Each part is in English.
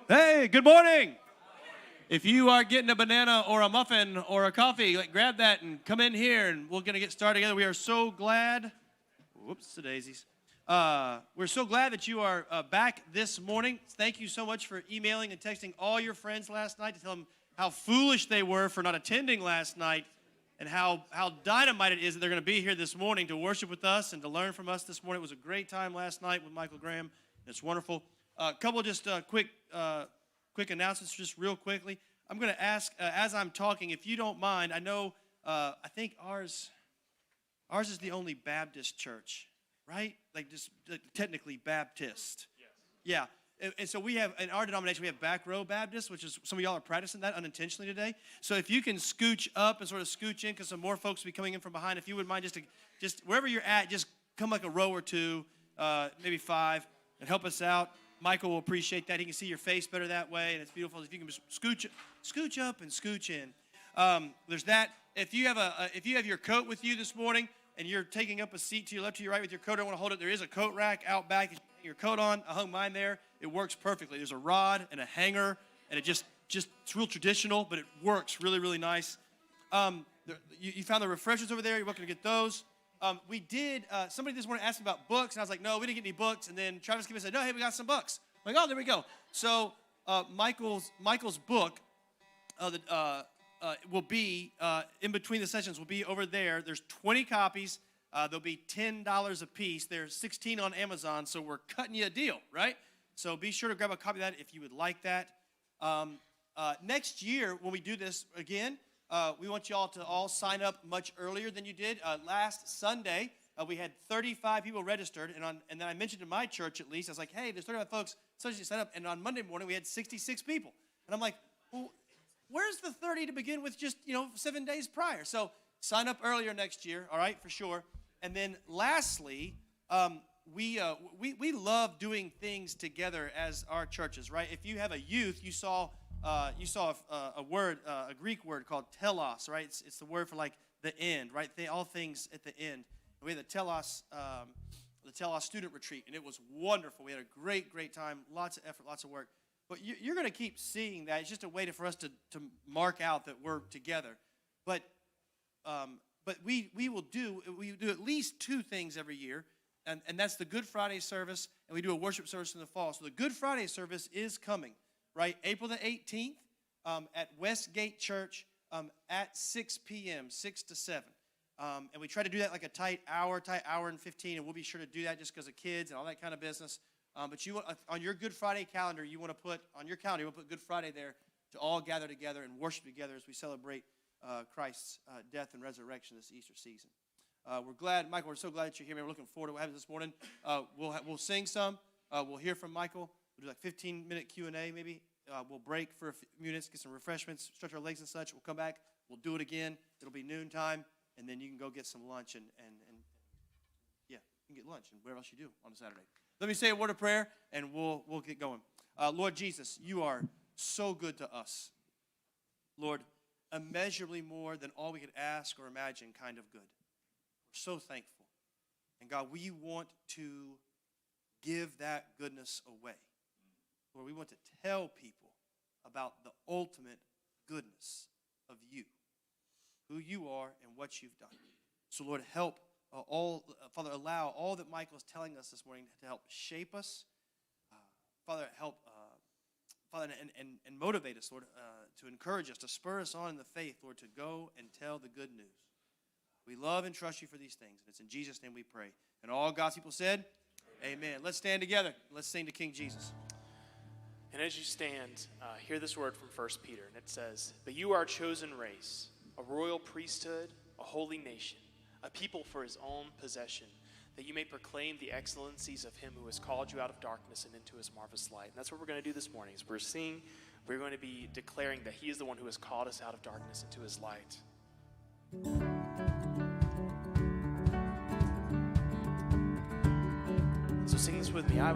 Hey, good morning. If you are getting a banana or a muffin or a coffee, grab that and come in here, and we're going to get started together. We are so glad. Whoops, the daisies. We're so glad that you are back this morning. Thank you so much for emailing and texting all your friends last night to tell them how foolish they were for not attending last night and how dynamite it is that they're going to be here this morning to worship with us and to learn from us this morning. It was a great time last night with Michael Graham. It's wonderful. A couple just quick announcements, just real quickly. I'm going to ask, as I'm talking, if you don't mind, I know, I think ours is the only Baptist church, right? Technically Baptist. Yes. Yeah. And so we have, in our denomination, we have Back Row Baptist, which is, some of y'all are practicing that unintentionally today. So if you can scooch up and sort of scooch in, because some more folks will be coming in from behind, if you would mind just wherever you're at, just come like a row or two, maybe five, and help us out. Michael will appreciate that. He can see your face better that way, and it's beautiful. If you can just scooch up and scooch in. There's that. If you have your coat with you this morning and you're taking up a seat to your left, to your right with your coat, I don't want to hold it. There is a coat rack out back. You hang your coat on. I hung mine there. It works perfectly. There's a rod and a hanger, and it just it's real traditional, but it works really, really nice. You found the refreshers over there. You're welcome to get those. We did, somebody this morning asked me about books, and I was like, no, we didn't get any books. And then Travis came and said, no, hey, we got some books. I'm like, oh, there we go. So Michael's book will be, in between the sessions, will be over there. There's 20 copies. They'll be $10 a piece. There's 16 on Amazon, so we're cutting you a deal, right? So be sure to grab a copy of that if you would like that. Next year, when we do this again, we want you all to sign up much earlier than you did. Last Sunday, we had 35 people registered, and then I mentioned to my church at least, I was like, hey, there's 35 folks, so you sign up. And on Monday morning, we had 66 people. And I'm like, well, where's the 30 to begin with just, 7 days prior? So sign up earlier next year, all right, for sure. And then lastly, we love doing things together as our churches, right? If you have a youth, you saw a word, a Greek word called telos, right? It's the word for like the end, right? All things at the end. We had the telos student retreat, and it was wonderful. We had a great time, lots of effort, lots of work. But you're going to keep seeing that. It's just a way for us to mark out that we're together. But we do at least two things every year, and that's the Good Friday service, and we do a worship service in the fall. So the Good Friday service is coming. Right, April the 18th at Westgate Church at 6 p.m., 6 to 7. And we try to do that like a tight hour and 15, and we'll be sure to do that just because of kids and all that kind of business. But you on your Good Friday calendar, you want to put Good Friday there to all gather together and worship together as we celebrate Christ's death and resurrection this Easter season. We're glad, Michael, we're so glad that you're here. We're looking forward to what happens this morning. We'll sing some. We'll hear from Michael. We'll do like 15-minute Q&A maybe. We'll break for a few minutes, get some refreshments, stretch our legs and such. We'll come back. We'll do it again. It'll be noontime, and then you can go get some lunch and yeah, you can get lunch and whatever else you do on a Saturday. Let me say a word of prayer, and we'll get going. Lord Jesus, you are so good to us. Lord, immeasurably more than all we could ask or imagine kind of good. We're so thankful. And God, we want to give that goodness away. Lord, we want to tell people about the ultimate goodness of you, who you are and what you've done. So, Lord, help Father, allow all that Michael is telling us this morning to help shape us. Father, help, Father, and motivate us, Lord, to encourage us, to spur us on in the faith, Lord, to go and tell the good news. We love and trust you for these things, and it's in Jesus' name we pray. And all God's people said, amen. Let's stand together. Let's sing to King Jesus. And as you stand, hear this word from 1 Peter, and it says, "But you are a chosen race, a royal priesthood, a holy nation, a people for his own possession, that you may proclaim the excellencies of him who has called you out of darkness and into his marvelous light." And that's what we're going to do this morning. As we're singing, we're going to be declaring that he is the one who has called us out of darkness into his light. So sing this with me. I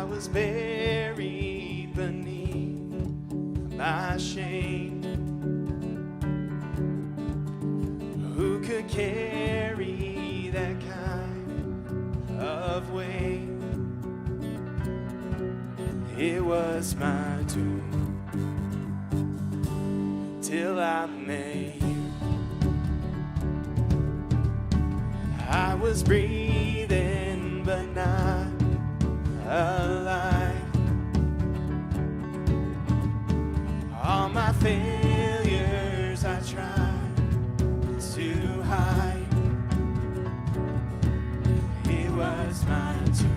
was buried beneath my shame. Who could carry that kind of weight? It was my doom till I met you. I was breathing but not alive. All my failures I tried to hide. It was my doom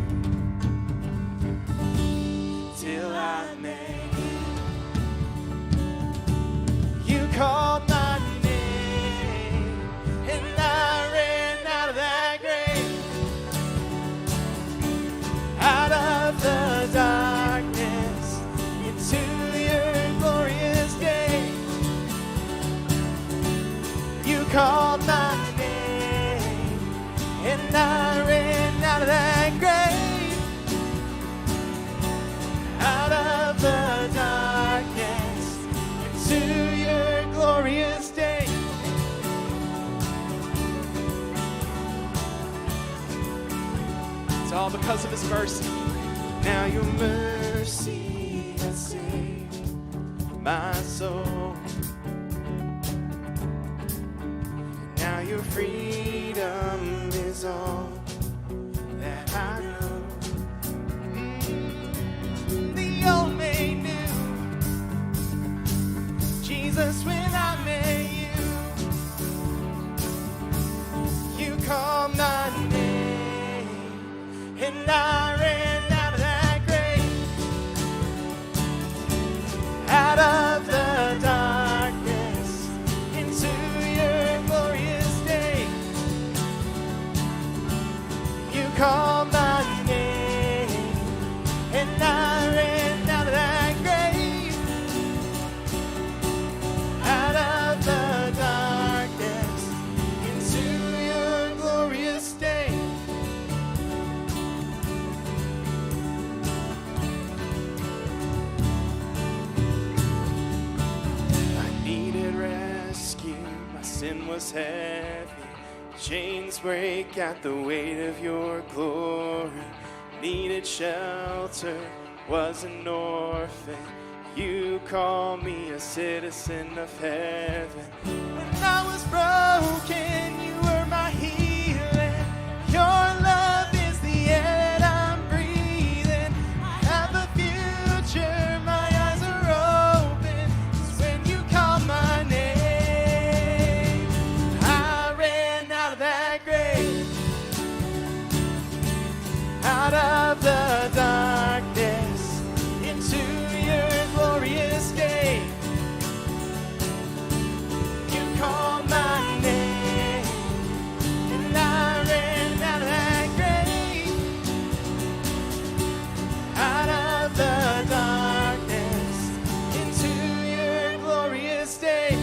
till I met you. You called my name and I ran out of that grave, out of the darkness into your glorious day. You called my name and I ran out of that grave, out of the darkness into your glorious day. It's all because of his mercy. Now your mercy has saved my soul. Now your freedom is all that I know. The old me knew Jesus when I met you. You called my name and I ran out of that grave, out of the darkness into your glorious day. You called my name and I ran out of that grave, out of the darkness into your glorious day. I needed rescue, my sin was heavy. Chains break at the weight of your glory. Needed shelter, was an orphan. You call me a citizen of heaven. When I was broken, you were my healing. Your love is the air that I'm breathing. I have a future, my eyes are open. 'Cause when you call my name, I ran out of that grave, out of the darkness into your glorious day. You called my name and I ran out of that grave, out of the darkness into your glorious day.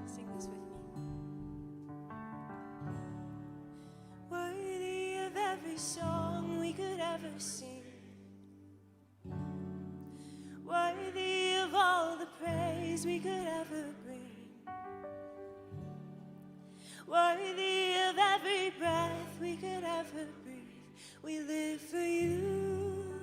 Sing this with me. Worthy of every song we could ever sing, worthy of all the praise we could ever bring, worthy of every breath we could ever breathe. We live for you.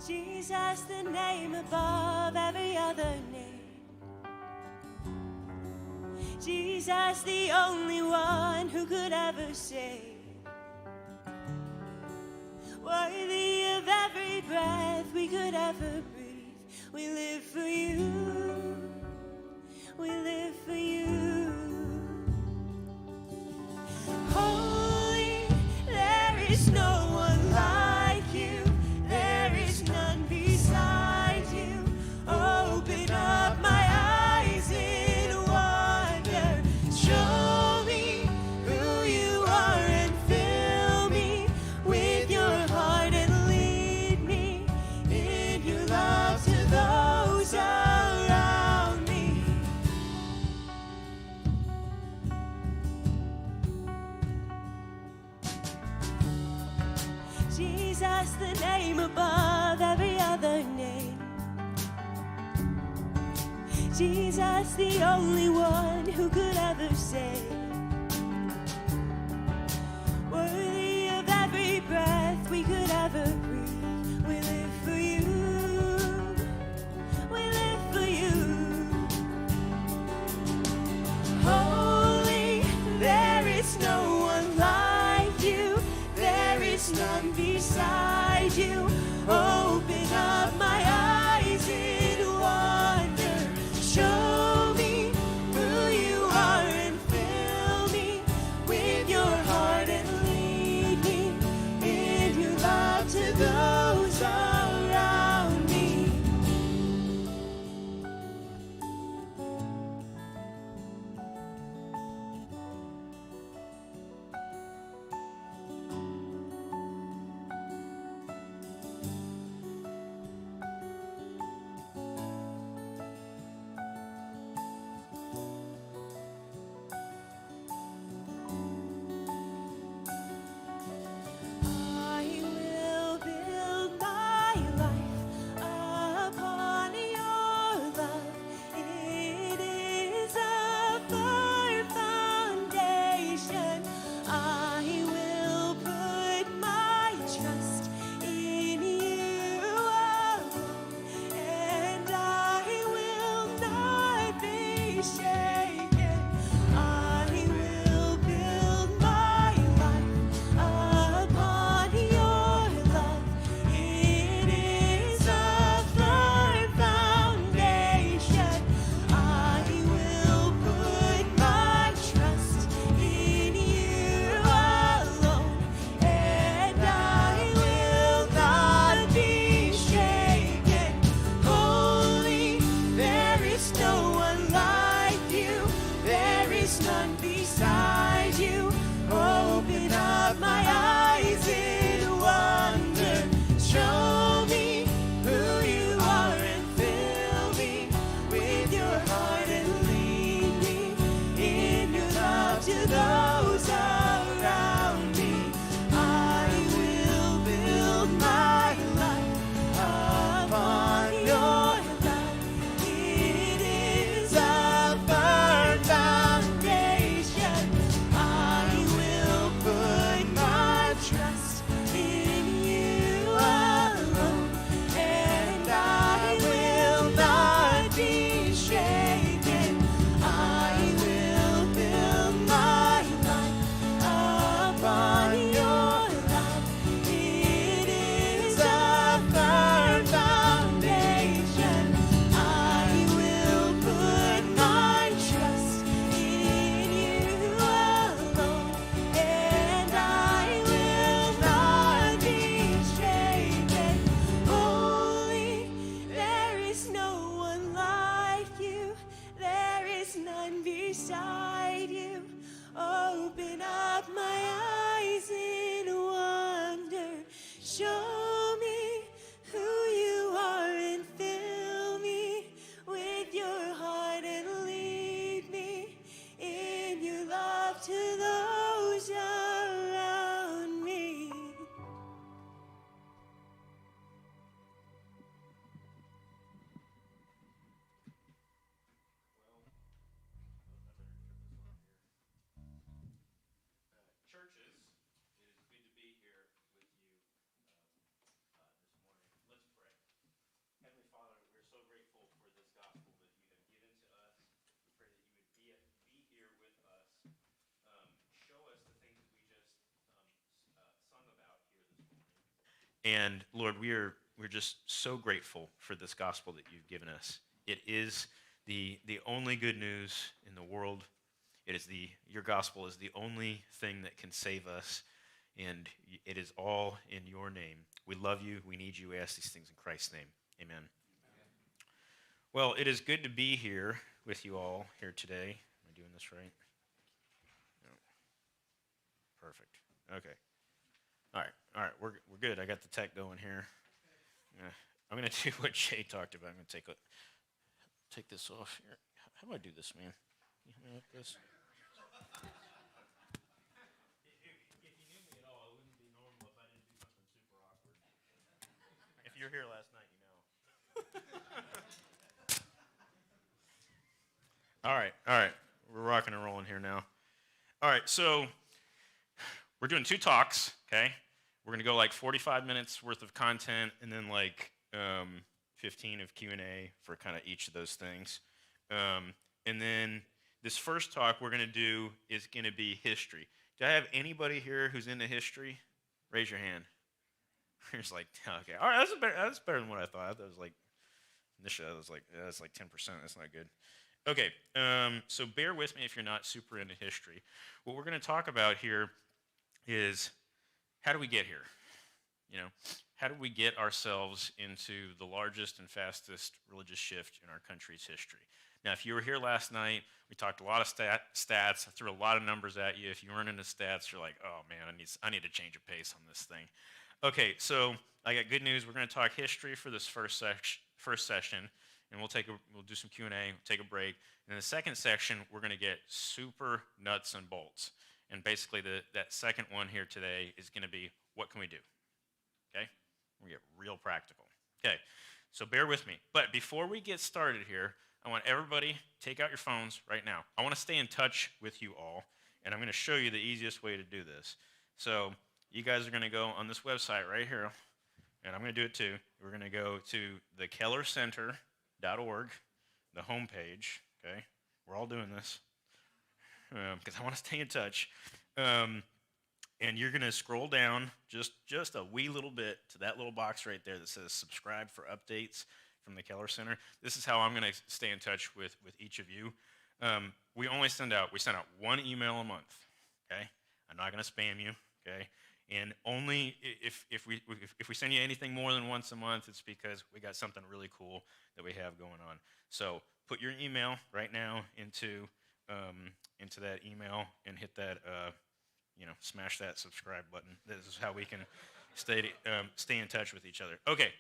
Jesus, the name above every other name. Jesus, the only one who could ever save. Worthy of every breath we could ever breathe. We live for you. We live for you. Holy, there is no one like you. There is none beside Jesus, the only one who could ever save. Worthy of every breath we could ever breathe. We live for you. We live for you. Holy, there is no one like you. There is none beside you. Open up my eyes in wonder. Show me who you are and fill me with your heart and lead me in your love to those around me. I will build my life upon your love. It is a firm foundation. I will put my trust in you alone, and I will not be shaken. I will build my life upon your love. It is a firm foundation. I will put my trust in you alone, and I will not be shaken. Holy, there is no one like you. There is none beside you. Open up my eyes in wonder. Show me who you are and fill me with your heart and lead me in your love to those around me. I will build my life upon your love. It is a firm foundation. I will put my trust in you alone, and I will not be shaken. I will build my life upon your love. It is a firm foundation. I will put my trust in you alone, and I will not be shaken. Holy, there is no one like you. There is none beside you. Open up my eyes in wonder. Show me who you are and fill me with your heart and lead me in your love to those around me. Churches, it is good to be here with you this morning. Let's pray. Heavenly Father, we're so grateful for this gospel that you have given to us. We pray that you would be here with us. Show us the things that we just sung about here this morning. And Lord, we're just so grateful for this gospel that you've given us. It is the only good news in the world. Your gospel is the only thing that can save us, and it is all in your name. We love you. We need you. We ask these things in Christ's name. Amen. Well, it is good to be here with you all here today. Am I doing this right? No. Perfect. Okay. All right. We're good. I got the tech going here. I'm going to do what Jay talked about. I'm going to take this off here. How do I do this, man? You help me with this? If you knew me at all, it wouldn't be normal if I didn't do something super awkward. If you were here last night, you know. All right. We're rocking and rolling here now. All right, so we're doing 2 talks, okay? We're going to go like 45 minutes worth of content and then like 15 of Q&A for kind of each of those things. And then this first talk we're going to do is going to be history. Do I have anybody here who's into history? Raise your hand. There's like, okay. All right, that's better than what I thought. That was like, initially I was like, yeah, that's like 10%. That's not good. Okay, so bear with me if you're not super into history. What we're going to talk about here is how do we get here? You know, how do we get ourselves into the largest and fastest religious shift in our country's history? Now, if you were here last night, we talked a lot of stats. I threw a lot of numbers at you. If you weren't into stats, you're like, oh man, I need to change a pace on this thing. Okay, so I got good news. We're going to talk history for this first session, and we'll do some Q&A, take a break. And in the second section, we're going to get super nuts and bolts. And basically, that second one here today is going to be, what can we do? Okay, we're going to get real practical. Okay, so bear with me. But before we get started here, I want everybody take out your phones right now. I want to stay in touch with you all, and I'm going to show you the easiest way to do this. So you guys are going to go on this website right here, and I'm going to do it too. We're going to go to thekellercenter.org, the homepage, okay? We're all doing this because I want to stay in touch. And you're going to scroll down just a wee little bit to that little box right there that says subscribe for updates from the Keller Center. This is how I'm going to stay in touch with each of you. We send out 1 email a month, okay? I'm not going to spam you, okay? And only if we send you anything more than once a month, it's because we got something really cool that we have going on. So put your email right now into that email and hit that, smash that subscribe button. This is how we can stay in touch with each other. Okay.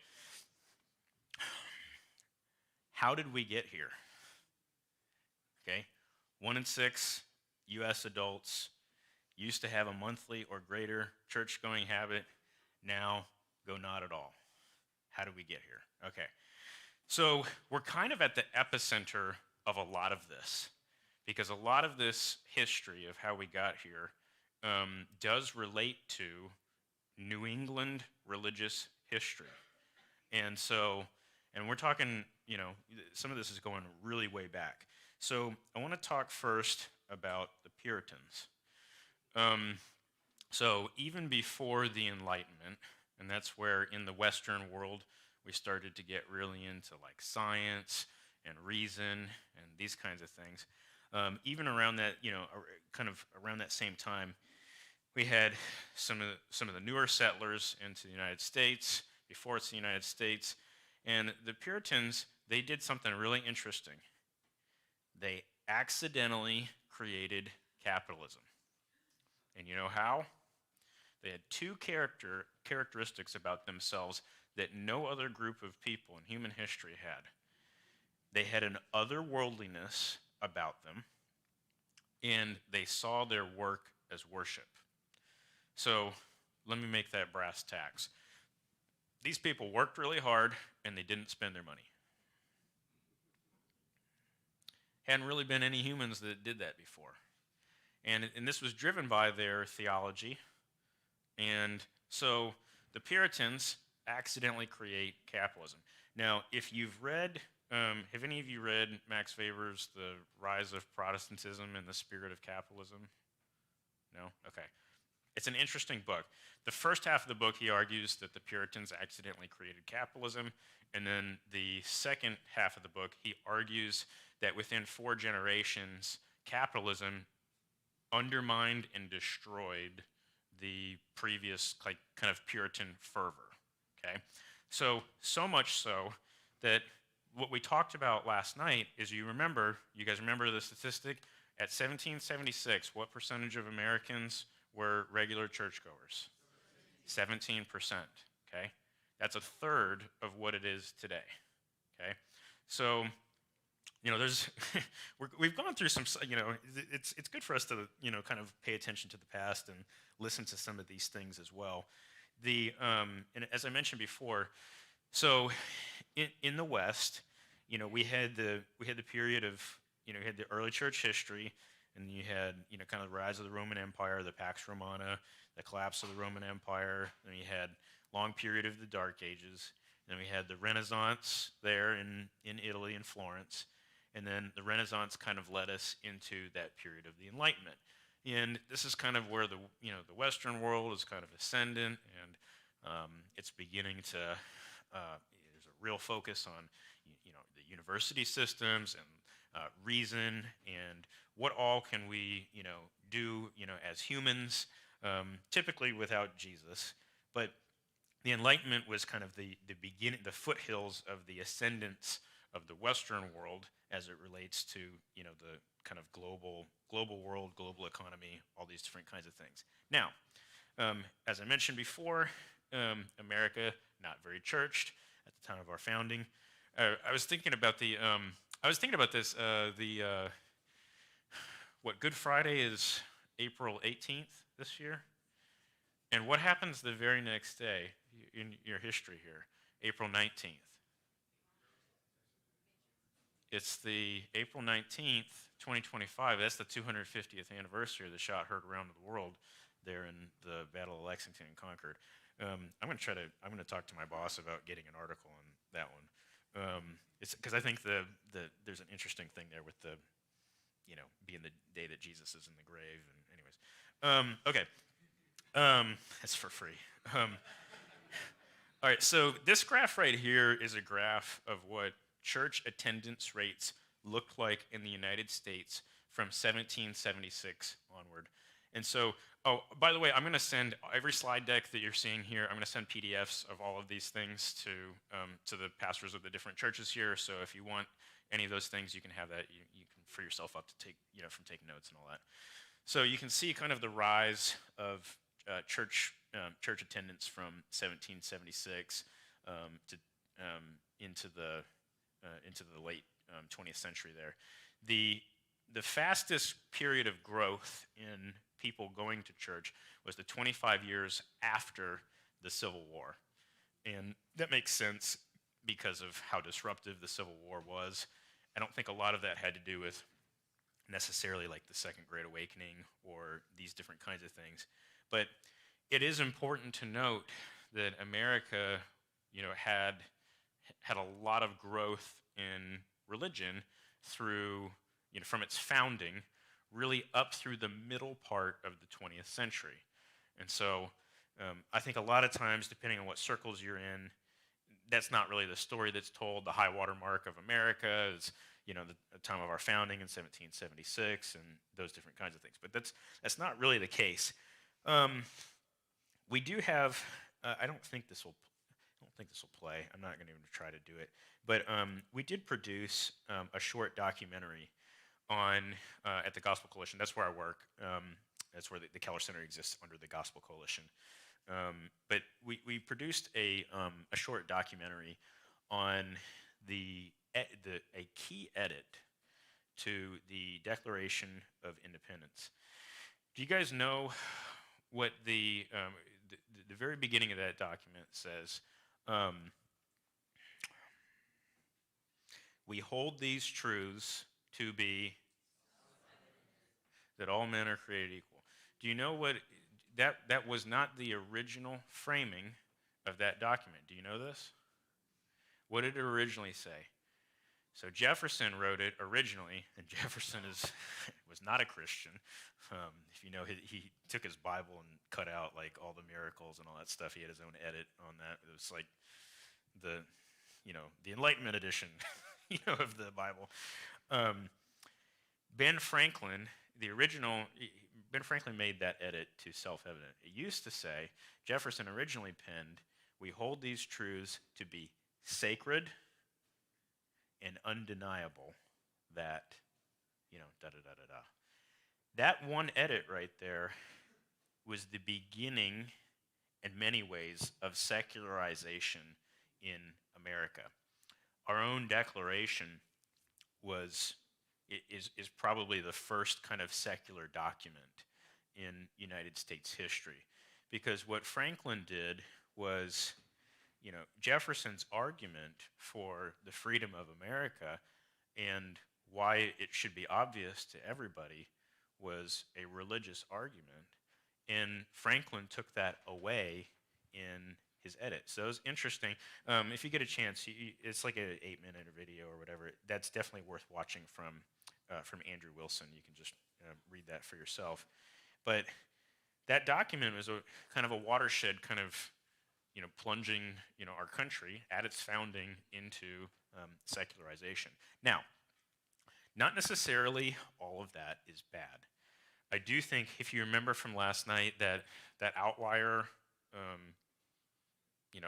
How did we get here? Okay, 1 in 6 U.S. adults used to have a monthly or greater church-going habit. Now, go not at all. How did we get here? Okay, so we're kind of at the epicenter of a lot of this, because a lot of this history of how we got here does relate to New England religious history. And we're talking, some of this is going really way back. So I want to talk first about the Puritans. So even before the Enlightenment, and that's where in the Western world we started to get really into like science and reason and these kinds of things. Even around that, kind of around that same time, we had some of the newer settlers into the United States, before it's the United States, and the Puritans, they did something really interesting. They accidentally created capitalism. And you know how? They had 2 characteristics about themselves that no other group of people in human history had. They had an otherworldliness about them, and they saw their work as worship. So let me make that brass tacks. These people worked really hard, and they didn't spend their money. Hadn't really been any humans that did that before. And this was driven by their theology. And so the Puritans accidentally create capitalism. Now, if you've read, have any of you read Max Weber's The Rise of Protestantism and the Spirit of Capitalism? No? Okay. It's an interesting book. The first half of the book, he argues that the Puritans accidentally created capitalism. And then the second half of the book, he argues that within 4 generations, capitalism undermined and destroyed the previous kind of Puritan fervor, okay? So much so that what we talked about last night is, you guys remember the statistic? At 1776, what percentage of Americans were regular churchgoers? 17%, okay? That's a third of what it is today, okay? So, we've gone through some, it's good for us to, kind of pay attention to the past and listen to some of these things as well. And as I mentioned before, so in the West, we had the period of you had the early church history, and you had, kind of the rise of the Roman Empire, the Pax Romana, the collapse of the Roman Empire. Then you had long period of the Dark Ages. Then we had the Renaissance there in Italy, in Florence. And then the Renaissance kind of led us into that period of the Enlightenment. And this is kind of where the Western world is kind of ascendant, and it's beginning to, there's a real focus on, the university systems and reason and what all can we, do, as humans, typically without Jesus. But the Enlightenment was kind of the beginning, the foothills of the ascendance of the Western world as it relates to, the kind of global world, global economy, all these different kinds of things. Now, as I mentioned before, America, not very churched at the time of our founding. I was thinking about this. Good Friday is April 18th this year, and what happens the very next day in your history here, April 19th? It's the April 19th, 2025. That's the 250th anniversary of the shot heard around the world there in the Battle of Lexington and Concord. I'm going to talk to my boss about getting an article on that one. It's because I think there's an interesting thing there with the, being the day that Jesus is in the grave. And anyways, okay, that's for free. All right, so this graph right here is a graph of what church attendance rates looked like in the United States from 1776 onward. And so, oh, by the way, I'm going to send every slide deck that you're seeing here, I'm going to send PDFs of all of these things to the pastors of the different churches here. So if you want any of those things, you can have that. You can free yourself up to take, from taking notes and all that. So you can see kind of the rise of church attendance from 1776 into the late 20th century there. The fastest period of growth in people going to church was the 25 years after the Civil War. And that makes sense because of how disruptive the Civil War was. I don't think a lot of that had to do with necessarily like the Second Great Awakening or these different kinds of things. But it is important to note that America, had a lot of growth in religion through, from its founding, really up through the middle part of the 20th century. And so I think a lot of times, depending on what circles you're in, that's not really the story that's told. The high water mark of America is, the time of our founding in 1776 and those different kinds of things. But that's not really the case. We do have, I don't think this will play. I'm not going to even try to do it. But we did produce a short documentary on at the Gospel Coalition. That's where I work. That's where the Keller Center exists under the Gospel Coalition. But we produced a short documentary on a key edit to the Declaration of Independence. Do you guys know what the very beginning of that document says? We hold these truths to be that all men are created equal. Do you know what that was not the original framing of that document? Do you know this? What did it originally say? So Jefferson wrote it originally, and Jefferson was not a Christian. If you know, he took his Bible and cut out like all the miracles and all that stuff. He had his own edit on that. It was like the Enlightenment edition, of the Bible. Ben Franklin made that edit to self-evident. It used to say, Jefferson originally penned, "We hold these truths to be sacred and undeniable that, da-da-da-da-da." That one edit right there was the beginning, in many ways, of secularization in America. Our own Declaration is probably the first kind of secular document in United States history. Because what Franklin did was, Jefferson's argument for the freedom of America and why it should be obvious to everybody was a religious argument, and Franklin took that away in his edit. So it was interesting. If you get a chance, it's like an 8-minute video or whatever. That's definitely worth watching from Andrew Wilson. You can just read that for yourself. But that document was a kind of a watershed, kind of plunging our country at its founding into secularization. Now, not necessarily all of that is bad. I do think, if you remember from last night, that outlier,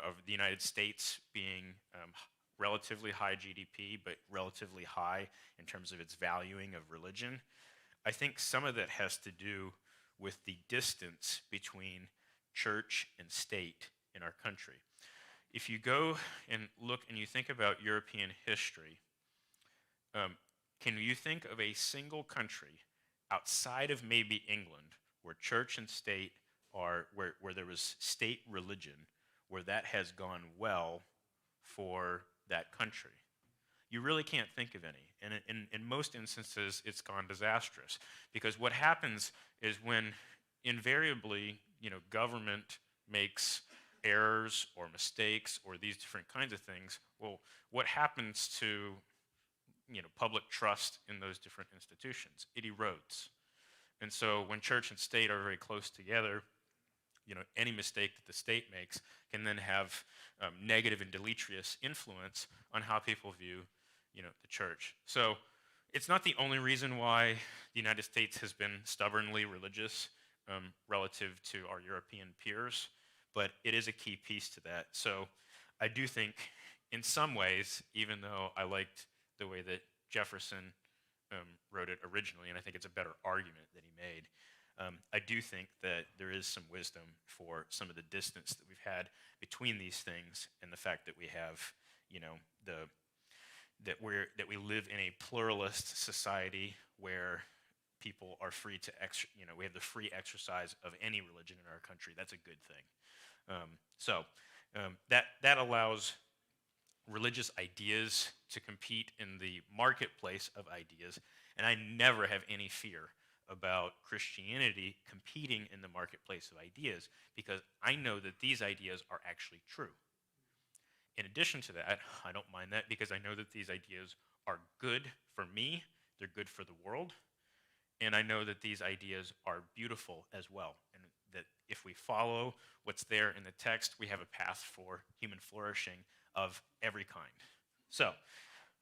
of the United States being relatively high GDP, but relatively high in terms of its valuing of religion, I think some of that has to do with the distance between church and state in our country. If you go and look and you think about European history, can you think of a single country outside of maybe England where church and state are, where there was state religion, where that has gone well for that country? You really can't think of any. And in most instances, it's gone disastrous. Because what happens is when invariably, government makes errors or mistakes or these different kinds of things, well, what happens to public trust in those different institutions? It erodes. And so when church and state are very close together, any mistake that the state makes can then have negative and deleterious influence on how people view, the church. So it's not the only reason why the United States has been stubbornly religious relative to our European peers, but it is a key piece to that. So I do think, in some ways, even though I liked the way that Jefferson wrote it originally, and I think it's a better argument that he made, I do think that there is some wisdom for some of the distance that we've had between these things, and the fact that we have, that we live in a pluralist society where people are free to, we have the free exercise of any religion in our country. That's a good thing. That allows religious ideas to compete in the marketplace of ideas, and I never have any fear about Christianity competing in the marketplace of ideas, because I know that these ideas are actually true. In addition to that, I don't mind that, because I know that these ideas are good for me, they're good for the world, and I know that these ideas are beautiful as well, and that if we follow what's there in the text, we have a path for human flourishing of every kind. So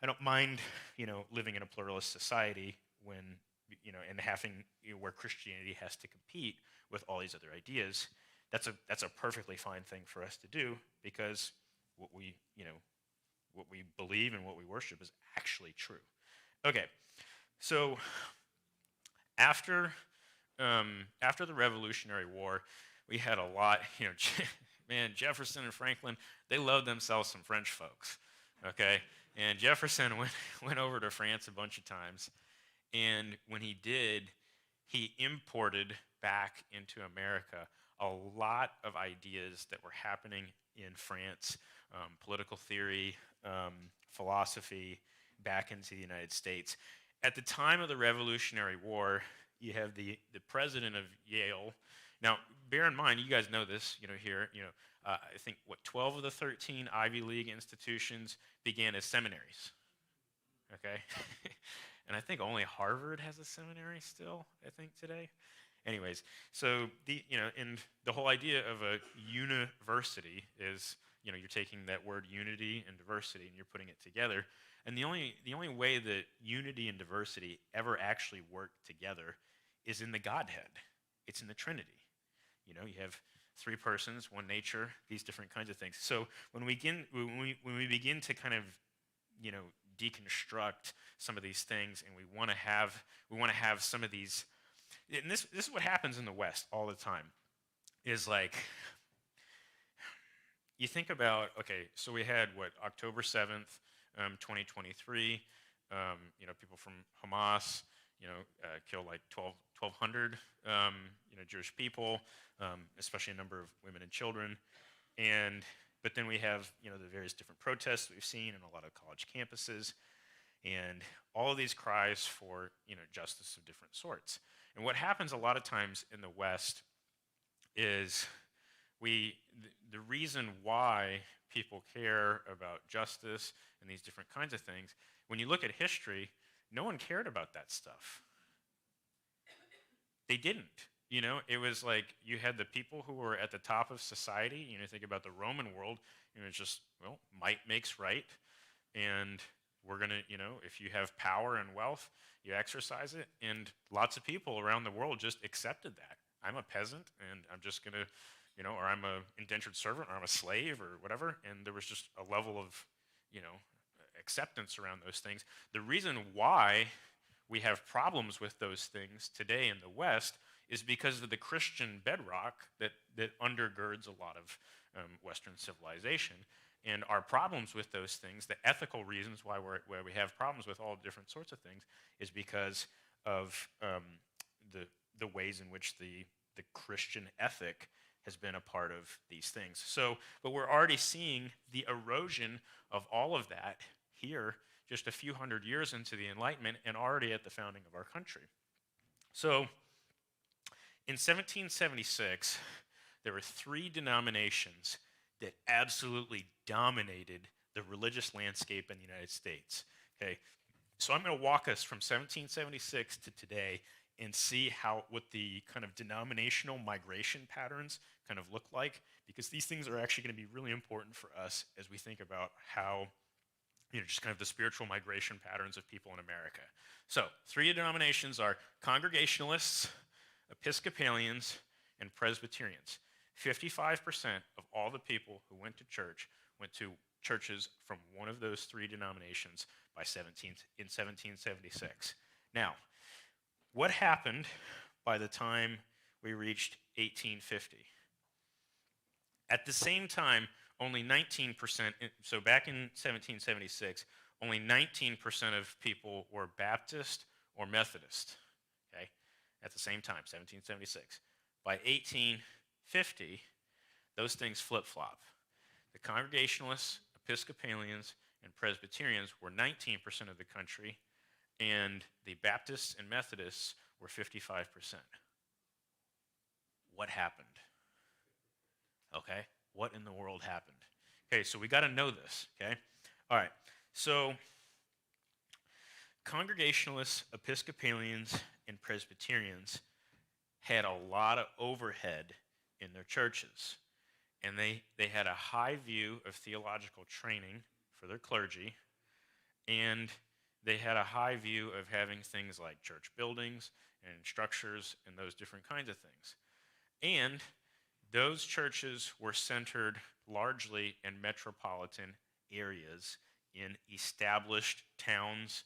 I don't mind, living in a pluralist society when, and having, where Christianity has to compete with all these other ideas. That's a perfectly fine thing for us to do, because what we believe and what we worship is actually true. Okay, so after the Revolutionary War, we had a lot, man, Jefferson and Franklin, they loved themselves some French folks, okay? And Jefferson went over to France a bunch of times, and when he did, he imported back into America a lot of ideas that were happening in France, political theory, philosophy, back into the United States. At the time of the Revolutionary War, you have the president of Yale. Now, bear in mind, you guys know this, here, I think, 12 of the 13 Ivy League institutions began as seminaries, okay? And I think only Harvard has a seminary still, I think, today. Anyways, so and the whole idea of a university is, you're taking that word unity and diversity and you're putting it together. And the only way that unity and diversity ever actually work together is in the Godhead. It's in the Trinity. You have three persons, one nature, these different kinds of things. So when we begin to kind of, deconstruct some of these things, and we want to have some of these, and this is what happens in the West all the time, is like, you think about, okay, so we had October 7th, 2023, people from Hamas, killed like 1,200, Jewish people, especially a number of women and children, but then we have, the various different protests that we've seen in a lot of college campuses, and all of these cries for, justice of different sorts. And what happens a lot of times in the West is the reason why people care about justice and these different kinds of things, when you look at history, no one cared about that stuff. They didn't. It was like you had the people who were at the top of society. Think about the Roman world. It's just, well, might makes right. And we're going to, if you have power and wealth, you exercise it. And lots of people around the world just accepted that. I'm a peasant, and I'm just going to, or I'm an indentured servant, or I'm a slave, or whatever. And there was just a level of, acceptance around those things. The reason why we have problems with those things today in the West is because of the Christian bedrock that undergirds a lot of Western civilization. And our problems with those things, the ethical reasons why we have problems with all different sorts of things, is because of the ways in which the Christian ethic has been a part of these things. So, but we're already seeing the erosion of all of that here just a few hundred years into the Enlightenment and already at the founding of our country. So, in 1776, there were 3 denominations that absolutely dominated the religious landscape in the United States. Okay, so I'm going to walk us from 1776 to today and see what the kind of denominational migration patterns kind of look like, because these things are actually going to be really important for us as we think about how, just kind of the spiritual migration patterns of people in America. So 3 denominations are Congregationalists, Episcopalians, and Presbyterians. 55% of all the people who went to church went to churches from one of those 3 denominations in 1776. Now, what happened by the time we reached 1850? At the same time, only 19%, so back in 1776, only 19% of people were Baptist or Methodist, okay, at the same time, 1776. By 1850, those things flip-flop. The Congregationalists, Episcopalians, and Presbyterians were 19% of the country, and the Baptists and Methodists were 55%. What happened? Okay, what in the world happened? Okay, so we got to know this, okay? All right, so Congregationalists, Episcopalians, and Presbyterians had a lot of overhead in their churches, and they had a high view of theological training for their clergy, and they had a high view of having things like church buildings and structures and those different kinds of things. And those churches were centered largely in metropolitan areas, in established towns,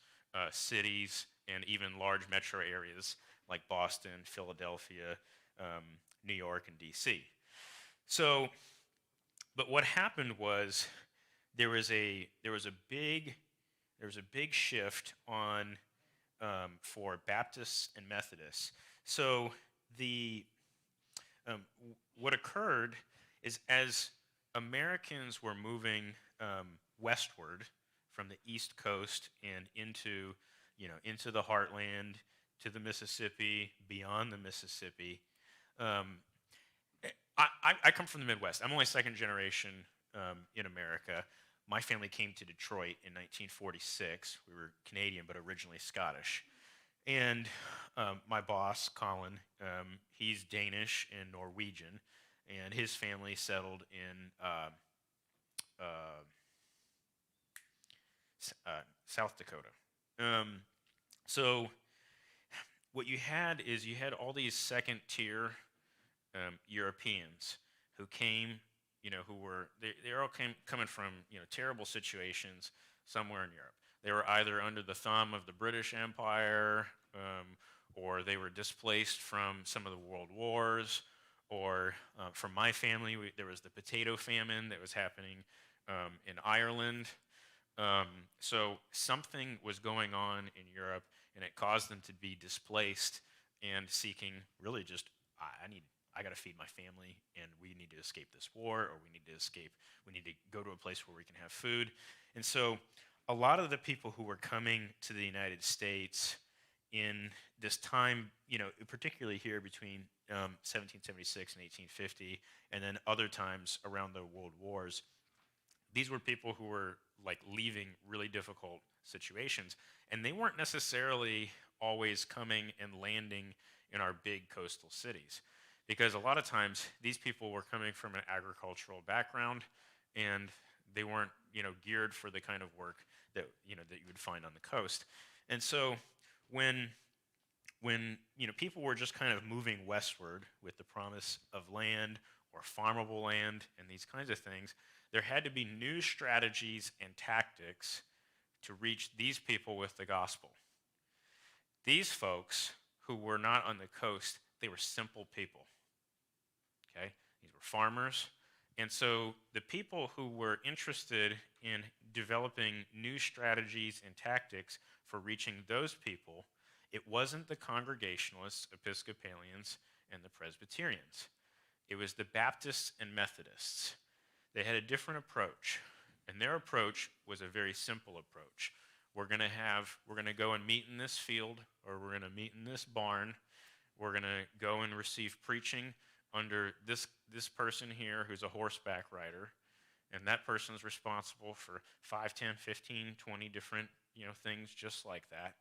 cities, and even large metro areas like Boston, Philadelphia, New York, and D.C. So, but what happened was there was a big shift on for Baptists and Methodists. So what occurred is, as Americans were moving westward from the East Coast and into the heartland, to the Mississippi, beyond the Mississippi. I come from the Midwest. I'm only second generation in America. My family came to Detroit in 1946. We were Canadian, but originally Scottish. And my boss, Colin, he's Danish and Norwegian, and his family settled in South Dakota. So what you had is all these second-tier Europeans who came, who were they all coming from terrible situations somewhere in Europe. They were either under the thumb of the British Empire, or they were displaced from some of the world wars, or for my family, there was the potato famine that was happening in Ireland. So something was going on in Europe, and it caused them to be displaced and seeking really just, I got to feed my family, and we need to escape this war, or we need to go to a place where we can have food. And so a lot of the people who were coming to the United States in this time, particularly here between 1776 and 1850, and then other times around the world wars, these were people who were like leaving really difficult situations, and they weren't necessarily always coming and landing in our big coastal cities, because a lot of times these people were coming from an agricultural background, and they weren't geared for the kind of work that that you would find on the coast. And so when people were just kind of moving westward with the promise of land or farmable land and these kinds of things, there had to be new strategies and tactics to reach these people with the gospel. These folks who were not on the coast, they were simple people. Okay? These were farmers. And so the people who were interested in developing new strategies and tactics for reaching those people, it wasn't the Congregationalists, Episcopalians, and the Presbyterians. It was the Baptists and Methodists. They had a different approach, and their approach was a very simple approach. We're going to go and meet in this field, or we're going to meet in this barn. We're going to go and receive preaching under this person here who's a horseback rider, and that person's responsible for 5, 10, 15, 20 different things just like that.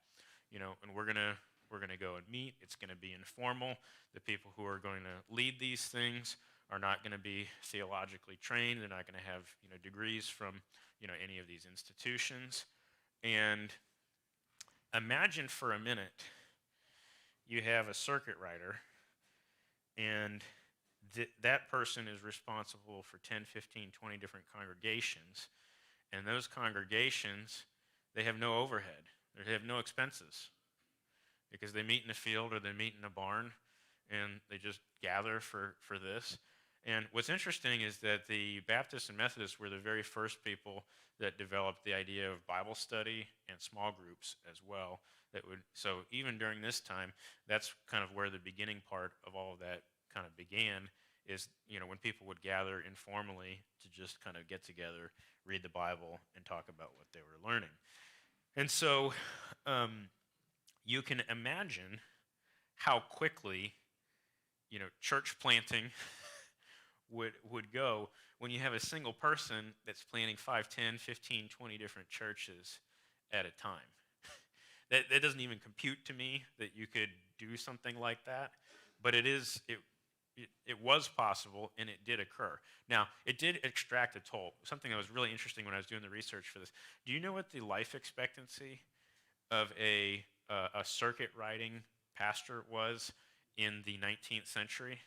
And we're gonna go and meet. It's going to be informal. The people who are going to lead these things are not going to be theologically trained. They're not going to have degrees from any of these institutions. And imagine for a minute you have a circuit rider, and that person is responsible for 10, 15, 20 different congregations. And those congregations, they have no overhead. They have no expenses because they meet in a field or they meet in a barn, and they just gather for this. And what's interesting is that the Baptists and Methodists were the very first people that developed the idea of Bible study and small groups as well. So even during this time, that's kind of where the beginning part of all of that kind of began, is when people would gather informally to just kind of get together, read the Bible, and talk about what they were learning. And so you can imagine how quickly church planting would go when you have a single person that's planting 5, 10, 15, 20 different churches at a time. That doesn't even compute to me that you could do something like that, but it was possible, and it did occur. Now, it did extract a toll. Something that was really interesting when I was doing the research for this. Do you know what the life expectancy of a circuit riding pastor was in the 19th century?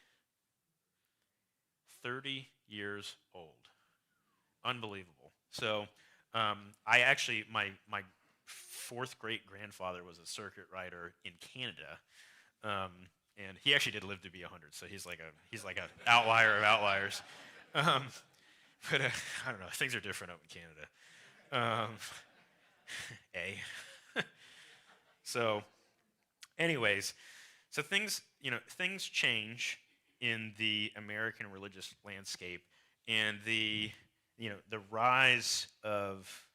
30 years old. Unbelievable. So I actually, my fourth great grandfather was a circuit rider in Canada. And he actually did live to be 100, so he's like an outlier of outliers. But I don't know, things are different up in Canada. So, anyways, so things change in the American religious landscape, and the rise of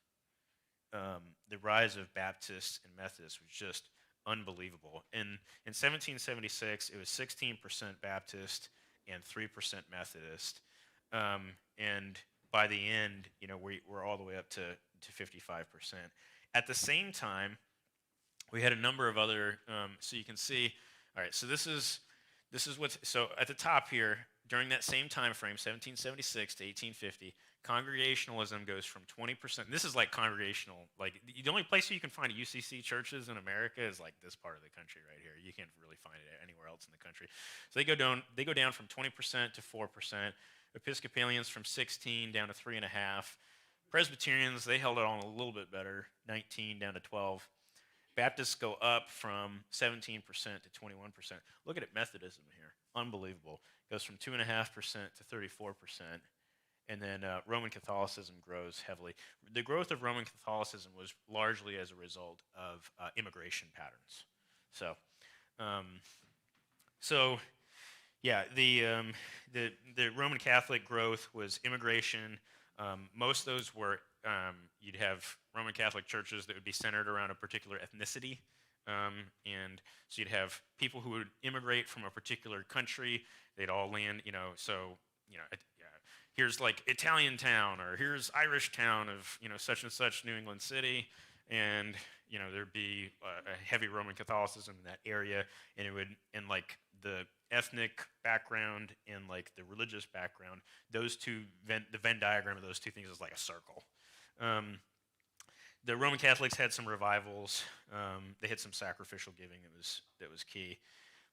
Baptists and Methodists was just unbelievable. In 1776, it was 16% Baptist and 3% Methodist, and by the end, we're all the way up to 55%. At the same time, we had a number of other. So you can see. All right. So this is what's so at the top here. During that same time frame, 1776 to 1850, Congregationalism goes from 20%. This is like congregational. Like the only place you can find UCC churches in America is like this part of the country right here. You can't really find it anywhere else in the country. So they go down from 20% to 4%. Episcopalians from 16 down to 3.5. Presbyterians, they held it on a little bit better, 19 down to 12. Baptists go up from 17% to 21%. Look at it, Methodism here, unbelievable. Goes from 2.5% to 34%. And then Roman Catholicism grows heavily. The growth of Roman Catholicism was largely as a result of immigration patterns. The Roman Catholic growth was immigration. Most of those were you'd have Roman Catholic churches that would be centered around a particular ethnicity. And so you'd have people who would immigrate from a particular country. They'd all land, here's like Italian town, or here's Irish town of, such and such New England City. And, there'd be a heavy Roman Catholicism in that area. And like the ethnic background and like the religious background, the Venn diagram of those two things is like a circle. The Roman Catholics had some revivals. They had some sacrificial giving that was key.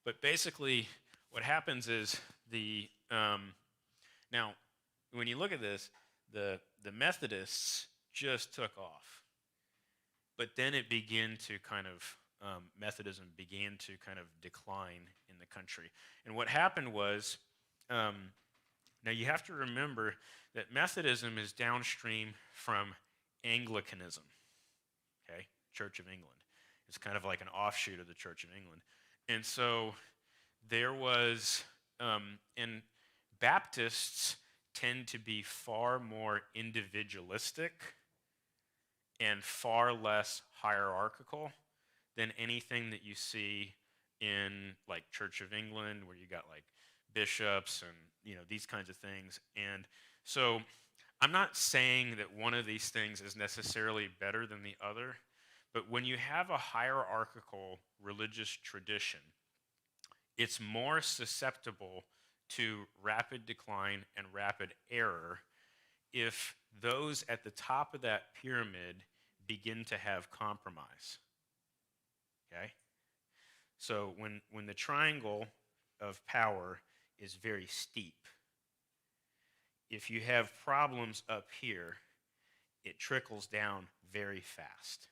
But basically, what happens is now when you look at this, the Methodists just took off, but then it began to kind of Methodism began to kind of decline in the country. And what happened was, now you have to remember that Methodism is downstream from Anglicanism. Okay, Church of England. It's kind of like an offshoot of the Church of England. And so there was, and Baptists tend to be far more individualistic and far less hierarchical than anything that you see in like Church of England, where you got like bishops and these kinds of things. And so I'm not saying that one of these things is necessarily better than the other, but when you have a hierarchical religious tradition, it's more susceptible to rapid decline and rapid error if those at the top of that pyramid begin to have compromise. Okay? So when the triangle of power is very steep, if you have problems up here, it trickles down very fast.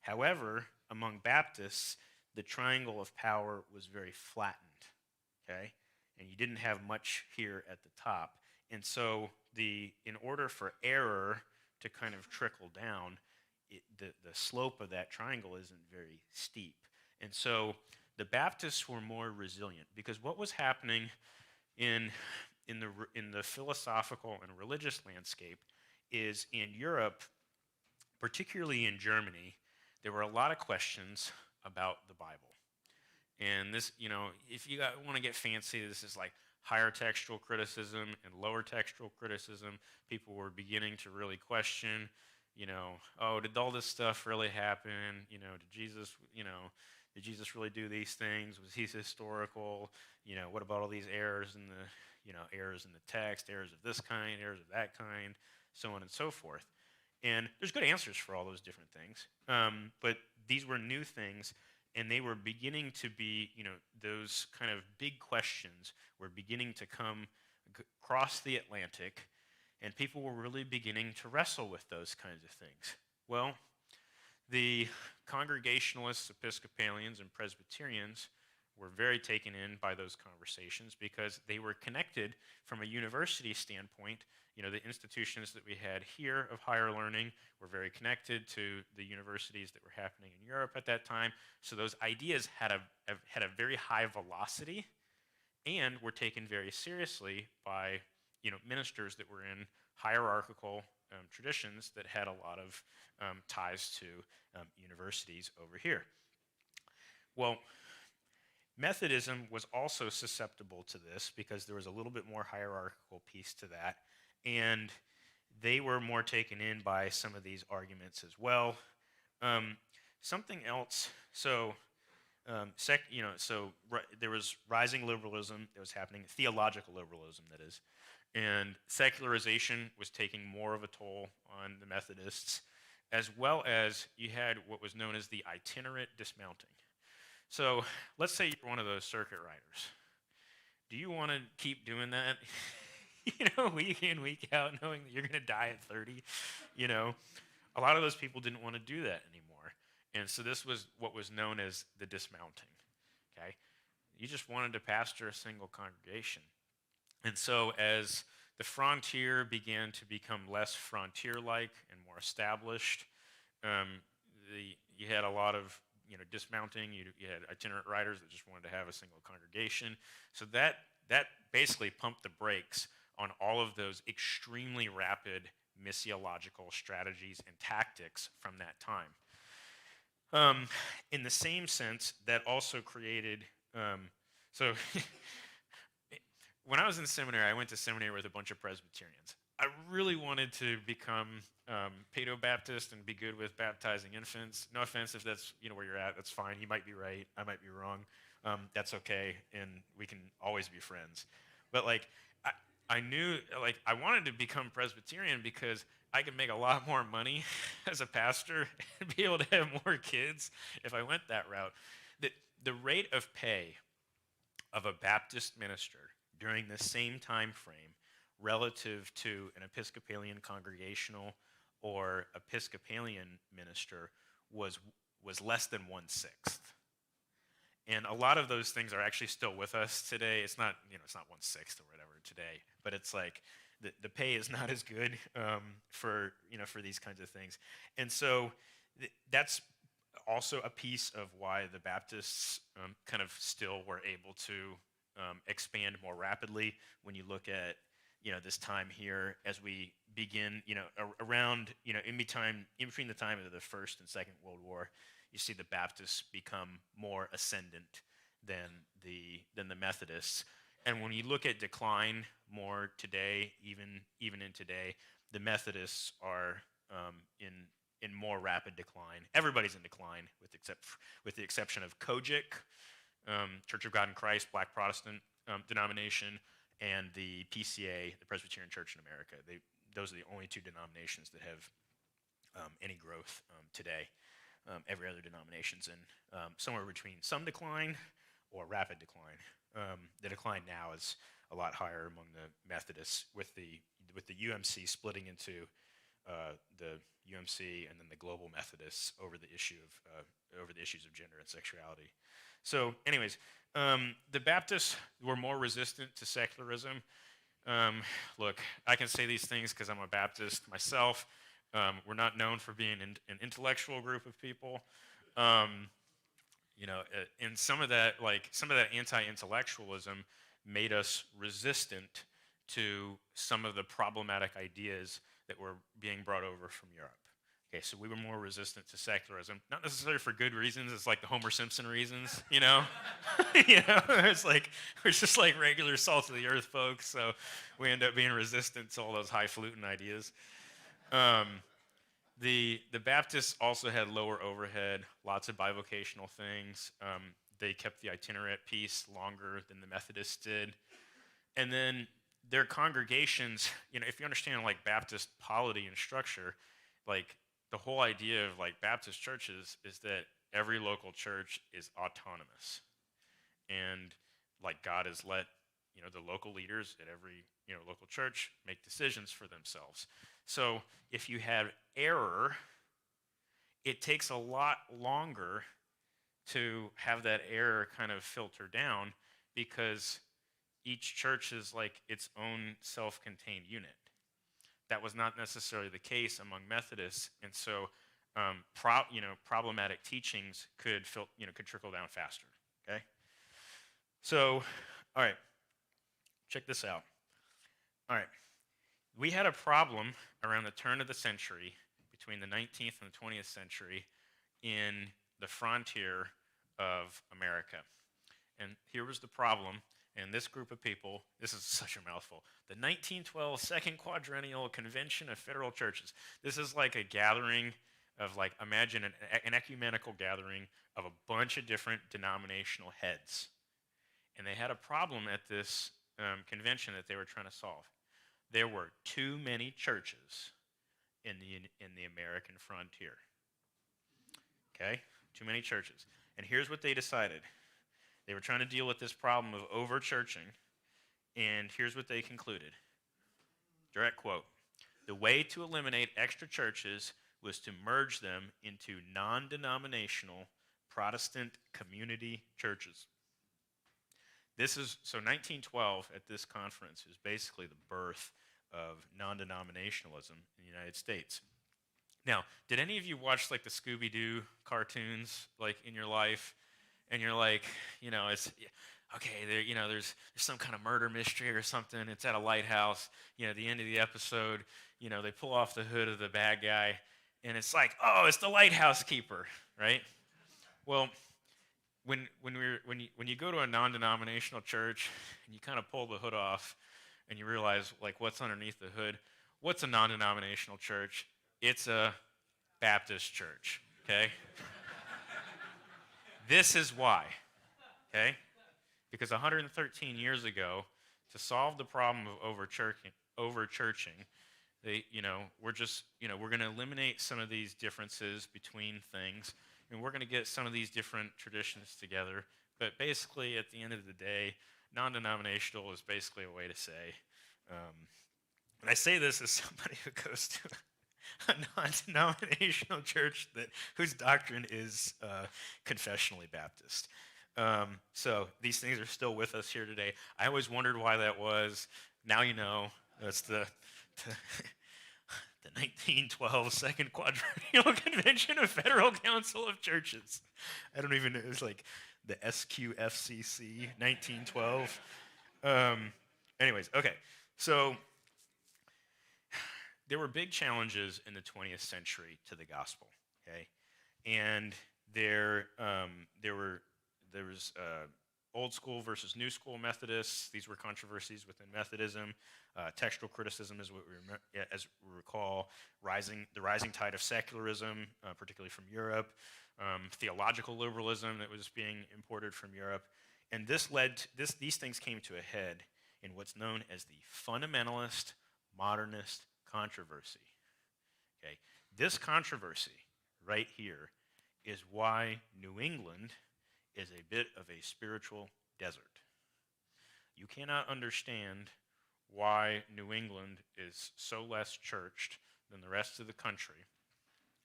However, among Baptists, the triangle of power was very flattened, okay? And you didn't have much here at the top. And so in order for error to kind of trickle down, the slope of that triangle isn't very steep. And so the Baptists were more resilient, because what was happening in the philosophical and religious landscape is in Europe, particularly in Germany, there were a lot of questions about the Bible. And this, if you want to get fancy, this is like higher textual criticism and lower textual criticism. People were beginning to really question, did all this stuff really happen? Did Jesus really do these things? Was he historical? What about all these errors in the errors in the text, errors of this kind, errors of that kind, so on and so forth. And there's good answers for all those different things. But these were new things, and they were beginning to be, those kind of big questions were beginning to come across the Atlantic, and people were really beginning to wrestle with those kinds of things. Well, the Congregationalists, Episcopalians, and Presbyterians were very taken in by those conversations because they were connected from a university standpoint. The institutions that we had here of higher learning were very connected to the universities that were happening in Europe at that time. So those ideas had a very high velocity and were taken very seriously by ministers that were in hierarchical traditions that had a lot of ties to universities over here. Well, Methodism was also susceptible to this because there was a little bit more hierarchical piece to that, and they were more taken in by some of these arguments as well. Something else, there was rising liberalism that was happening, theological liberalism, that is, and secularization was taking more of a toll on the Methodists, as well as you had what was known as the itinerant dismounting. So let's say you're one of those circuit riders. Do you want to keep doing that, week in, week out, knowing that you're going to die at 30? A lot of those people didn't want to do that anymore. And so this was what was known as the dismounting, okay? You just wanted to pastor a single congregation. And so as the frontier began to become less frontier-like and more established, you had a lot of dismounting. You had itinerant riders that just wanted to have a single congregation. So that basically pumped the brakes on all of those extremely rapid missiological strategies and tactics from that time. In the same sense, that also created, so when I was in seminary, I went to seminary with a bunch of Presbyterians. I really wanted to become Paedo-Baptist and be good with baptizing infants. No offense if that's where you're at, that's fine. You might be right, I might be wrong. That's okay, and we can always be friends. But I knew I wanted to become Presbyterian because I could make a lot more money as a pastor and be able to have more kids if I went that route. The rate of pay of a Baptist minister during the same time frame relative to an Episcopalian congregational or Episcopalian minister was less than 1/6. And a lot of those things are actually still with us today. It's not, it's not 1/6 or whatever today, but it's like the pay is not as good for these kinds of things. And so that's also a piece of why the Baptists kind of still were able to expand more rapidly when you look at this time here as we begin, around, in between the time of the First and Second World War, you see the Baptists become more ascendant than the Methodists. And when you look at decline more today, even in today, the Methodists are in more rapid decline. Everybody's in decline with the exception of Kojic, Church of God in Christ, Black Protestant denomination, and the PCA, the Presbyterian Church in America. Those are the only two denominations that have any growth today. Every other denomination's in somewhere between some decline or rapid decline. The decline now is a lot higher among the Methodists, with the UMC splitting into the UMC and then the Global Methodists over the issues of gender and sexuality. So, anyways, the Baptists were more resistant to secularism. Look, I can say these things because I'm a Baptist myself. We're not known for being an intellectual group of people. And some of that anti-intellectualism made us resistant to some of the problematic ideas that were being brought over from Europe. Okay, so we were more resistant to secularism, not necessarily for good reasons. It's like the Homer Simpson reasons, It's like we're just like regular salt of the earth folks, so we end up being resistant to all those highfalutin ideas. The Baptists also had lower overhead, lots of bivocational things. They kept the itinerant piece longer than the Methodists did. And then their congregations, if you understand like Baptist polity and structure, like the whole idea of like Baptist churches is that every local church is autonomous. And like God has let, the local leaders at every, local church make decisions for themselves. So if you have error, it takes a lot longer to have that error kind of filter down because each church is like its own self-contained unit. That was not necessarily the case among Methodists, and so problematic teachings could trickle down faster. Okay, so all right, check this out. All right, we had a problem around the turn of the century, between the 19th and the 20th century, in the frontier of America, and here was the problem. And this group of people, this is such a mouthful, the 1912 Second Quadrennial Convention of Federal Churches. This is like a gathering of, like, imagine an ecumenical gathering of a bunch of different denominational heads. And they had a problem at this convention that they were trying to solve. There were too many churches in the American frontier. Okay? Too many churches. And here's what they decided. They were trying to deal with this problem of over-churching, and here's what they concluded. Direct quote, "The way to eliminate extra churches was to merge them into non-denominational Protestant community churches." So 1912 at this conference is basically the birth of non-denominationalism in the United States. Now, did any of you watch like the Scooby-Doo cartoons like in your life? And you're like, it's okay. There's some kind of murder mystery or something. It's at a lighthouse. At the end of the episode, they pull off the hood of the bad guy, and it's like, oh, it's the lighthouse keeper, right? Well, when you go to a non-denominational church and you kind of pull the hood off and you realize like what's underneath the hood, what's a non-denominational church? It's a Baptist church, okay? This is why, okay? Because 113 years ago, to solve the problem of over-churching, we're going to eliminate some of these differences between things, and we're going to get some of these different traditions together. But basically, at the end of the day, non-denominational is basically a way to say, and I say this as somebody who goes to a non-denominational church whose doctrine is confessionally Baptist. So these things are still with us here today. I always wondered why that was. Now you know. That's the 1912 Second Quadrennial Convention of Federal Council of Churches. I don't even know. It was like the SQFCC 1912. Anyways, okay. So there were big challenges in the 20th century to the gospel, okay? And there was old school versus new school Methodists. These were controversies within Methodism. Textual criticism is what as we recall. The rising tide of secularism, particularly from Europe. Theological liberalism that was being imported from Europe. And these things came to a head in what's known as the fundamentalist modernist controversy. Okay, this controversy right here is why New England is a bit of a spiritual desert. You cannot understand why New England is so less churched than the rest of the country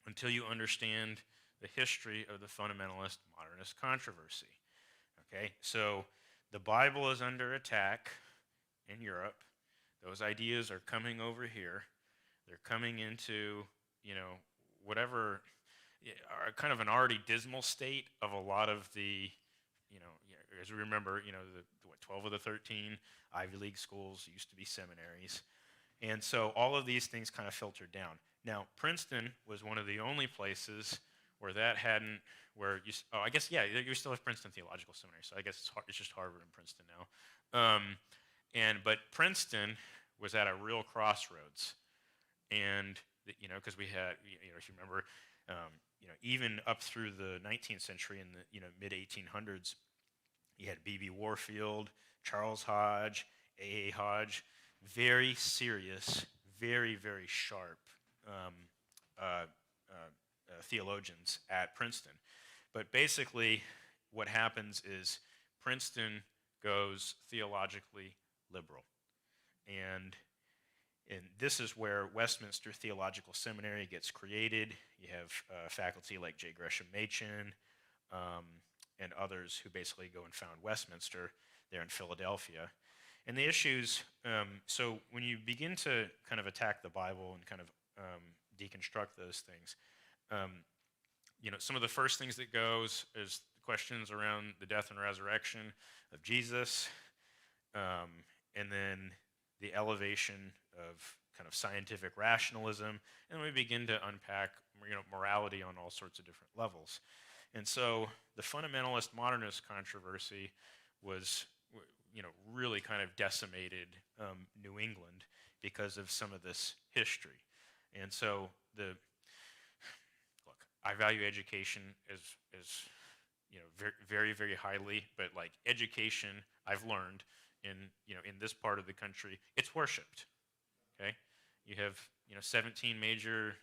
until you understand the history of the fundamentalist modernist controversy. Okay, so the Bible is under attack in Europe. Those ideas are coming over here. They're coming into, whatever, kind of an already dismal state of a lot of the, as we remember, the 12 of the 13 Ivy League schools used to be seminaries. And so all of these things kind of filtered down. Now, Princeton was one of the only places where that hadn't, you still have Princeton Theological Seminary, so I guess it's just Harvard and Princeton now. But Princeton was at a real crossroads. And, because we had, if you remember, even up through the 19th century in the, mid-1800s, you had B.B. Warfield, Charles Hodge, A.A. Hodge, very serious, very, very sharp theologians at Princeton. But basically, what happens is Princeton goes theologically liberal. And this is where Westminster Theological Seminary gets created. You have faculty like J. Gresham Machen and others who basically go and found Westminster there in Philadelphia. And the issues, so when you begin to kind of attack the Bible and kind of deconstruct those things, some of the first things that goes is questions around the death and resurrection of Jesus, and then the elevation of kind of scientific rationalism, and we begin to unpack morality on all sorts of different levels. And so the fundamentalist modernist controversy was really kind of decimated New England because of some of this history. And so I value education as very, very highly, but like education, I've learned in this part of the country, it's worshipped. Okay, you have 17 major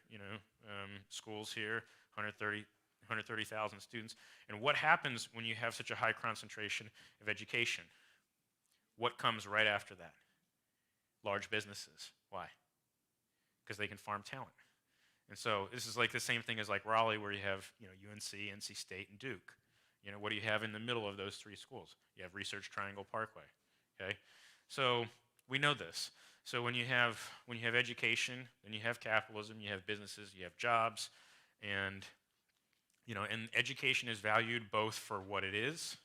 schools here, 130,000 students, and what happens when you have such a high concentration of education? What comes right after that? Large businesses. Why? Because they can farm talent. And so this is like the same thing as like Raleigh, where you have UNC, NC State, and Duke. What do you have in the middle of those three schools? You have Research Triangle Parkway. Okay, so we know this. So when you have education, then you have capitalism, you have businesses, you have jobs, and and education is valued both for what it is,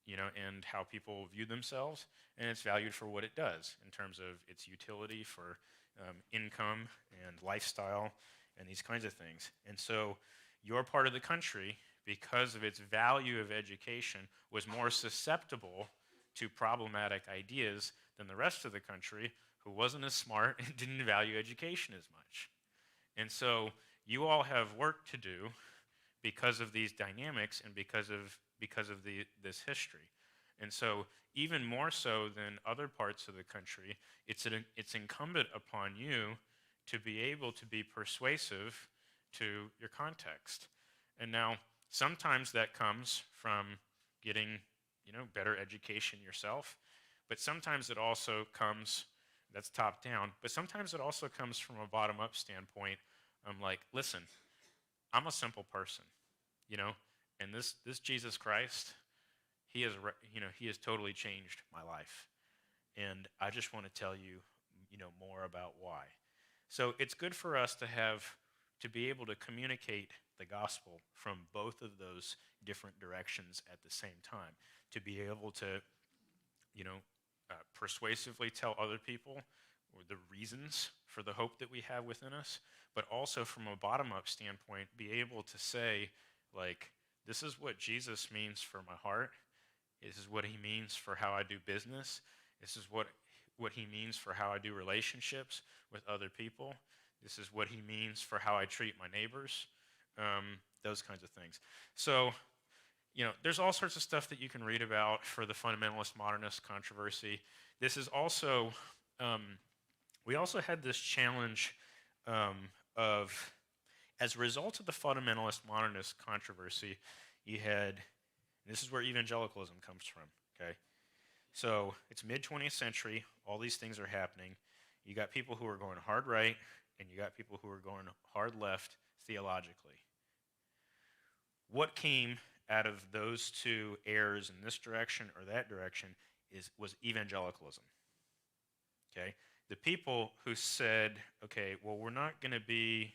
and how people view themselves, and it's valued for what it does in terms of its utility for income and lifestyle and these kinds of things. And so your part of the country, because of its value of education, was more susceptible to problematic ideas than the rest of the country, who wasn't as smart and didn't value education as much. And so you all have work to do because of these dynamics and because of this history. And so even more so than other parts of the country, it's incumbent upon you to be able to be persuasive to your context. And now sometimes that comes from getting, better education yourself, but sometimes it also comes, that's top down, but sometimes it also comes from a bottom up standpoint. I'm like, listen, I'm a simple person, and this Jesus Christ, he has totally changed my life. And I just want to tell you, more about why. So it's good for us to be able to communicate the gospel from both of those different directions at the same time, to be able to, persuasively tell other people the reasons for the hope that we have within us, but also from a bottom-up standpoint, be able to say, like, this is what Jesus means for my heart. This is what he means for how I do business. This is what he means for how I do relationships with other people. This is what he means for how I treat my neighbors, those kinds of things. So, there's all sorts of stuff that you can read about for the fundamentalist modernist controversy. This is also, we also had this challenge of, as a result of the fundamentalist modernist controversy, you had, and this is where evangelicalism comes from, okay? So it's mid-20th century, all these things are happening. You got people who are going hard right, and you got people who are going hard left theologically. What came out of those two errors in this direction or that direction was evangelicalism, okay? The people who said, okay, well, we're not going to be,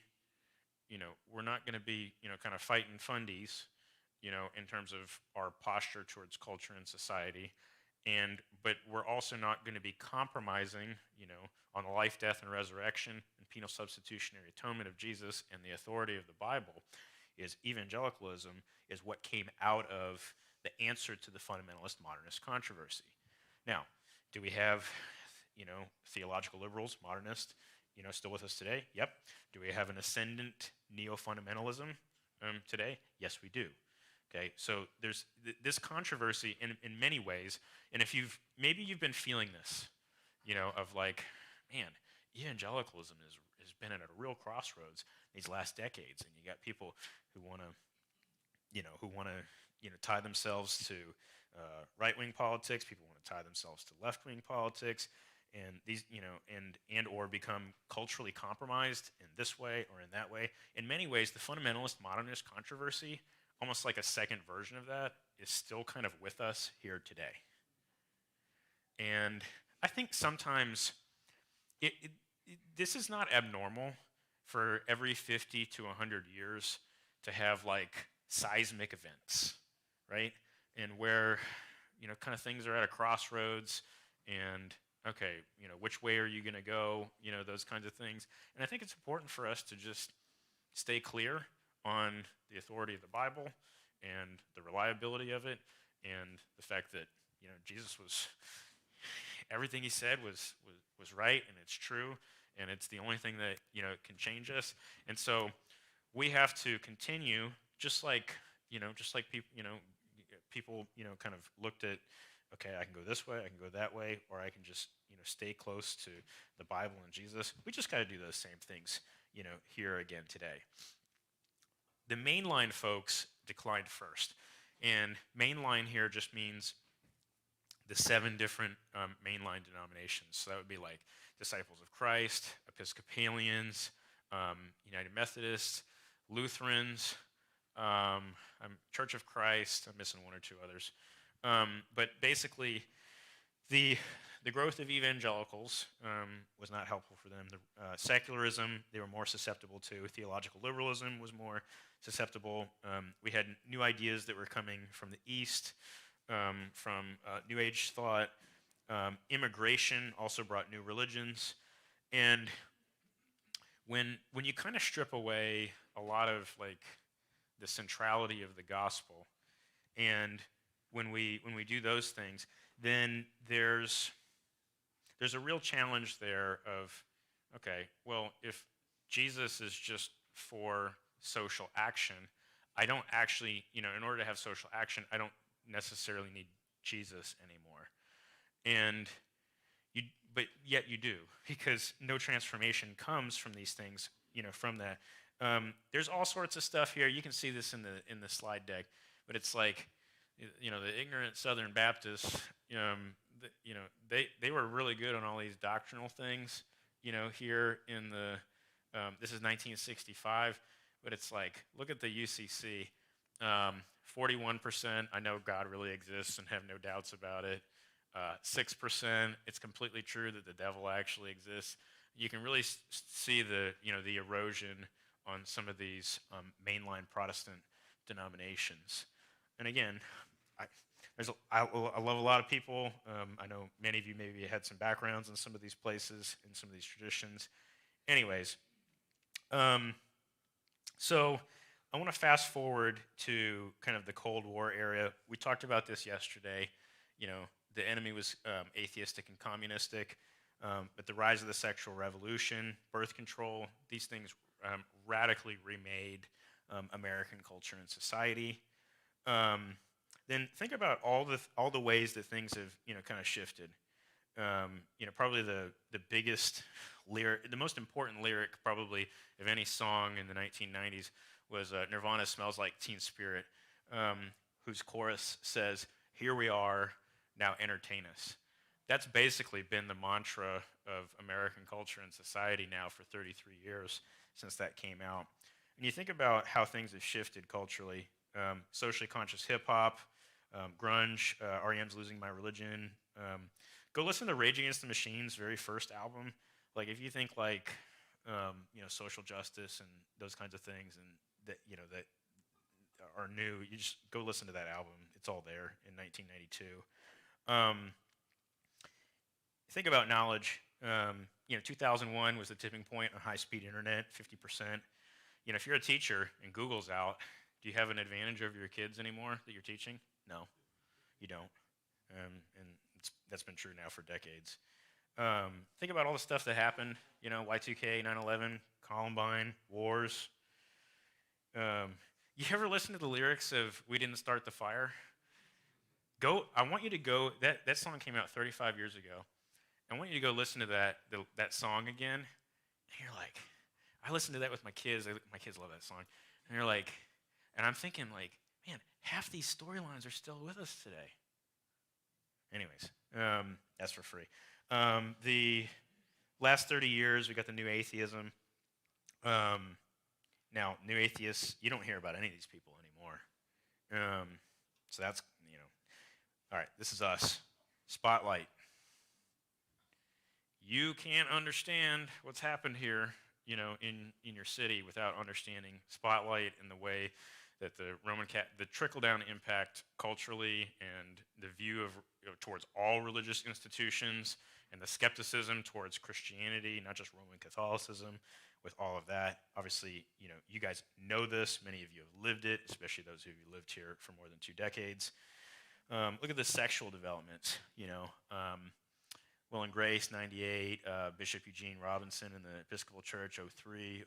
kind of fighting fundies, in terms of our posture towards culture and society, but we're also not going to be compromising, on the life, death, and resurrection and penal substitutionary atonement of Jesus and the authority of the Bible. Evangelicalism is what came out of the answer to the fundamentalist modernist controversy. Now, do we have, theological liberals, modernists, still with us today? Yep. Do we have an ascendant neo-fundamentalism today? Yes, we do. Okay, so there's this controversy in many ways, and if maybe you've been feeling this, of like, man, evangelicalism has been at a real crossroads these last decades, and you got people who want to, tie themselves to right-wing politics. People want to tie themselves to left-wing politics, and these, and or become culturally compromised in this way or in that way. In many ways, the fundamentalist modernist controversy, almost like a second version of that, is still kind of with us here today. And I think sometimes this is not abnormal for every 50 to 100 years to have like seismic events, right? And where, kind of things are at a crossroads and, okay, which way are you going to go? Those kinds of things. And I think it's important for us to just stay clear on the authority of the Bible and the reliability of it, and the fact that Jesus was, everything he said was right, and it's true, and it's the only thing that can change us. And so we have to continue, just like people kind of looked at, okay, I can go this way, I can go that way, or I can just stay close to the Bible and Jesus. We just got to do those same things here again today. The mainline folks declined first. And mainline here just means the 7 different mainline denominations. So that would be like Disciples of Christ, Episcopalians, United Methodists, Lutherans, Church of Christ. I'm missing 1 or 2 others. But basically, the growth of evangelicals was not helpful for them. Secularism, they were more susceptible to. Theological liberalism was more susceptible. We had new ideas that were coming from the East, from New Age thought. Immigration also brought new religions. And when you kind of strip away a lot of like the centrality of the gospel, and when we do those things, then there's a real challenge there of, okay, well, if Jesus is just for social action, I don't actually, in order to have social action, I don't necessarily need Jesus anymore. And but yet you do, because no transformation comes from these things, from that. There's all sorts of stuff here. You can see this in the slide deck, but it's like, the ignorant Southern Baptists, they were really good on all these doctrinal things, here in the, this is 1965, but it's like, look at the UCC, 41%, I know God really exists and have no doubts about it. 6%, it's completely true that the devil actually exists. You can really see the erosion on some of these mainline Protestant denominations. And again, I love a lot of people. I know many of you maybe had some backgrounds in some of these places, in some of these traditions. Anyways, so I want to fast forward to kind of the Cold War era. We talked about this yesterday. The enemy was atheistic and communistic, but the rise of the sexual revolution, birth control, these things radically remade American culture and society. Then think about all the ways that things have kind of shifted. Probably the biggest lyric, the most important lyric probably of any song in the 1990s was Nirvana's "Smells Like Teen Spirit," whose chorus says, "Here we are, now entertain us." That's basically been the mantra of American culture and society now for 33 years since that came out. And you think about how things have shifted culturally. Socially conscious hip-hop, grunge, R.E.M's Losing My Religion. Go listen to Rage Against the Machine's very first album. Like, if you think like, social justice and those kinds of things, and that are new, you just go listen to that album. It's all there in 1992. Think about knowledge. 2001 was the tipping point on high-speed internet, 50%. If you're a teacher and Google's out, do you have an advantage over your kids anymore that you're teaching? No, you don't. And that's been true now for decades. Think about all the stuff that happened, Y2K, 9/11, Columbine, wars. You ever listen to the lyrics of "We Didn't Start the Fire"? I want you to go, that song came out 35 years ago. I want you to go listen to that song again. And you're like, I listened to that with my kids. My kids love that song. And you're like, and I'm thinking like, man, half these storylines are still with us today. Anyways, that's for free. The last 30 years, we got the new atheism. Now, new atheists, you don't hear about any of these people anymore. So that's, all right, this is us. Spotlight. You can't understand what's happened here, in your city without understanding Spotlight and the way that the trickle-down impact culturally and the view of towards all religious institutions and the skepticism towards Christianity, not just Roman Catholicism, with all of that. Obviously, you guys know this. Many of you have lived it, especially those of you who lived here for more than 2 decades. Look at the sexual developments, Will and Grace, 98, Bishop Eugene Robinson in the Episcopal Church, 03,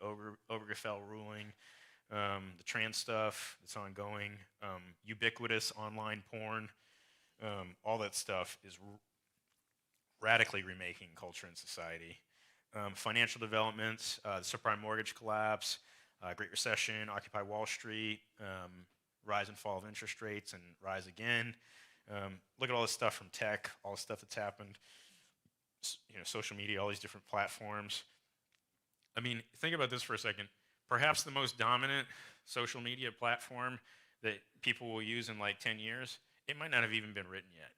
Obergefell ruling, the trans stuff that's ongoing, ubiquitous online porn, all that stuff is radically remaking culture and society. Financial developments, the subprime mortgage collapse, Great Recession, Occupy Wall Street, rise and fall of interest rates and rise again. Look at all this stuff from tech, all the stuff that's happened, social media, all these different platforms. I mean, think about this for a second. Perhaps the most dominant social media platform that people will use in like 10 years, it might not have even been written yet.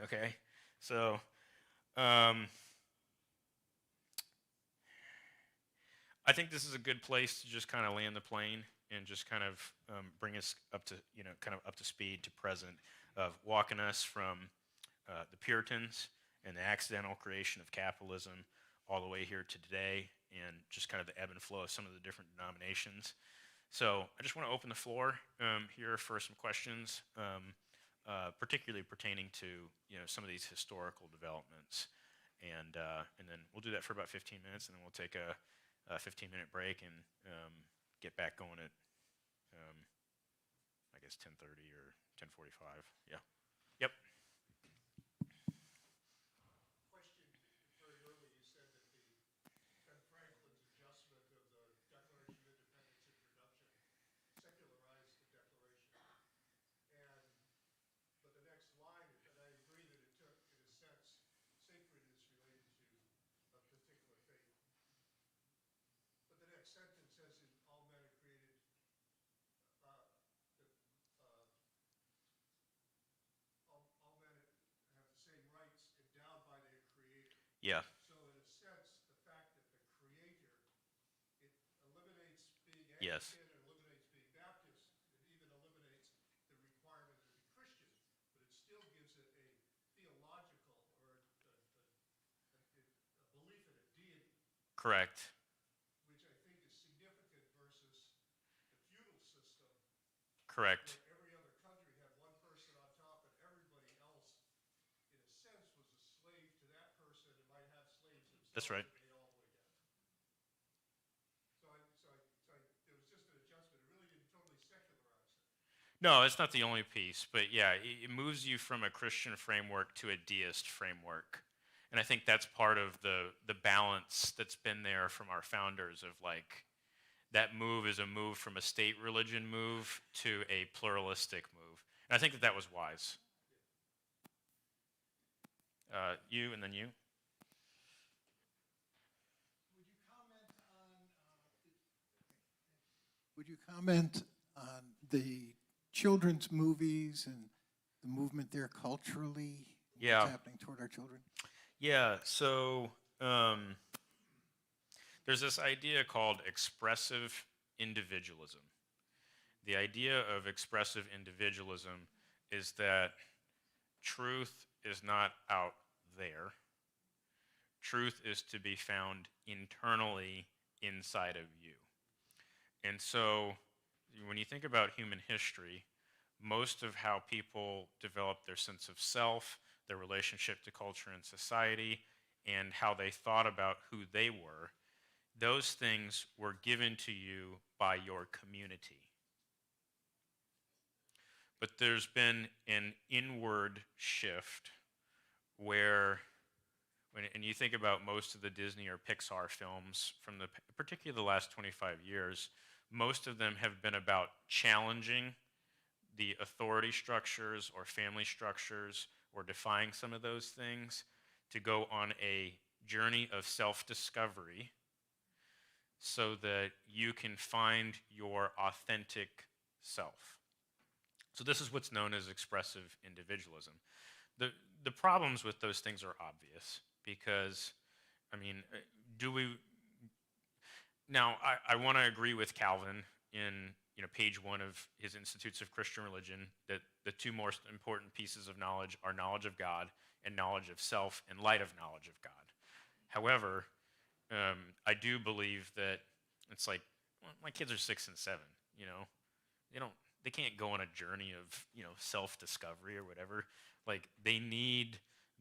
Okay? So, I think this is a good place to just kind of land the plane and just kind of bring us up to, kind of up to speed to present of walking us from the Puritans and the accidental creation of capitalism all the way here to today, and just kind of the ebb and flow of some of the different denominations. So I just want to open the floor here for some questions, particularly pertaining to some of these historical developments, and then we'll do that for about 15 minutes, and then we'll take a 15-minute break and get back going at I guess 10:30 or 10:45. Yeah. Yep. Question very early, you said that Ben Franklin's adjustment of the Declaration of Independence introduction secularized the Declaration. But the next line, and I agree that it took, in a sense, sacredness related to a particular faith. But the next sentence says that all men are created, all men have the same rights endowed by their Creator. Yeah. So in a sense, the fact that the Creator, it eliminates being Yes. Anglican, it eliminates being Baptist, it even eliminates the requirement to be Christian, but it still gives it a theological or a belief in a deity, Correct. which I think is significant versus the feudal system, Correct. where every other country had one person on top and everybody else, in a sense, was a slave to that person and might have slaves themselves. That's right. and they all the way down. There was just an adjustment. It really didn't totally secularize it. No, it's not the only piece, but yeah, it moves you from a Christian framework to a deist framework. And I think that's part of the balance that's been there from our founders of like, that move is a move from a state religion move to a pluralistic move. And I think that was wise. You and then you. Would you comment on the children's movies and the movement there culturally? Yeah. What's happening toward our children? Yeah, so there's this idea called expressive individualism. The idea of expressive individualism is that truth is not out there. Truth is to be found internally inside of you. And so when you think about human history, most of how people developed their sense of self, their relationship to culture and society, and how they thought about who they were, those things were given to you by your community. But there's been an inward shift where, and you think about most of the Disney or Pixar films from particularly the last 25 years, most of them have been about challenging the authority structures or family structures or defying some of those things to go on a journey of self-discovery so that you can find your authentic self. So this is what's known as expressive individualism. The problems with those things are obvious because, I mean, now I want to agree with Calvin in page 1 of his Institutes of Christian Religion that the two most important pieces of knowledge are knowledge of God and knowledge of self in light of knowledge of God. However, I do believe that it's like, well, my kids are 6 and 7, they can't go on a journey of, self-discovery or whatever. Like, they need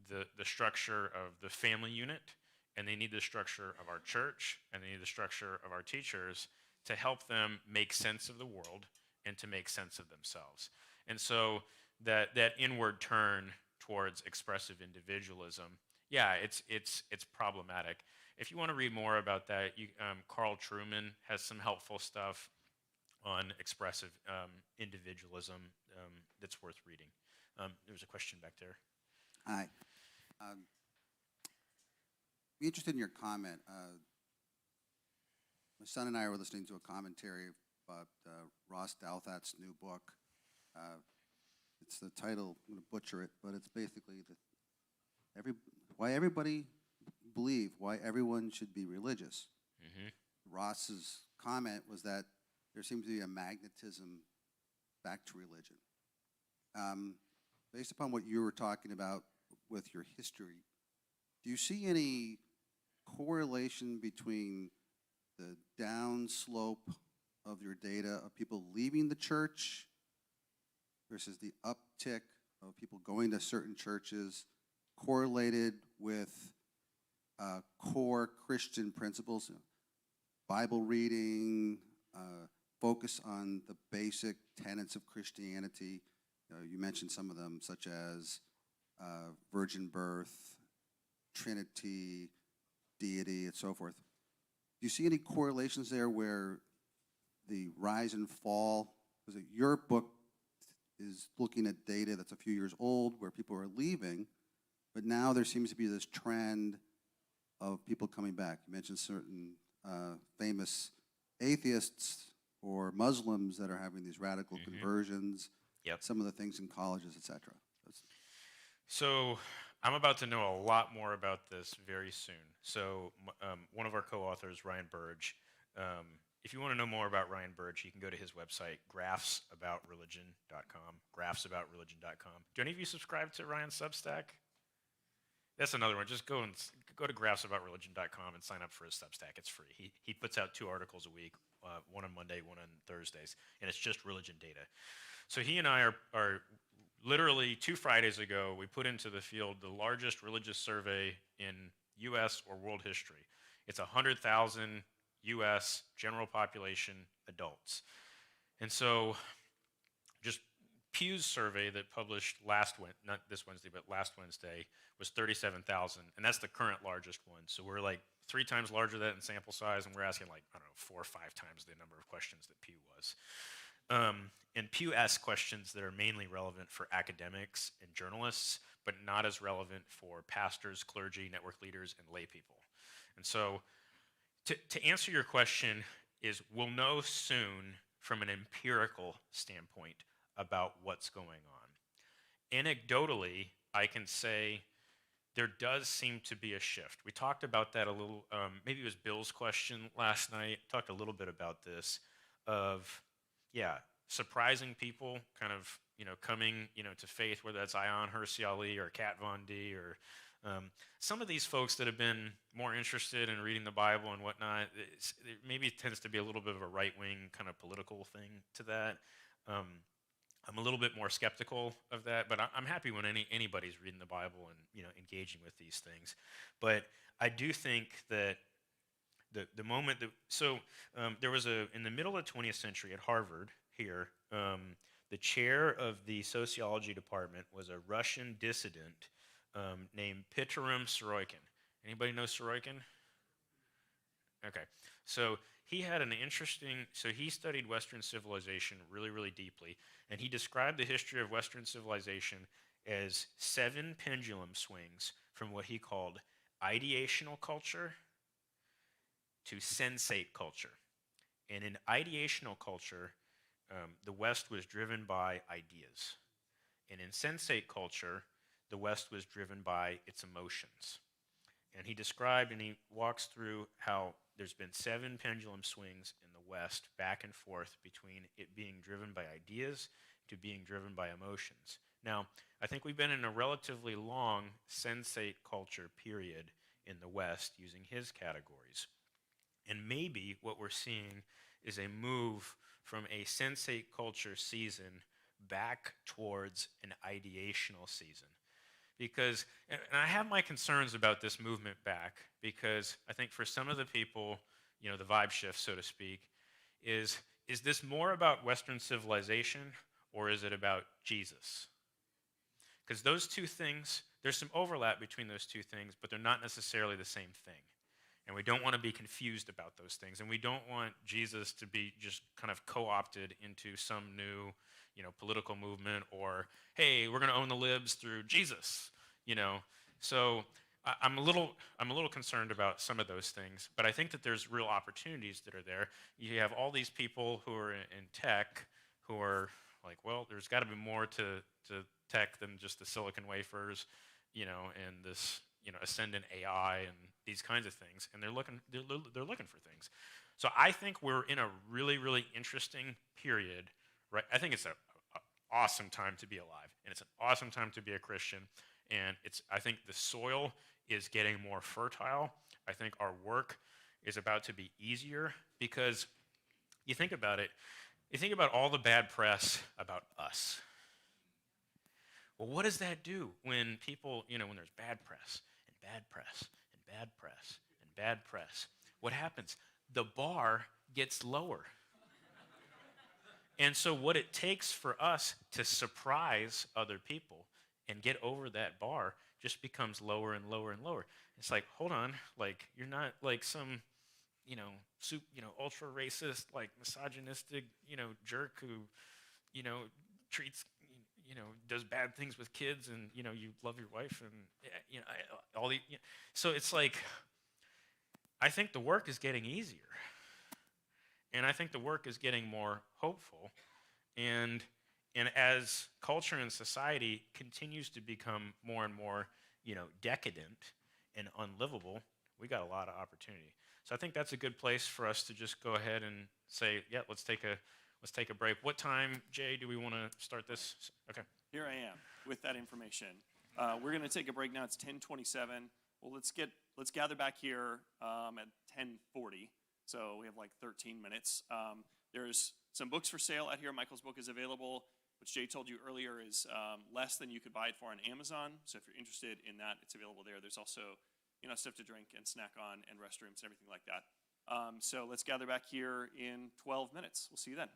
the structure of the family unit, and they need the structure of our church, and they need the structure of our teachers to help them make sense of the world and to make sense of themselves. And so that inward turn towards expressive individualism, yeah, it's problematic. If you want to read more about that, Carl Trueman has some helpful stuff on expressive individualism that's worth reading. There's a question back there. Hi. Be interested in your comment. My son and I were listening to a commentary about Ross Douthat's new book. It's the title, I'm going to butcher it, but it's basically why everybody why everyone should be religious. Mm-hmm. Ross's comment was that there seems to be a magnetism back to religion. Based upon what you were talking about with your history, do you see any correlation between the downslope of your data of people leaving the church versus the uptick of people going to certain churches correlated with core Christian principles, Bible reading, focus on the basic tenets of Christianity. You mentioned some of them, such as virgin birth, Trinity, deity, and so forth. Do you see any correlations there where the rise and fall, because your book is looking at data that's a few years old where people are leaving, but now there seems to be this trend of people coming back. You mentioned certain famous atheists or Muslims that are having these radical conversions, Yep. some of the things in colleges, et cetera. So I'm about to know a lot more about this very soon. So one of our co-authors, Ryan Burge, if you want to know more about Ryan Burge, you can go to his website, graphsaboutreligion.com, graphsaboutreligion.com. Do any of you subscribe to Ryan's Substack? That's another one. Just go to graphsaboutreligion.com and sign up for his Substack. It's free. He puts out 2 articles a week, one on Monday, one on Thursdays, and it's just religion data. So he and I are literally 2 Fridays ago, we put into the field the largest religious survey in U.S. or world history. It's 100,000 U.S. general population adults. And so just Pew's survey that published not this Wednesday, but last Wednesday, was 37,000, and that's the current largest one. So we're like 3 times larger than that in sample size, and we're asking like, I don't know, 4 or 5 times the number of questions that Pew was. And Pew asks questions that are mainly relevant for academics and journalists, but not as relevant for pastors, clergy, network leaders, and lay people. And so to answer your question is we'll know soon from an empirical standpoint about what's going on. Anecdotally, I can say there does seem to be a shift. We talked about that a little, maybe it was Bill's question last night, talked a little bit about this, of, surprising people kind of, coming, to faith, whether that's Ion Hersey Ali or Kat Von D or some of these folks that have been more interested in reading the Bible and whatnot. Maybe it tends to be a little bit of a right-wing kind of political thing to that. I'm a little bit more skeptical of that, but I'm happy when anybody's reading the Bible and engaging with these things. But I do think that the moment that there was in the middle of the 20th century at Harvard here, the chair of the sociology department was a Russian dissident named Pitirim Sorokin. Anybody know Sorokin? Okay, so he had an he studied Western civilization really, really deeply, and he described the history of Western civilization as 7 pendulum swings from what he called ideational culture to sensate culture. And in ideational culture, the West was driven by ideas. And in sensate culture, the West was driven by its emotions. And he described and he walks through how there's been 7 pendulum swings in the West back and forth between it being driven by ideas to being driven by emotions. Now, I think we've been in a relatively long sensate culture period in the West using his categories. And maybe what we're seeing is a move from a sensate culture season back towards an ideational season. Because, and I have my concerns about this movement back, because I think for some of the people, the vibe shift, so to speak, is this more about Western civilization or is it about Jesus? Because those 2 things, there's some overlap between those 2 things, but they're not necessarily the same thing. And we don't want to be confused about those things. And we don't want Jesus to be just kind of co-opted into some new, political movement, or, hey, we're going to own the libs through Jesus, So I'm a little concerned about some of those things, but I think that there's real opportunities that are there. You have all these people who are in tech who are like, well, there's got to be more to tech than just the silicon wafers, and this, ascendant AI and these kinds of things, and they're looking for things. So I think we're in a really, really interesting period, right? I think it's an awesome time to be alive, and it's an awesome time to be a Christian, and I think the soil is getting more fertile. I think our work is about to be easier because you think about it, you think about all the bad press about us. Well, what does that do when people, when there's bad press and bad press and bad press and bad press? What happens? The bar gets lower. And so what it takes for us to surprise other people and get over that bar just becomes lower and lower and lower. It's like, hold on, like you're not like some, ultra racist, like misogynistic, jerk who, treats, does bad things with kids, and you love your wife, and all the. So it's like, I think the work is getting easier. And I think the work is getting more hopeful. And as culture and society continues to become more and more, decadent and unlivable, we got a lot of opportunity. So I think that's a good place for us to just go ahead and say, yeah, let's take a break. What time, Jay, do we want to start this? Okay. Here I am with that information. We're going to take a break now. It's 10:27. Well, let's gather back here at 10:40. So we have like 13 minutes. There's some books for sale out here. Michael's book is available, which Jay told you earlier is less than you could buy it for on Amazon. So if you're interested in that, it's available there. There's also stuff to drink and snack on and restrooms and everything like that. So let's gather back here in 12 minutes. We'll see you then.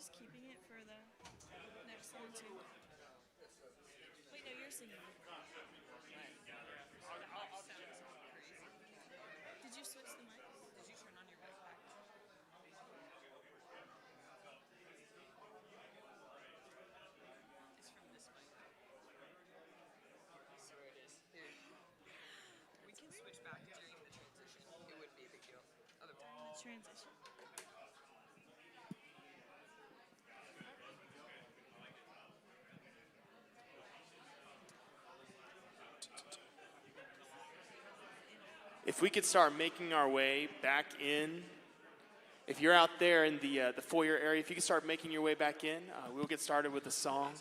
just keeping it for the next song too? Wait, no, you're singing. Did you switch the mic? Did you turn on your mic back? It's from this mic. So it is. Here. We can switch back during the transition. It wouldn't be a big deal. The transition. If we could start making our way back in, if you're out there in the foyer area, if you could start making your way back in, we'll get started with a song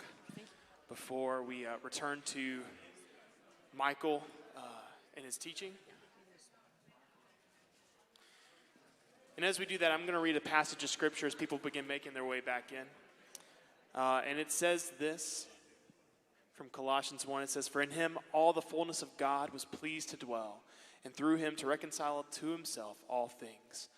before we return to Michael and his teaching. And as we do that, I'm going to read a passage of scripture as people begin making their way back in. And it says this from Colossians 1. It says, "For in him all the fullness of God was pleased to dwell, and through him to reconcile to himself all things,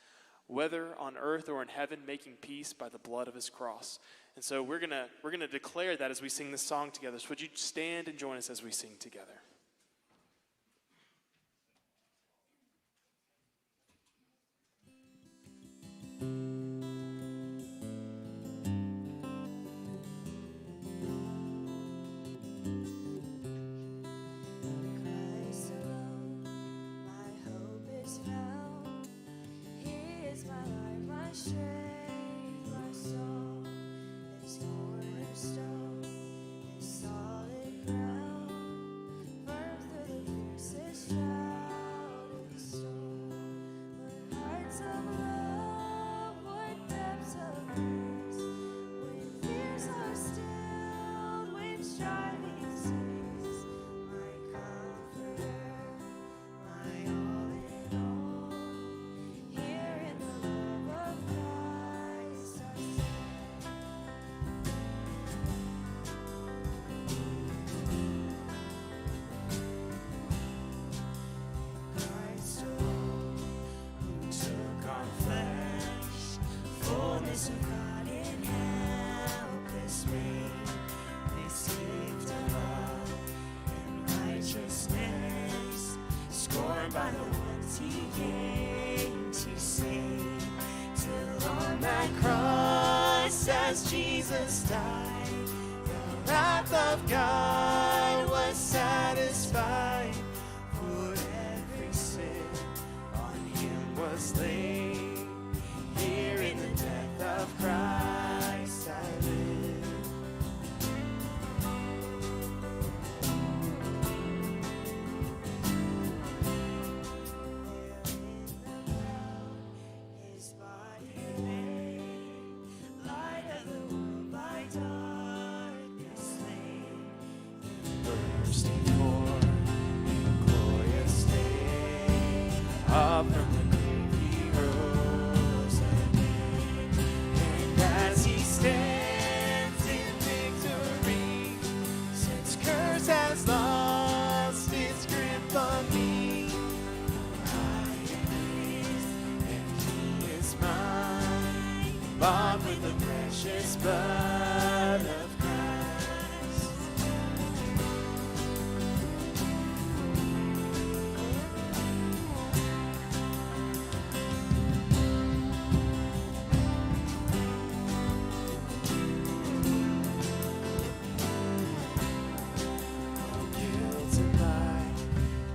whether on earth or in heaven, making peace by the blood of his cross." And so we're gonna declare that as we sing this song together. So would you stand and join us as we sing together? Christ alone, my hope is found. He is my life, my strength, my song. His cornerstone, his solid ground. Firm through the fiercest drought and storm. What heights of love, what depths of grace. When fears are stilled, when striving cease. My comforter, my all in all. Here in the love of Christ I stand. Christ alone, who took on flesh, fullness of God in helpless babe. This gift of love and righteousness, scorned by the ones he came to save. Till on that cross, as Jesus died, the wrath of God was satisfied. For every sin on him was laid. Here in the death of Christ I live. His body laid, light of the world by darkness slain. Bursting forth in glorious day, up from the grave he rose again. And as he stands in victory, since curse has lost its grip on me, I am his and he is mine, bought with the precious blood of Christ. Guilt and lie,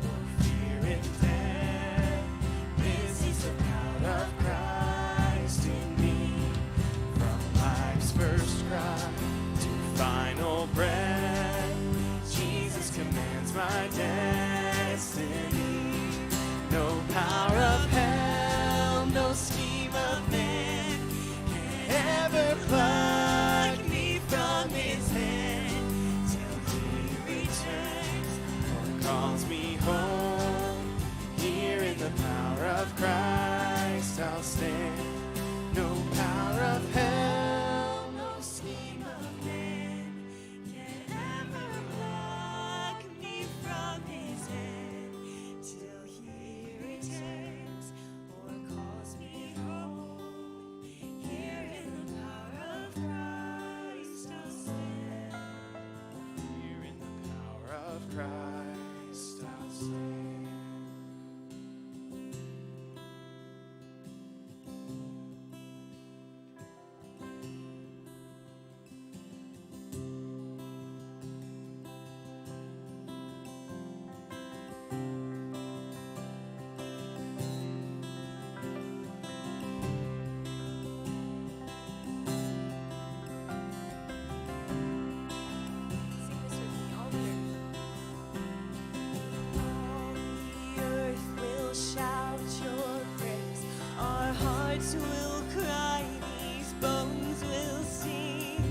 no fear in death. This is the power of Christ in me. From life's first cry to hearts will cry, these bones will sing.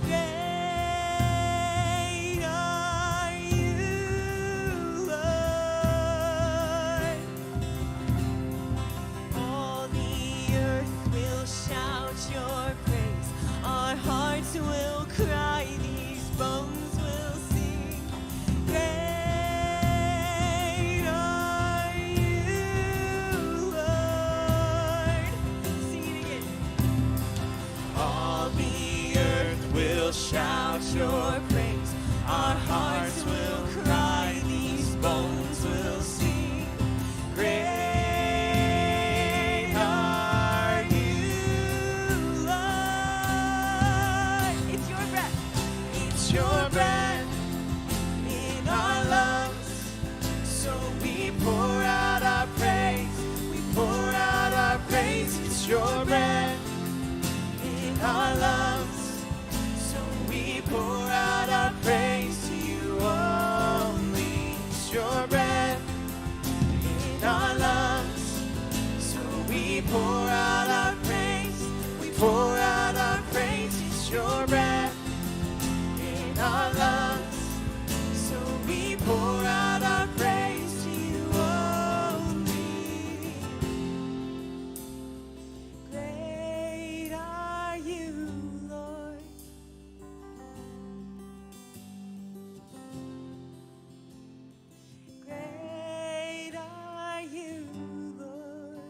Great are you, Lord. All the earth will shout your praise. Our hearts will cry, these bones will sing. Great are you, Lord. Sing it again. All the earth will shout your praise. Our hearts will cry, these bones will sing. Great are you, Lord. It's your breath. It's your breath in our lungs. So we pour out our praise. We pour out our praise. It's your breath in our lungs. So we pour out our praise to you only. It's your breath in our lungs. So we pour out our praise. We pour out our praise. It's your breath in our lungs. So we pour out our praise to you only. Great are you, Lord. Great are you, Lord.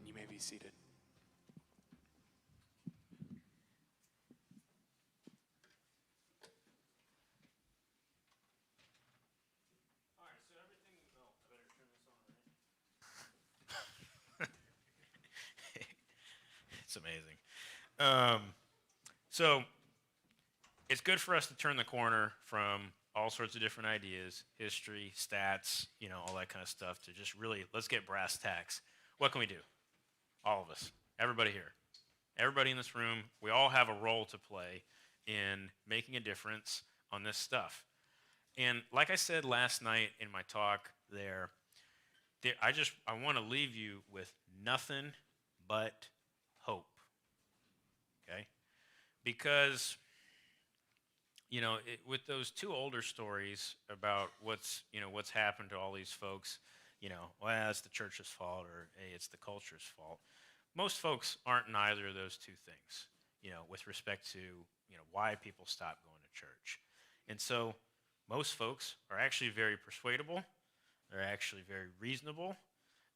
You may be seated. It's amazing. So it's good for us to turn the corner from all sorts of different ideas, history, stats, all that kind of stuff, to just really, let's get brass tacks. What can we do? All of us, everybody here, everybody in this room, we all have a role to play in making a difference on this stuff. And like I said last night in my talk I want to leave you with nothing but hope. Okay? Because with those two older stories about what's happened to all these folks, well, it's the church's fault, or hey, it's the culture's fault. Most folks aren't in either of those two things, with respect to, why people stop going to church. And so most folks are actually very persuadable. They're actually very reasonable,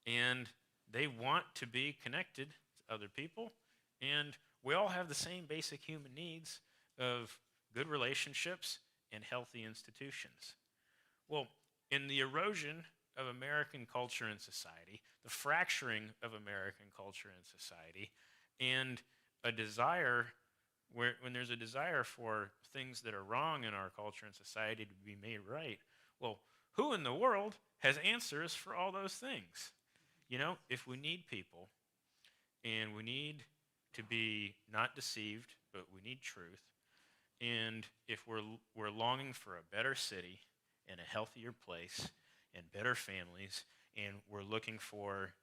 and they want to be connected to other people. And we all have the same basic human needs of good relationships and healthy institutions. Well, in the erosion of American culture and society, the fracturing of American culture and society, and a desire when there's a desire for things that are wrong in our culture and society to be made right, well, who in the world has answers for all those things? If we need people, and we need to be not deceived, but we need truth, and if we're longing for a better city and a healthier place and better families, and we're looking for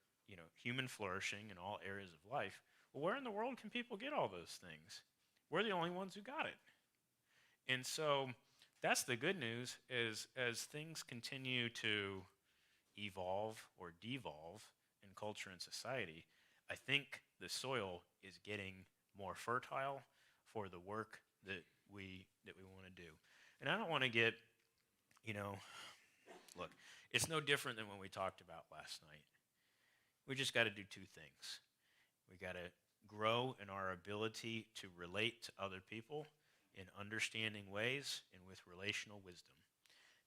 human flourishing in all areas of life, well, where in the world can people get all those things? We're the only ones who got it. And so that's the good news, is as things continue to evolve or devolve in culture and society, I think the soil is getting more fertile for the work that we want to do. And I don't want to get, look, it's no different than when we talked about last night. We just got to do two things. We got to grow in our ability to relate to other people in understanding ways and with relational wisdom.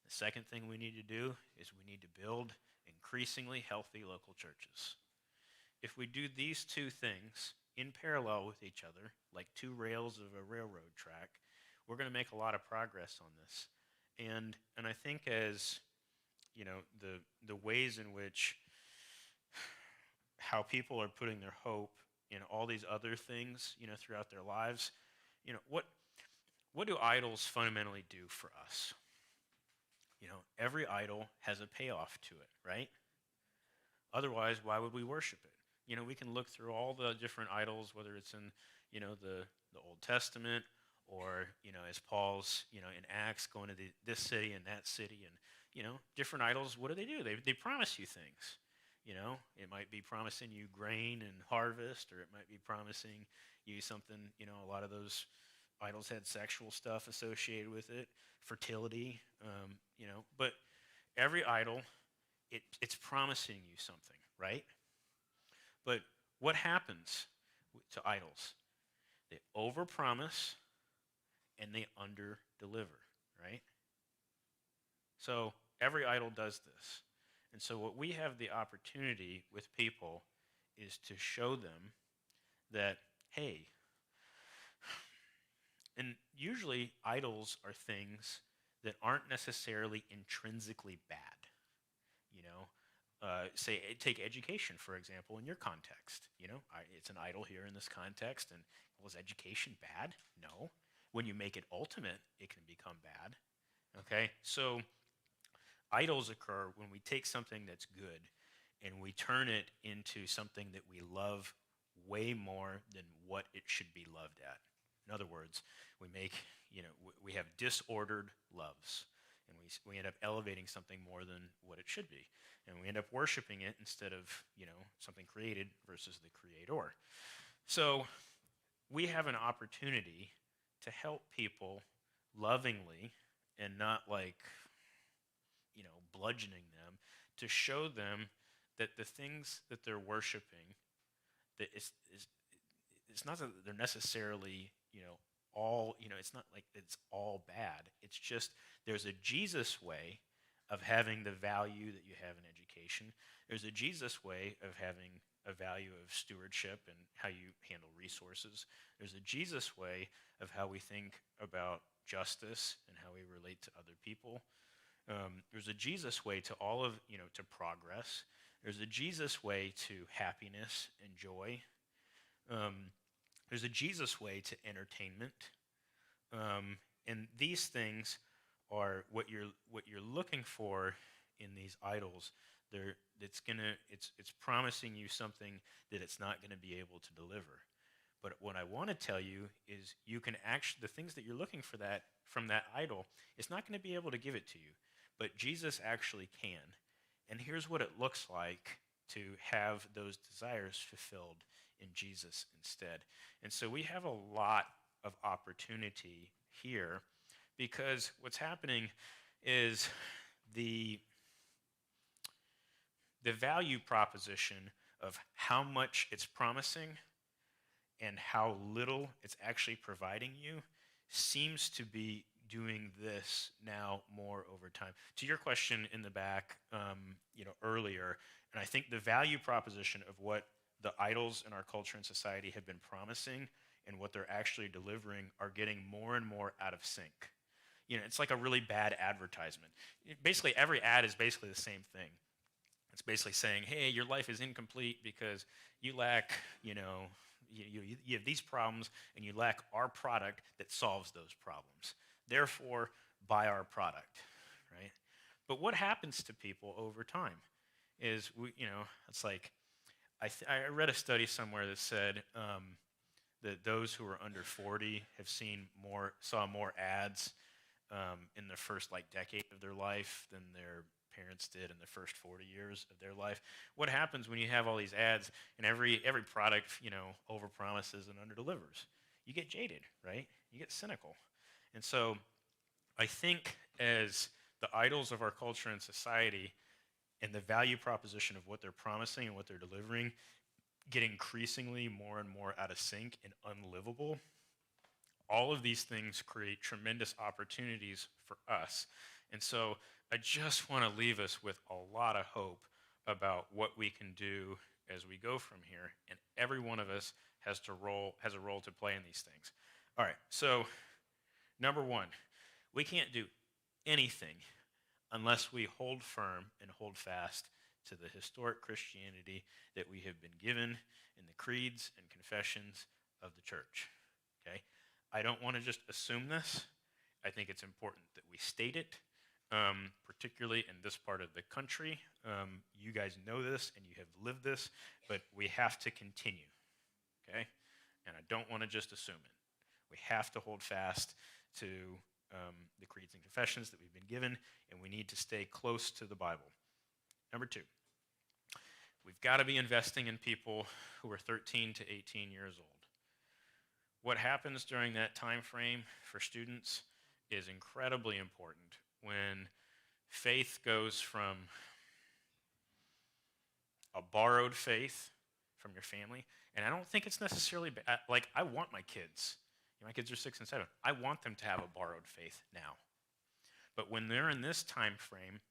The second thing we need to do is we need to build increasingly healthy local churches. If we do these two things in parallel with each other, like two rails of a railroad track, we're going to make a lot of progress on this. And I think as the ways in which how people are putting their hope in all these other things, throughout their lives, what do idols fundamentally do for us? every idol has a payoff to it, right? Otherwise, why would we worship it? We can look through all the different idols, whether it's in, the Old Testament or, as Paul's, in Acts, going to this city and that city and, different idols, what do? They promise you things. It might be promising you grain and harvest, or it might be promising you something, a lot of those idols had sexual stuff associated with it, fertility, but every idol, it's promising you something, right? But what happens to idols? They overpromise and they underdeliver, right? So every idol does this. And so what we have the opportunity with people is to show them that, hey, and usually idols are things that aren't necessarily intrinsically bad. Say, take education, for example, in your context. It's an idol here in this context, and was education bad? No. When you make it ultimate, it can become bad. Okay? So idols occur when we take something that's good and we turn it into something that we love way more than what it should be loved at. In other words, we have disordered loves, and we end up elevating something more than what it should be, and we end up worshiping it instead of something created versus the creator. So we have an opportunity to help people lovingly and not bludgeoning them, to show them that the things that they're worshiping, that it's not that they're necessarily all, it's not like it's all bad. It's just there's a Jesus way of having the value that you have in education. There's a Jesus way of having a value of stewardship and how you handle resources. There's a Jesus way of how we think about justice and how we relate to other people. There's a Jesus way to all of, to progress. There's a Jesus way to happiness and joy. There's a Jesus way to entertainment. And these things are what you're looking for in these idols. It's promising you something that it's not going to be able to deliver. But what I want to tell you is you can actually, the things that you're looking for from that idol, it's not going to be able to give it to you. But Jesus actually can. And here's what it looks like to have those desires fulfilled in Jesus instead. And so we have a lot of opportunity here, because what's happening is the value proposition of how much it's promising and how little it's actually providing you seems to be doing this now more over time. To your question in the back, earlier, and I think the value proposition of what the idols in our culture and society have been promising and what they're actually delivering are getting more and more out of sync. It's like a really bad advertisement. Basically, every ad is basically the same thing. It's basically saying, hey, your life is incomplete because you lack, you have these problems and you lack our product that solves those problems. Therefore, buy our product, right? But what happens to people over time is, it's like, I read a study somewhere that said that those who are under 40 have saw more ads in the first decade of their life than their parents did in the first 40 years of their life. What happens when you have all these ads and every product, overpromises and underdelivers? You get jaded, right? You get cynical. And so I think as the idols of our culture and society and the value proposition of what they're promising and what they're delivering get increasingly more and more out of sync and unlivable, all of these things create tremendous opportunities for us. And so I just want to leave us with a lot of hope about what we can do as we go from here. And every one of us has a role to play in these things. All right, so number one, we can't do anything unless we hold firm and hold fast to the historic Christianity that we have been given in the creeds and confessions of the church, okay? I don't want to just assume this. I think it's important that we state it, particularly in this part of the country. You guys know this and you have lived this, but we have to continue, okay? And I don't want to just assume it. We have to hold fast to the creeds and confessions that we've been given, and we need to stay close to the Bible. Number 2, we've got to be investing in people who are 13 to 18 years old. What happens during that time frame for students is incredibly important when faith goes from a borrowed faith from your family, and I don't think it's necessarily like I want my kids. My kids are 6 and 7. I want them to have a borrowed faith now. But when they're in this time frame,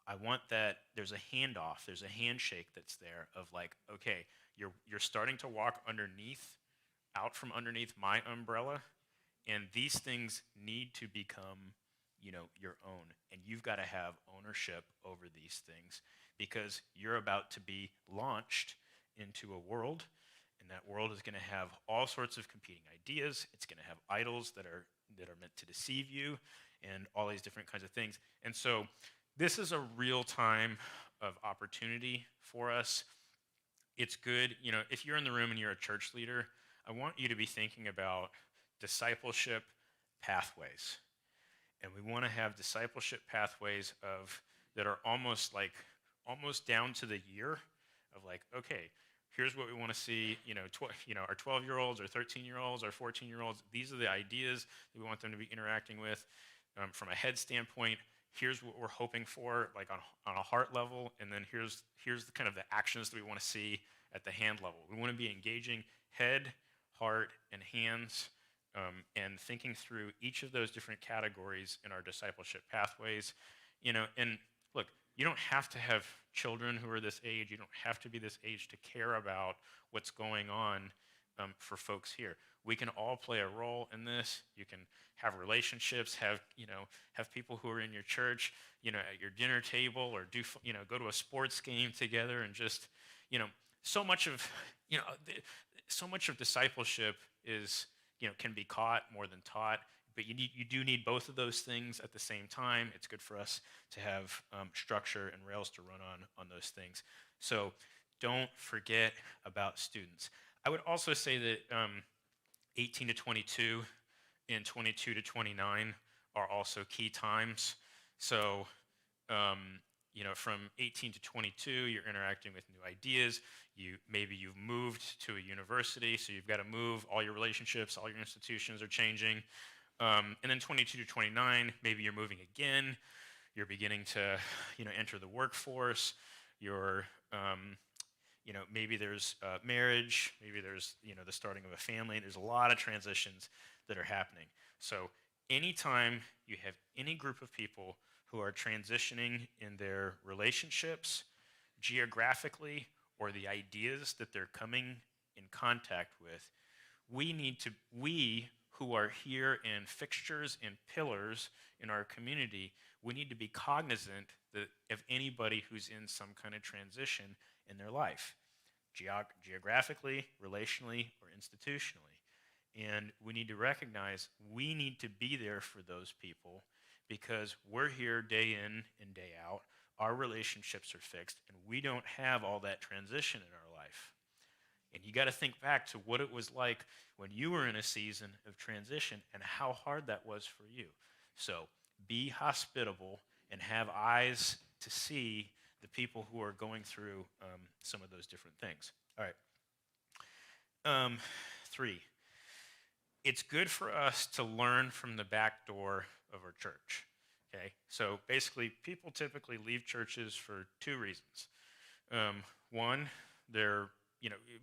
I want that there's a handoff, there's a handshake that's there of like, okay, you're starting to walk out from underneath my umbrella, and these things need to become, your own. And you've got to have ownership over these things because you're about to be launched into a world, and that world is going to have all sorts of competing ideas. It's going to have idols that are meant to deceive you and all these different kinds of things. And so this is a real time of opportunity for us. It's good, if you're in the room and you're a church leader, I want you to be thinking about discipleship pathways. And we want to have discipleship pathways that are almost down to the year of like, okay, here's what we want to see, our 12-year-olds, our 13-year-olds, our 14-year-olds. These are the ideas that we want them to be interacting with from a head standpoint. Here's what we're hoping for, like on a heart level, and then here's the kind of the actions that we want to see at the hand level. We want to be engaging head, heart, and hands, and thinking through each of those different categories in our discipleship pathways. And look, you don't have to have children who are this age. You don't have to be this age to care about what's going on for folks here. We can all play a role in this. You can have relationships, have people who are in your church, at your dinner table, or go to a sports game together, and just, so much of discipleship is, can be caught more than taught. But you do need both of those things at the same time. It's good for us to have structure and rails to run on those things. So don't forget about students. I would also say that 18 to 22 and 22 to 29 are also key times. So, from 18 to 22, you're interacting with new ideas. Maybe you've moved to a university, so you've got to move. All your relationships, all your institutions are changing. And then 22 to 29, maybe you're moving again. You're beginning to, enter the workforce. You're, maybe there's marriage. Maybe there's, the starting of a family. There's a lot of transitions that are happening. So anytime you have any group of people who are transitioning in their relationships, geographically, or the ideas that they're coming in contact with, we who are here and fixtures and pillars in our community, we need to be cognizant of anybody who's in some kind of transition in their life, geographically, relationally, or institutionally. And we need to recognize we need to be there for those people because we're here day in and day out. Our relationships are fixed, and we don't have all that transition in our life. And you got to think back to what it was like when you were in a season of transition and how hard that was for you. So be hospitable and have eyes to see the people who are going through some of those different things. All right. 3, it's good for us to learn from the back door of our church. Okay, so basically, people typically leave churches for 2 reasons. One, they're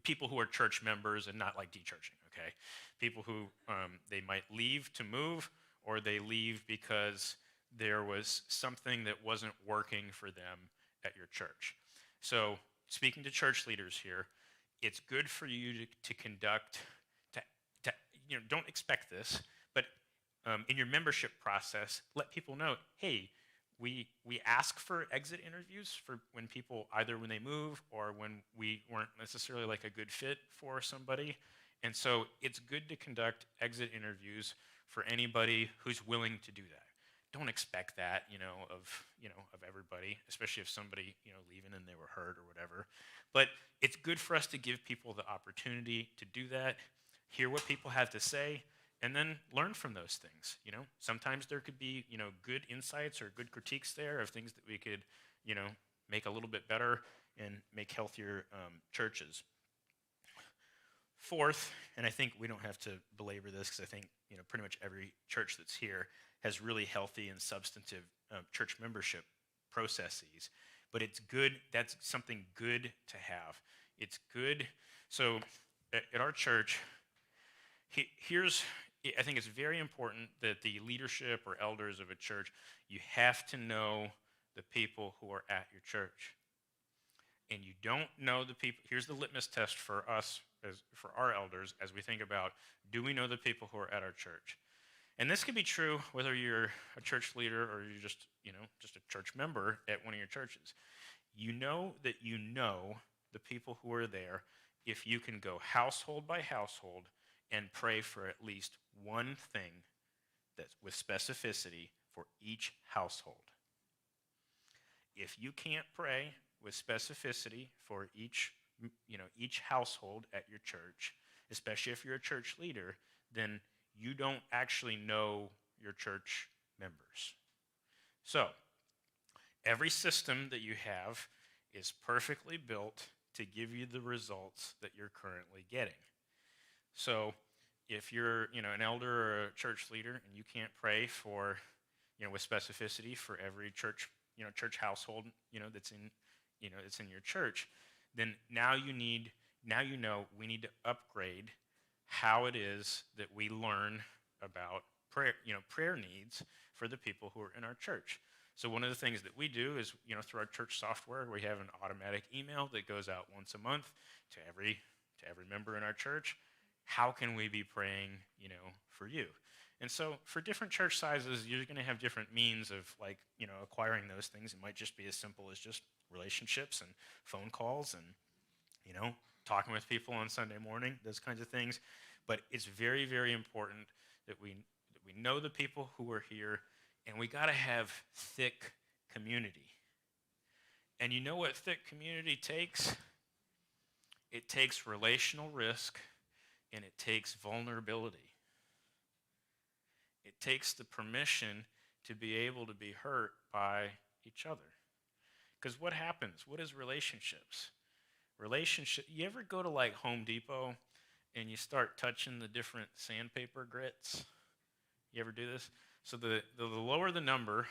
people who are church members and not like de-churching. Okay, people who they might leave to move, or they leave because there was something that wasn't working for them at your church. So, speaking to church leaders here, it's good for you to conduct. Don't expect this, but in your membership process, let people know, hey, we ask for exit interviews for when they move or when we weren't necessarily like a good fit for somebody. And so it's good to conduct exit interviews for anybody who's willing to do that. Don't expect that, of everybody, especially if somebody, leaving and they were hurt or whatever. But it's good for us to give people the opportunity to do that, hear what people have to say, and then learn from those things. Sometimes there could be, good insights or good critiques there of things that we could, make a little bit better and make healthier churches. Fourth, and I think we don't have to belabor this because I think pretty much every church that's here has really healthy and substantive church membership processes. But it's good. That's something good to have. It's good. So at our church, I think it's very important that the leadership or elders of a church, you have to know the people who are at your church. And you don't know the people. Here's the litmus test for us, for our elders, as we think about, do we know the people who are at our church? And this could be true whether you're a church leader or you're just a church member at one of your churches. You know that you know the people who are there if you can go household by household and pray for at least one thing that's with specificity for each household. If you can't pray with specificity for each household at your church, especially if you're a church leader, then you don't actually know your church members. So, every system that you have is perfectly built to give you the results that you're currently getting. So, if you're, an elder or a church leader and you can't pray for, with specificity for every church, church household, that's in your church, then now we need to upgrade how it is that we learn about prayer needs for the people who are in our church. So one of the things that we do is, through our church software, we have an automatic email that goes out once a month to every member in our church. How can we be praying, for you? And so for different church sizes, you're going to have different means of acquiring those things. It might just be as simple as just relationships and phone calls and, talking with people on Sunday morning, those kinds of things. But it's very, very important that we know the people who are here, and we got to have thick community. And you know what thick community takes? It takes relational risk, and it takes vulnerability. It takes the permission to be able to be hurt by each other. Because what happens? What is relationships? You ever go to like Home Depot and you start touching the different sandpaper grits? You ever do this? So the lower the number,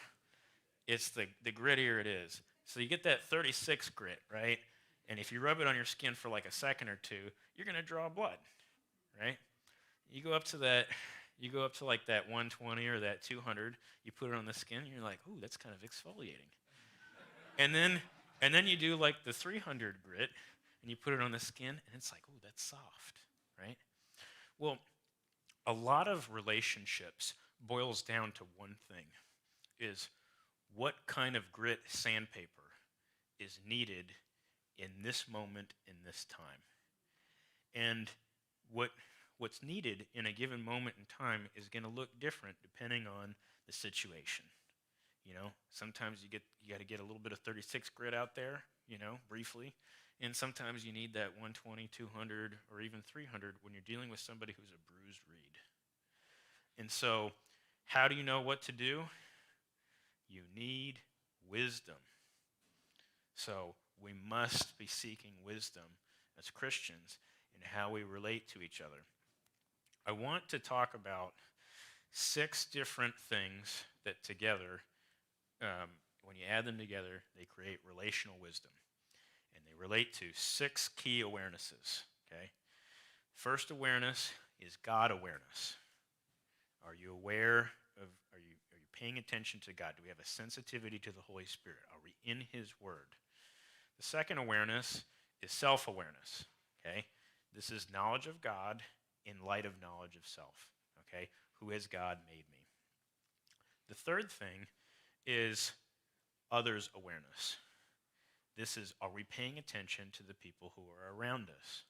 it's the grittier it is. So you get that 36 grit, right? And if you rub it on your skin for like a second or two, you're going to draw blood, right? You go up to like that 120 or that 200, you put it on the skin, and you're like, ooh, that's kind of exfoliating. And then you do like the 300 grit, and you put it on the skin, and it's like, ooh, that's soft, right? Well, a lot of relationships boils down to one thing, is what kind of grit sandpaper is needed in this moment, in this time. And what's needed in a given moment in time is going to look different depending on the situation. Sometimes you got to get a little bit of 36 grit out there, briefly. And sometimes you need that 120, 200, or even 300 when you're dealing with somebody who's a bruised reed. And so, how do you know what to do? You need wisdom. So, we must be seeking wisdom as Christians in how we relate to each other. I want to talk about 6 different things that together, when you add them together, they create relational wisdom. And they relate to 6 key awarenesses, okay? First awareness is God awareness. Are you aware of, are you paying attention to God? Do we have a sensitivity to the Holy Spirit? Are we in His Word? The second awareness is self-awareness, okay? This is knowledge of God in light of knowledge of self, okay? Who has God made me? The third thing is others awareness. This is, are we paying attention to the people who are around us?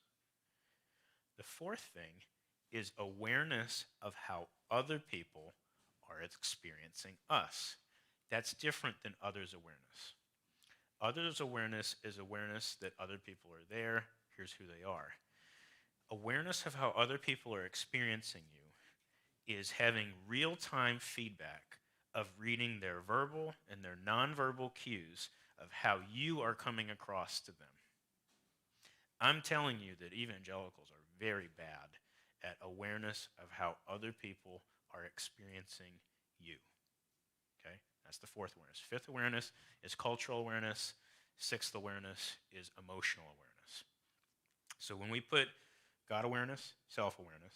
The fourth thing is awareness of how other people are experiencing us. That's different than others' awareness, Others' awareness is awareness that other people are there. Here's who they are. Awareness of how other people are experiencing you is having real-time feedback of reading their verbal and their nonverbal cues of how you are coming across to them. I'm telling you that evangelicals are very bad at awareness of how other people are experiencing you. Okay? That's the fourth awareness. Fifth awareness is cultural awareness. Sixth awareness is emotional awareness. So when we put God awareness, self-awareness,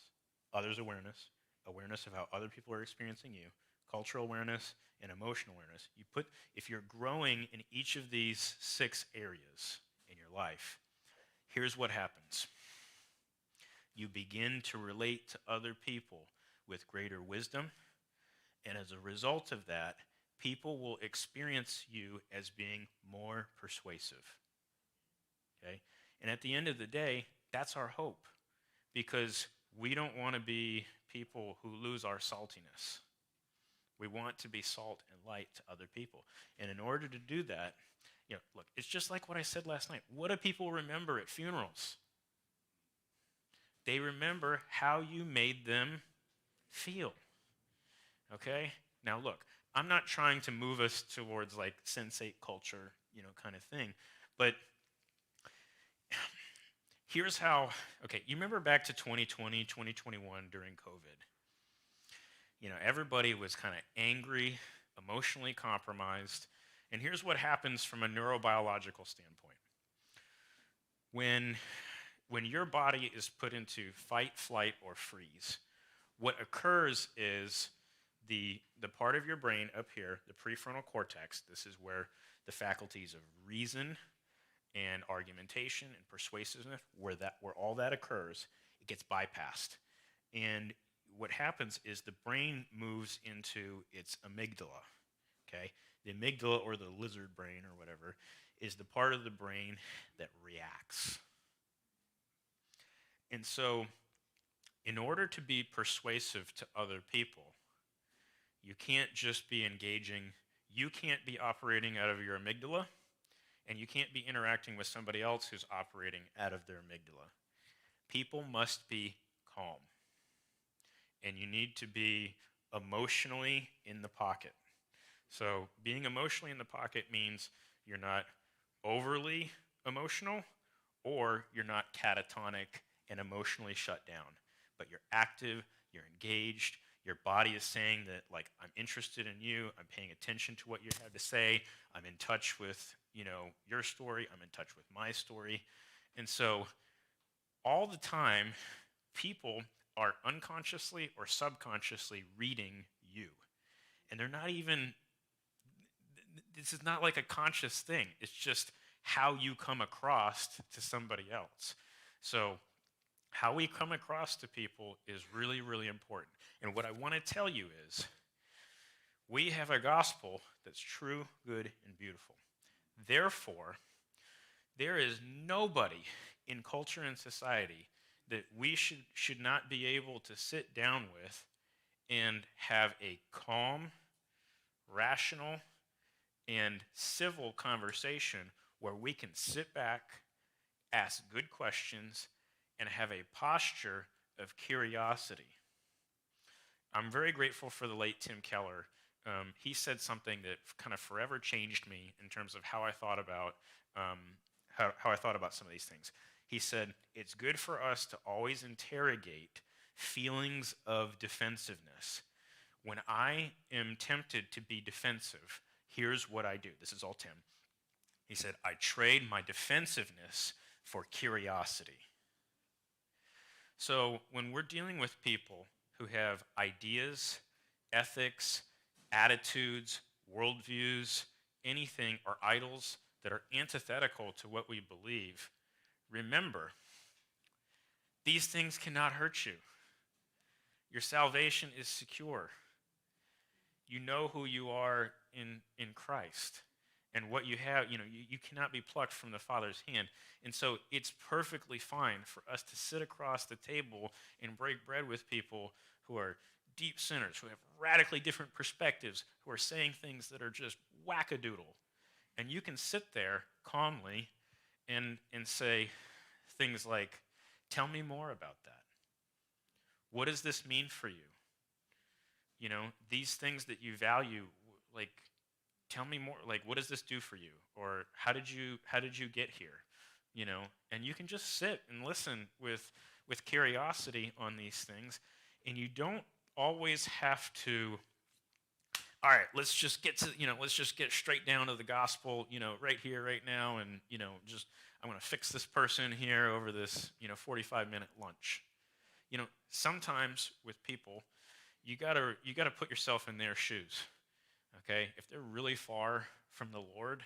others awareness, awareness of how other people are experiencing you, cultural awareness, and emotional awareness, if you're growing in each of these 6 areas in your life, here's what happens. You begin to relate to other people with greater wisdom, and as a result of that, people will experience you as being more persuasive. Okay? And at the end of the day, that's our hope, because we don't want to be people who lose our saltiness. We want to be salt and light to other people. And in order to do that, look, it's just like what I said last night. What do people remember at funerals? They remember how you made them feel. Okay? Now look, I'm not trying to move us towards like sensate culture, kind of thing. But here's how, you remember back to 2020, 2021 during COVID. Everybody was kind of angry, emotionally compromised. And here's what happens from a neurobiological standpoint. When your body is put into fight, flight, or freeze, what occurs is the part of your brain up here, the prefrontal cortex, this is where the faculties of reason and argumentation and persuasiveness, where all that occurs, it gets bypassed. And what happens is the brain moves into its amygdala, okay? The amygdala, or the lizard brain or whatever, is the part of the brain that reacts. And so in order to be persuasive to other people, you can't just be engaging, you can't be operating out of your amygdala, and you can't be interacting with somebody else who's operating out of their amygdala. People must be calm. And you need to be emotionally in the pocket. So being emotionally in the pocket means you're not overly emotional, or you're not catatonic and emotionally shut down. But you're active, you're engaged, your body is saying that, like, I'm interested in you, I'm paying attention to what you have to say, I'm in touch with, your story, I'm in touch with my story. And so all the time, people are unconsciously or subconsciously reading you. And they're not even, this is not like a conscious thing. It's just how you come across to somebody else. So how we come across to people is really, really important. And what I want to tell you is, we have a gospel that's true, good, and beautiful. Therefore, there is nobody in culture and society that we should not be able to sit down with and have a calm, rational, and civil conversation where we can sit back, ask good questions, and have a posture of curiosity. I'm very grateful for the late Tim Keller. He said something that kind of forever changed me in terms of how I thought about how I thought about some of these things. He said, it's good for us to always interrogate feelings of defensiveness. When I am tempted to be defensive, here's what I do. This is all Tim. He said, I trade my defensiveness for curiosity. So when we're dealing with people who have ideas, ethics, attitudes, worldviews, anything, or idols that are antithetical to what we believe, remember, these things cannot hurt you. Your salvation is secure. You know who you are in Christ. And what you have, you cannot be plucked from the Father's hand. And so it's perfectly fine for us to sit across the table and break bread with people who are deep sinners, who have radically different perspectives, who are saying things that are just wackadoodle. And you can sit there calmly and say things like, tell me more about that. What does this mean for you? You know, these things that you value, like, tell me more. Like, what does this do for you? Or how did you get here? You know, and you can just sit and listen with curiosity on these things, and you don't always have to. All right, let's just get straight down to the gospel, you know, right here, right now, and you know, just I'm going to fix this person here over this, you know, 45-minute lunch. You know, sometimes with people, you gotta put yourself in their shoes. Okay, if they're really far from the Lord,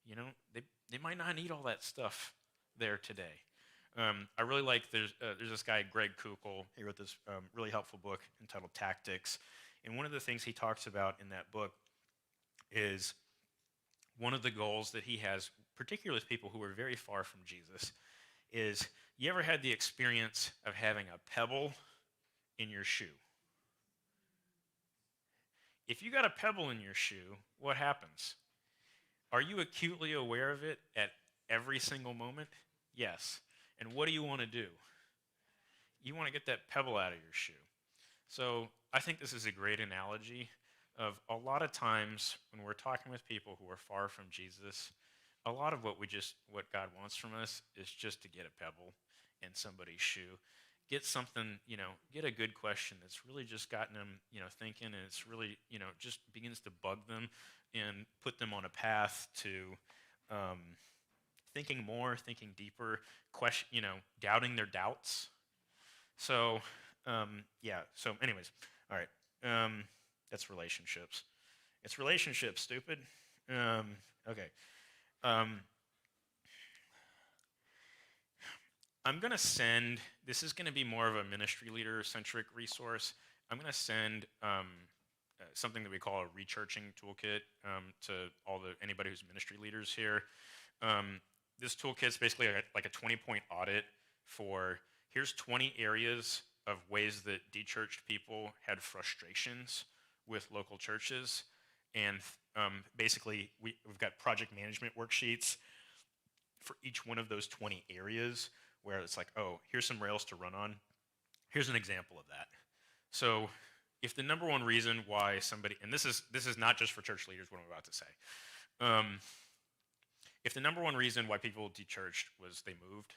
you know, they might not need all that stuff there today. I really like there's this guy Greg Kukul. He wrote this really helpful book entitled Tactics, and one of the things he talks about in that book is one of the goals that he has, particularly with people who are very far from Jesus, is you ever had the experience of having a pebble in your shoe? If you got a pebble in your shoe, what happens? Are you acutely aware of it at every single moment? Yes. And what do you want to do? You want to get that pebble out of your shoe. So I think this is a great analogy of a lot of times when we're talking with people who are far from Jesus, a lot of what God wants from us is just to get a pebble in somebody's shoe. Get something, you know, get a good question that's really just gotten them, you know, thinking, and it's really, you know, just begins to bug them and put them on a path to thinking more, thinking deeper, you know, doubting their doubts. So, yeah. So, anyways, all right. That's relationships. It's relationships, stupid. Okay. I'm going to send, this is going to be more of a ministry leader-centric resource. I'm going to send something that we call a rechurching toolkit to anybody who's ministry leaders here. This toolkit is basically like a 20-point audit for, here's 20 areas of ways that de-churched people had frustrations with local churches. And basically, we've got project management worksheets for each one of those 20 areas, where it's like, oh, here's some rails to run on. Here's an example of that. So if the number one reason why somebody, and this is not just for church leaders, what I'm about to say. If the number one reason why people de-churched was they moved,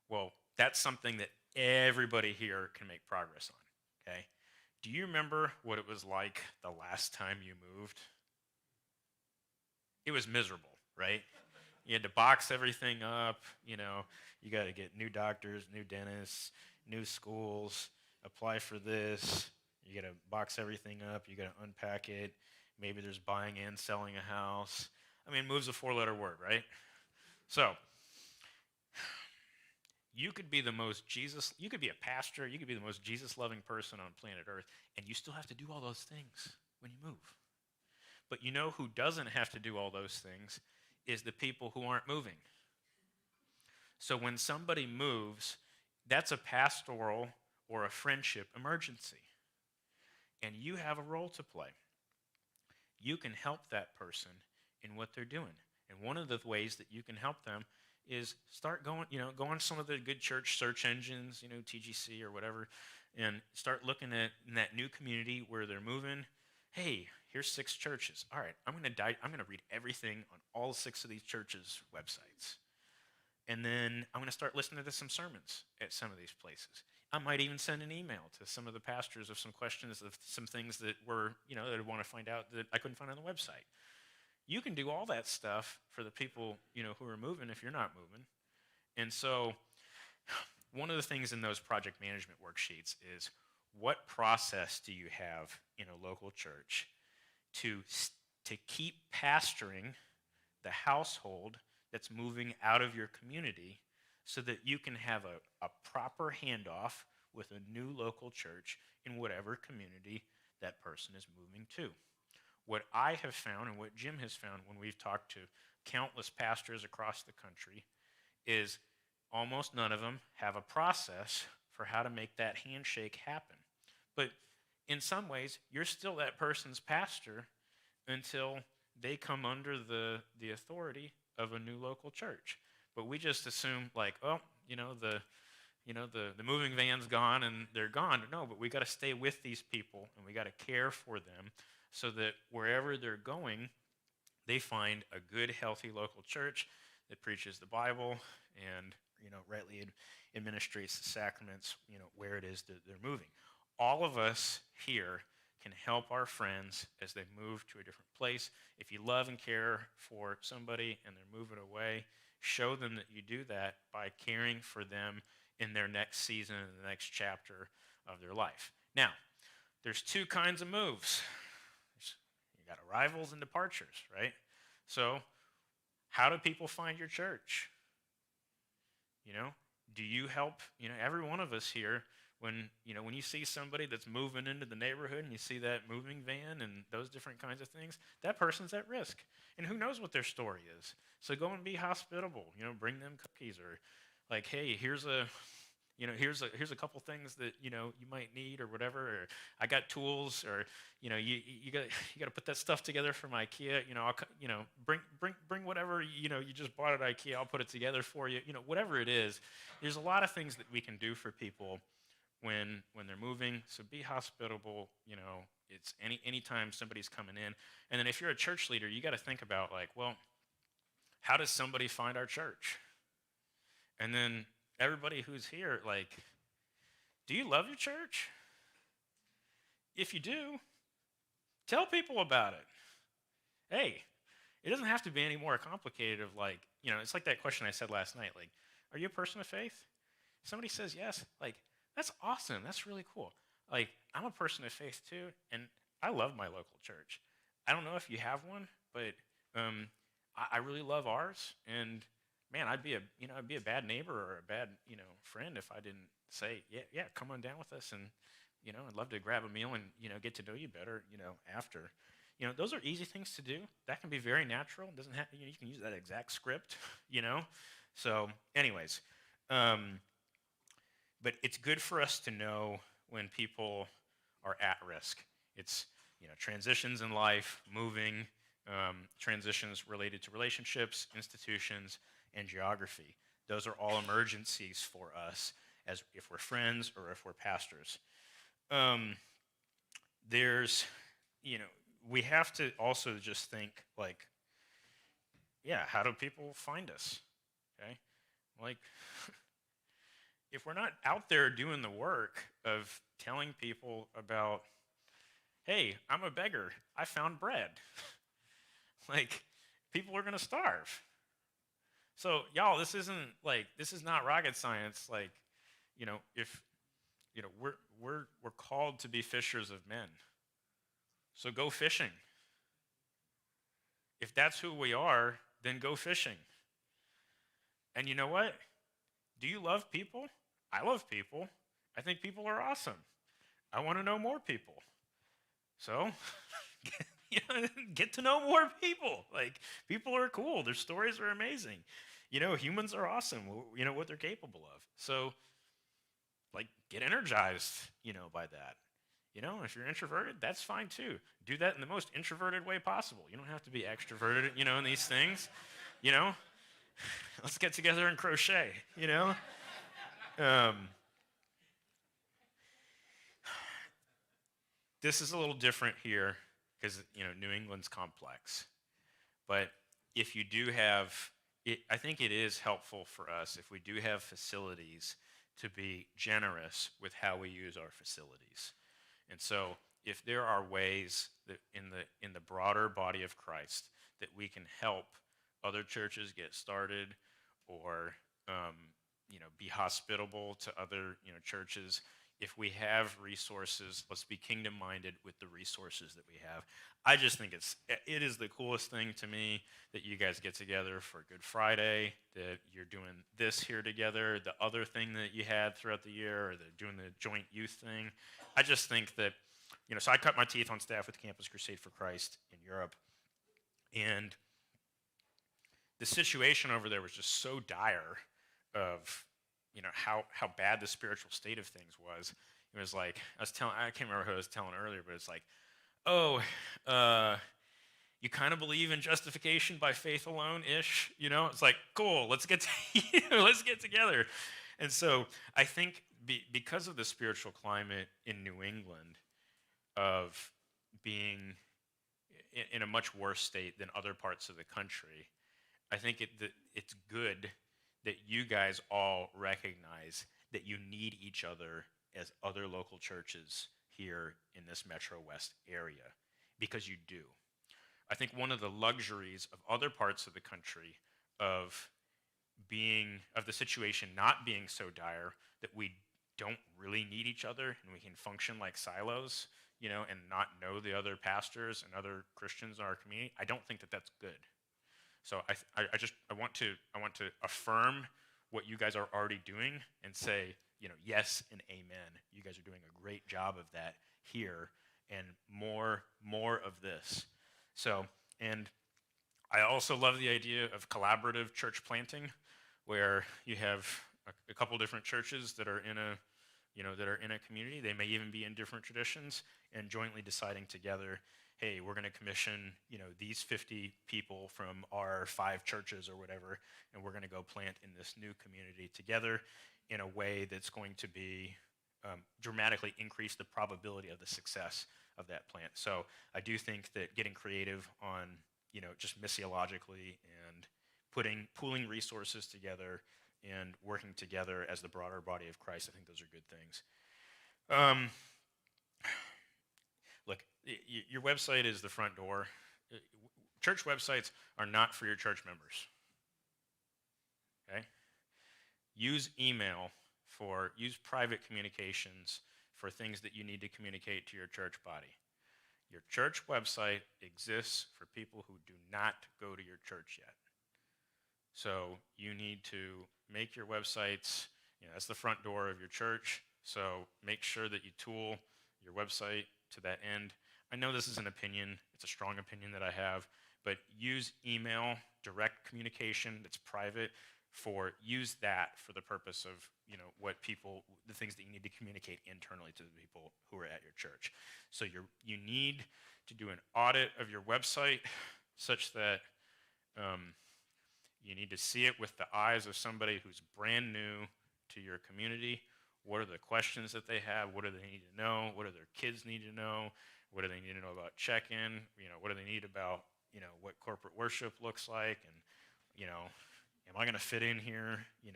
well, that's something that everybody here can make progress on, okay? Do you remember what it was like the last time you moved? It was miserable, right? You had to box everything up, you know, you got to get new doctors, new dentists, new schools, apply for this, you got to box everything up, you got to unpack it, maybe there's buying and selling a house. I mean, move's a four-letter word, right? So, you could be you could be a pastor, you could be the most Jesus-loving person on planet Earth, and you still have to do all those things when you move. But you know who doesn't have to do all those things is the people who aren't moving. So when somebody moves, that's a pastoral or a friendship emergency. And you have a role to play. You can help that person in what they're doing. And one of the ways that you can help them is start go on some of the good church search engines, you know, TGC or whatever, and start looking at in that new community where they're moving. Hey, here's 6 churches. All right, I'm going to read everything on all 6 of these churches' websites. And then I'm going to start listening to some sermons at some of these places. I might even send an email to some of the pastors of some questions of some things that were, you know, that I want to find out that I couldn't find on the website. You can do all that stuff for the people, you know, who are moving if you're not moving. And so one of the things in those project management worksheets is, what process do you have in a local church to keep pastoring the household that's moving out of your community so that you can have a proper handoff with a new local church in whatever community that person is moving to? What I have found and what Jim has found when we've talked to countless pastors across the country is almost none of them have a process for how to make that handshake happen. But in some ways, you're still that person's pastor until they come under the authority of a new local church. But we just assume like, oh, the moving van's gone and they're gone. No, but we got to stay with these people and we got to care for them so that wherever they're going, they find a good, healthy local church that preaches the Bible and, rightly administrates the sacraments, where it is that they're moving. All of us here can help our friends as they move to a different place. If you love and care for somebody and they're moving away, show them that you do that by caring for them in their next season and the next chapter of their life. Now, there's two kinds of moves. You got arrivals and departures, right? So, how do people find your church? Do you help? Every one of us here, when you see somebody that's moving into the neighborhood and you see that moving van and those different kinds of things, that person's at risk. And who knows what their story is. So go and be hospitable, bring them cookies or like, hey, here's a couple things that, you might need or whatever, or I got tools, or, you got to put that stuff together from IKEA, I'll, bring whatever, you just bought at IKEA, I'll put it together for you, whatever it is. There's a lot of things that we can do for people when they're moving. So be hospitable, it's anytime somebody's coming in. And then if you're a church leader, you got to think about like, well, how does somebody find our church? And then everybody who's here, like, do you love your church? If you do, tell people about it. Hey, it doesn't have to be any more complicated of like, it's like that question I said last night, like, are you a person of faith? If somebody says yes, like, that's awesome. That's really cool. Like, I'm a person of faith too, and I love my local church. I don't know if you have one, but I really love ours, and man, I'd be a bad neighbor or a bad, friend if I didn't say, yeah, come on down with us, and, I'd love to grab a meal and, get to know you better, after. Those are easy things to do. That can be very natural. It doesn't have, you can use that exact script, So, anyways, but it's good for us to know when people are at risk. It's, transitions in life, moving, transitions related to relationships, institutions, and geography. Those are all emergencies for us as if we're friends or if we're pastors. We have to also just think like, yeah, how do people find us? Okay? Like, if we're not out there doing the work of telling people about, hey, I'm a beggar, I found bread. Like, people are gonna starve. So, y'all, this is not rocket science. Like, if, we're called to be fishers of men. So go fishing. If that's who we are, then go fishing. And you know what? Do you love people? I love people. I think people are awesome. I want to know more people. So, get to know more people. Like, people are cool. Their stories are amazing. Humans are awesome. What they're capable of. So, like, get energized, by that. If you're introverted, that's fine too. Do that in the most introverted way possible. You don't have to be extroverted, in these things. Let's get together and crochet, This is a little different here because, New England's complex. But if you do have, I think it is helpful for us if we do have facilities to be generous with how we use our facilities. And so if there are ways that in the broader body of Christ that we can help other churches get started or be hospitable to other churches, if we have resources, let's be kingdom-minded with the resources that we have. I just think it is the coolest thing to me that you guys get together for Good Friday, that you're doing this here together, the other thing that you had throughout the year, or doing the joint youth thing. I just think that, so I cut my teeth on staff with Campus Crusade for Christ in Europe, and the situation over there was just so dire of, how bad the spiritual state of things was. It was like, I can't remember who I was telling earlier, but it's like, you kind of believe in justification by faith alone ish. It's like, cool, let's get let's get together. And so I think because of the spiritual climate in New England of being in a much worse state than other parts of the country, I think it's good that you guys all recognize that you need each other as other local churches here in this Metro West area, because you do. I think one of the luxuries of other parts of the country of the situation not being so dire that we don't really need each other and we can function like silos, and not know the other pastors and other Christians in our community, I don't think that that's good. So I want to affirm what you guys are already doing and say, yes and amen. You guys are doing a great job of that here, and more of this. So, and I also love the idea of collaborative church planting, where you have a couple different churches that are in a community. They may even be in different traditions, and jointly deciding together, hey, we're going to commission, these 50 people from our 5 churches or whatever, and we're going to go plant in this new community together in a way that's going to be dramatically increase the probability of the success of that plant. So I do think that getting creative on, just missiologically and pooling resources together and working together as the broader body of Christ, I think those are good things. Look, your website is the front door. Church websites are not for your church members. Okay? Use email use private communications for things that you need to communicate to your church body. Your church website exists for people who do not go to your church yet. So you need to make your websites, that's the front door of your church. So make sure that you tool your website to that end. I know this is an opinion. It's a strong opinion that I have, but use email, direct communication that's private use that for the purpose of, the things that you need to communicate internally to the people who are at your church. So you need to do an audit of your website such that you need to see it with the eyes of somebody who's brand new to your community. What are the questions that they have? What do they need to know? What do their kids need to know? What do they need to know about check-in? What do they need about, what corporate worship looks like? And, am I going to fit in here? You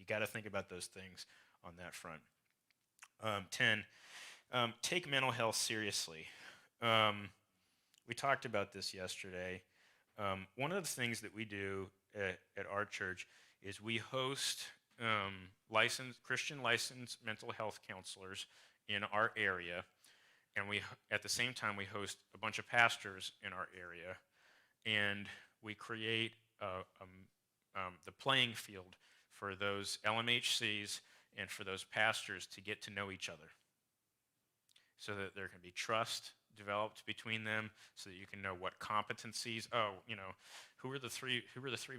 got to think about those things on that front. 10, take mental health seriously. We talked about this yesterday. One of the things that we do at our church is we host Christian licensed mental health counselors in our area, and at the same time we host a bunch of pastors in our area, and we create the playing field for those LMHCs and for those pastors to get to know each other, so that there can be trust developed between them, so that you can know what competencies. Who are the three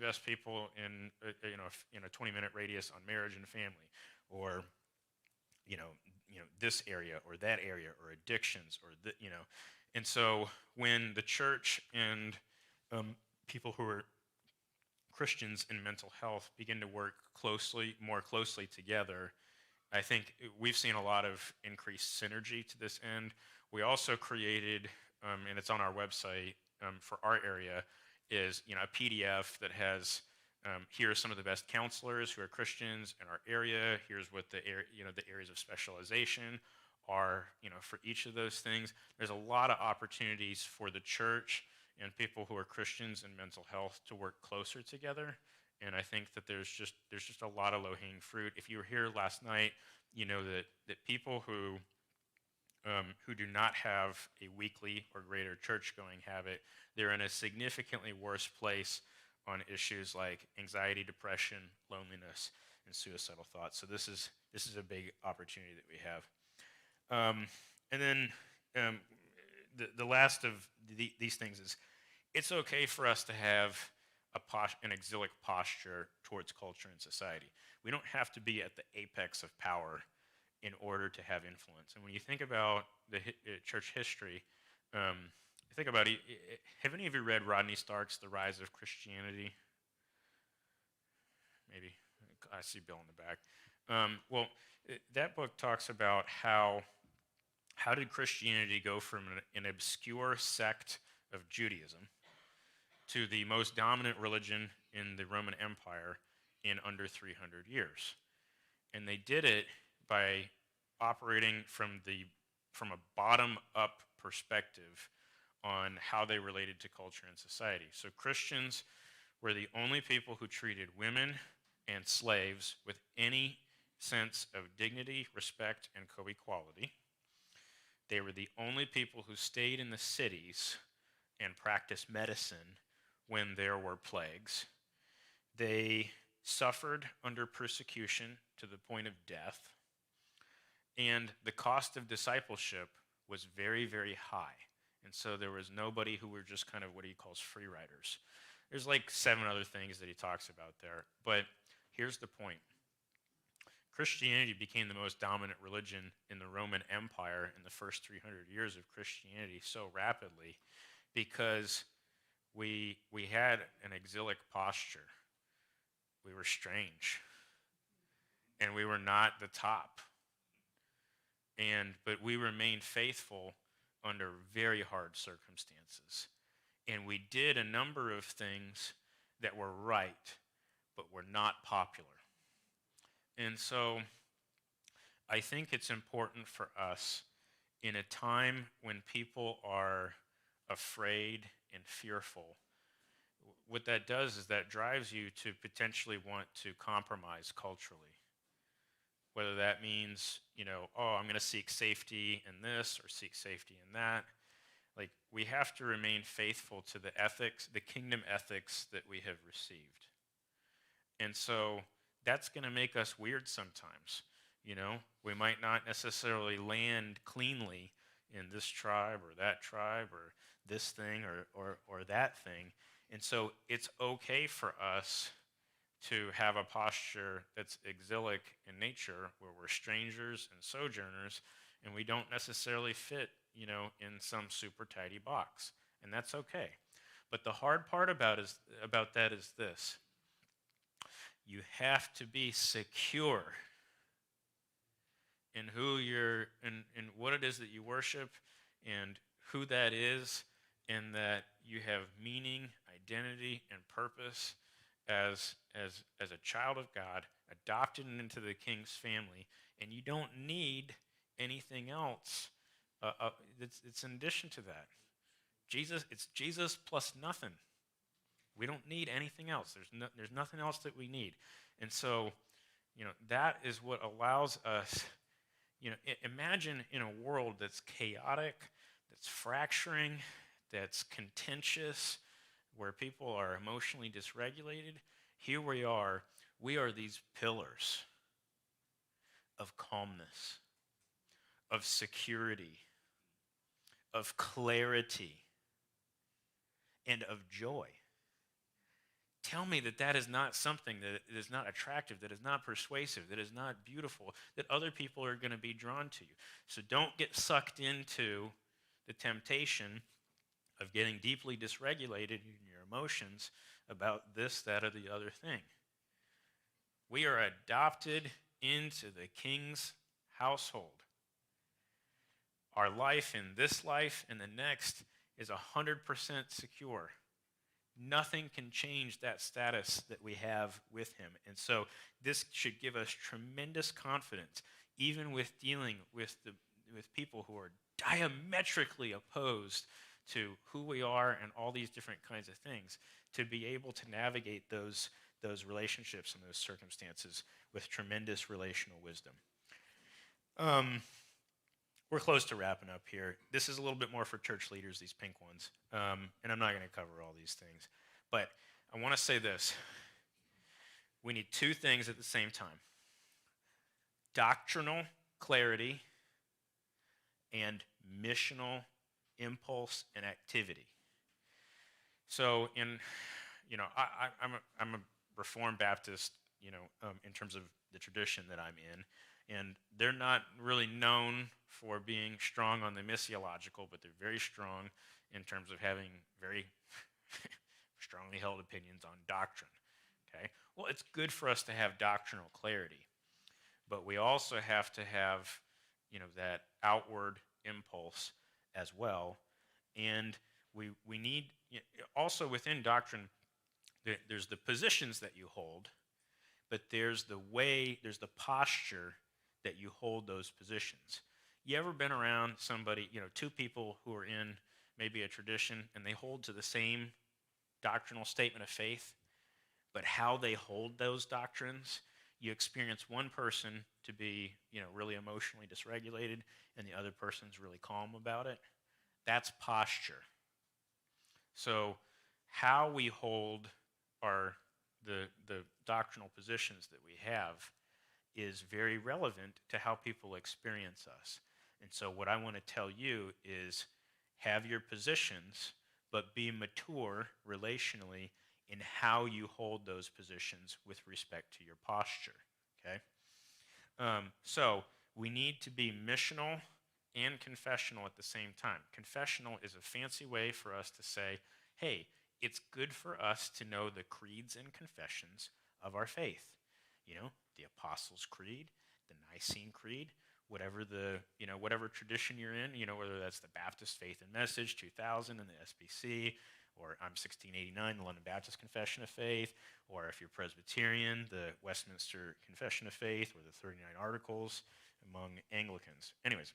best people in a 20-minute radius on marriage and family, or this area or that area, or addictions, or And so when the church and people who are Christians in mental health begin to work more closely together, I think we've seen a lot of increased synergy to this end. We also created, and it's on our website for our area, is a PDF that has here are some of the best counselors who are Christians in our area. Here's what the areas of specialization are for each of those things. There's a lot of opportunities for the church and people who are Christians in mental health to work closer together. And I think that there's just a lot of low-hanging fruit. If you were here last night, you know that people who do not have a weekly or greater church-going habit, they're in a significantly worse place on issues like anxiety, depression, loneliness, and suicidal thoughts. So this is a big opportunity that we have. And then the last of these things is, it's okay for us to have an exilic posture towards culture and society. We don't have to be at the apex of power in order to have influence. And when you think about the church history, think about it, have any of you read Rodney Stark's The Rise of Christianity? Maybe. I see Bill in the back. That book talks about how did Christianity go from an obscure sect of Judaism to the most dominant religion in the Roman Empire in under 300 years. And they did it by operating from a bottom-up perspective on how they related to culture and society. So Christians were the only people who treated women and slaves with any sense of dignity, respect, and co-equality. They were the only people who stayed in the cities and practiced medicine when there were plagues. They suffered under persecution to the point of death. And the cost of discipleship was very, very high. And so there was nobody who were just kind of what he calls free riders. There's like 7 other things that he talks about there. But here's the point. Christianity became the most dominant religion in the Roman Empire in the first 300 years of Christianity so rapidly because we had an exilic posture. We were strange. And we were not the top. But we remained faithful under very hard circumstances. And we did a number of things that were right, but were not popular. And so I think it's important for us in a time when people are afraid and fearful. What that does is that drives you to potentially want to compromise culturally. Whether that means, I'm going to seek safety in this or seek safety in that. Like, we have to remain faithful to the ethics, the kingdom ethics that we have received. And so that's going to make us weird sometimes. We might not necessarily land cleanly in this tribe or this thing or that thing. And so it's okay for us to have a posture that's exilic in nature, where we're strangers and sojourners, and we don't necessarily fit, in some super tidy box. And that's okay. But the hard part about that is this. You have to be secure in who you're, in what it is that you worship, and who that is, and that you have meaning, identity, and purpose as a child of God, adopted into the King's family, and you don't need anything else. It's in addition to that. It's Jesus plus nothing. We don't need anything else. There's nothing else that we need. And so, that is what allows us, imagine in a world that's chaotic, that's fracturing, that's contentious, where people are emotionally dysregulated. Here we are these pillars of calmness, of security, of clarity, and of joy. Tell me that is not something that is not attractive, that is not persuasive, that is not beautiful, that other people are going to be drawn to you. So don't get sucked into the temptation of getting deeply dysregulated in your emotions about this, that, or the other thing. We are adopted into the King's household. Our life in this life and the next is 100% secure. Nothing can change that status that we have with him. And so this should give us tremendous confidence, even with dealing with people who are diametrically opposed to who we are and all these different kinds of things, to be able to navigate those relationships and those circumstances with tremendous relational wisdom. We're close to wrapping up here. This is a little bit more for church leaders, these pink ones, and I'm not going to cover all these things. But I want to say this. We need 2 things at the same time: doctrinal clarity and missional impulse and activity. So I'm a Reformed Baptist, in terms of the tradition that I'm in, and they're not really known for being strong on the missiological, but they're very strong in terms of having very strongly held opinions on doctrine. Okay? Well, it's good for us to have doctrinal clarity, but we also have to have, that outward impulse as well. And we need, also within doctrine, there's the positions that you hold, but there's the posture that you hold those positions. You ever been around somebody, two people who are in maybe a tradition and they hold to the same doctrinal statement of faith, but how they hold those doctrines, you experience one person to be, really emotionally dysregulated and the other person's really calm about it. That's posture. So how we hold the doctrinal positions that we have is very relevant to how people experience us. And so what I want to tell you is have your positions, but be mature relationally in how you hold those positions with respect to your posture, okay? So we need to be missional and confessional at the same time. Confessional is a fancy way for us to say, hey, it's good for us to know the creeds and confessions of our faith. The Apostles' Creed, the Nicene Creed, whatever tradition you're in, whether that's the Baptist Faith and Message 2000 and the SBC, or I'm 1689, the London Baptist Confession of Faith, or if you're Presbyterian, the Westminster Confession of Faith, or the 39 Articles among Anglicans. Anyways,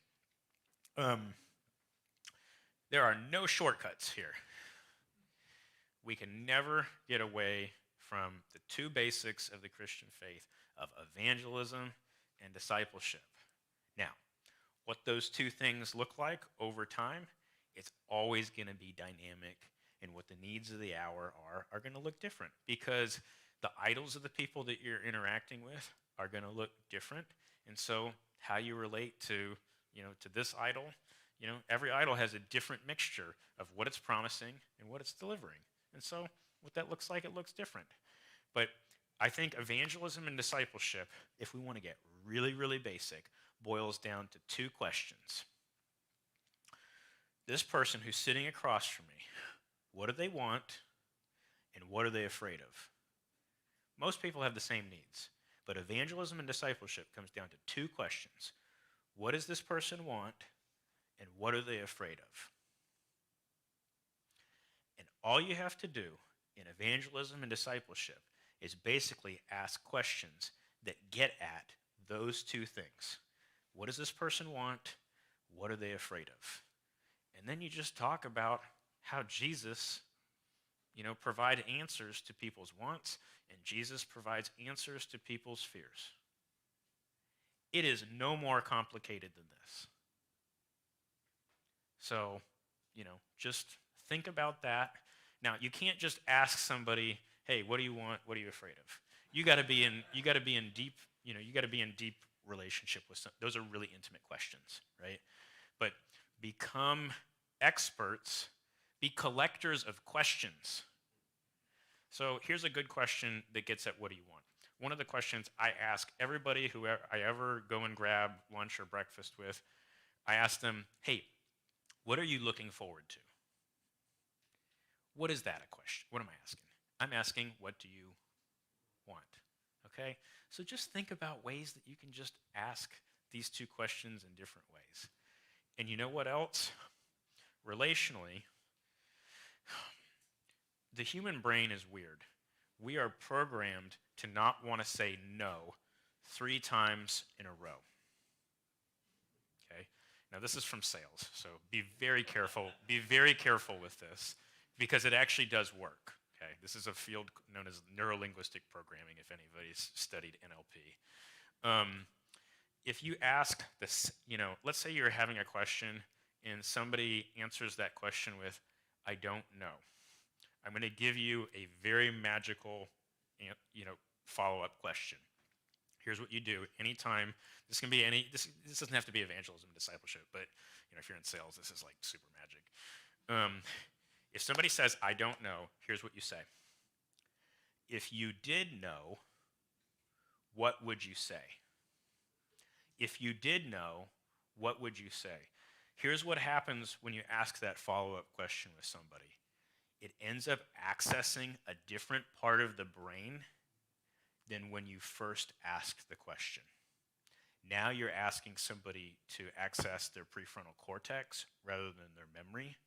there are no shortcuts here. We can never get away from the two basics of the Christian faith of evangelism and discipleship. Now, what those two things look like over time, it's always going to be dynamic, and what the needs of the hour are going to look different, because the idols of the people that you're interacting with are going to look different. And so how you relate to this idol, every idol has a different mixture of what it's promising and what it's delivering. And so what that looks like, it looks different. But I think evangelism and discipleship, if we want to get really, really basic, boils down to two questions. This person who's sitting across from me, what do they want and what are they afraid of? Most people have the same needs, but evangelism and discipleship comes down to two questions. What does this person want and what are they afraid of? And all you have to do in evangelism and discipleship is basically ask questions that get at those two things. What does this person want? What are they afraid of? And then you just talk about how Jesus, provided answers to people's wants, and Jesus provides answers to people's fears. It is no more complicated than this. So, just think about that. Now, you can't just ask somebody, hey, what do you want? What are you afraid of? You got to be in deep relationship with some. Those are really intimate questions, right? But become experts, be collectors of questions. So here's a good question that gets at what do you want. One of the questions I ask everybody who I ever go and grab lunch or breakfast with, I ask them, hey, what are you looking forward to? What is that a question? What am I asking? I'm asking, what do you want? Okay? So just think about ways that you can just ask these two questions in different ways. And you know what else? Relationally, the human brain is weird. We are programmed to not want to say no 3 times in a row. Okay? Now this is from sales, so be very careful. Be very careful with this because it actually does work. Okay? This is a field known as neurolinguistic programming, if anybody's studied NLP. If you ask this, let's say you're having a question and somebody answers that question with, I don't know. I'm going to give you a very magical, follow-up question. Here's what you do anytime. This can be this doesn't have to be evangelism and discipleship, but if you're in sales, this is like super magic. If somebody says, I don't know, here's what you say. If you did know, what would you say? If you did know, what would you say? Here's what happens when you ask that follow-up question with somebody. It ends up accessing a different part of the brain than when you first asked the question. Now you're asking somebody to access their prefrontal cortex rather than their memory,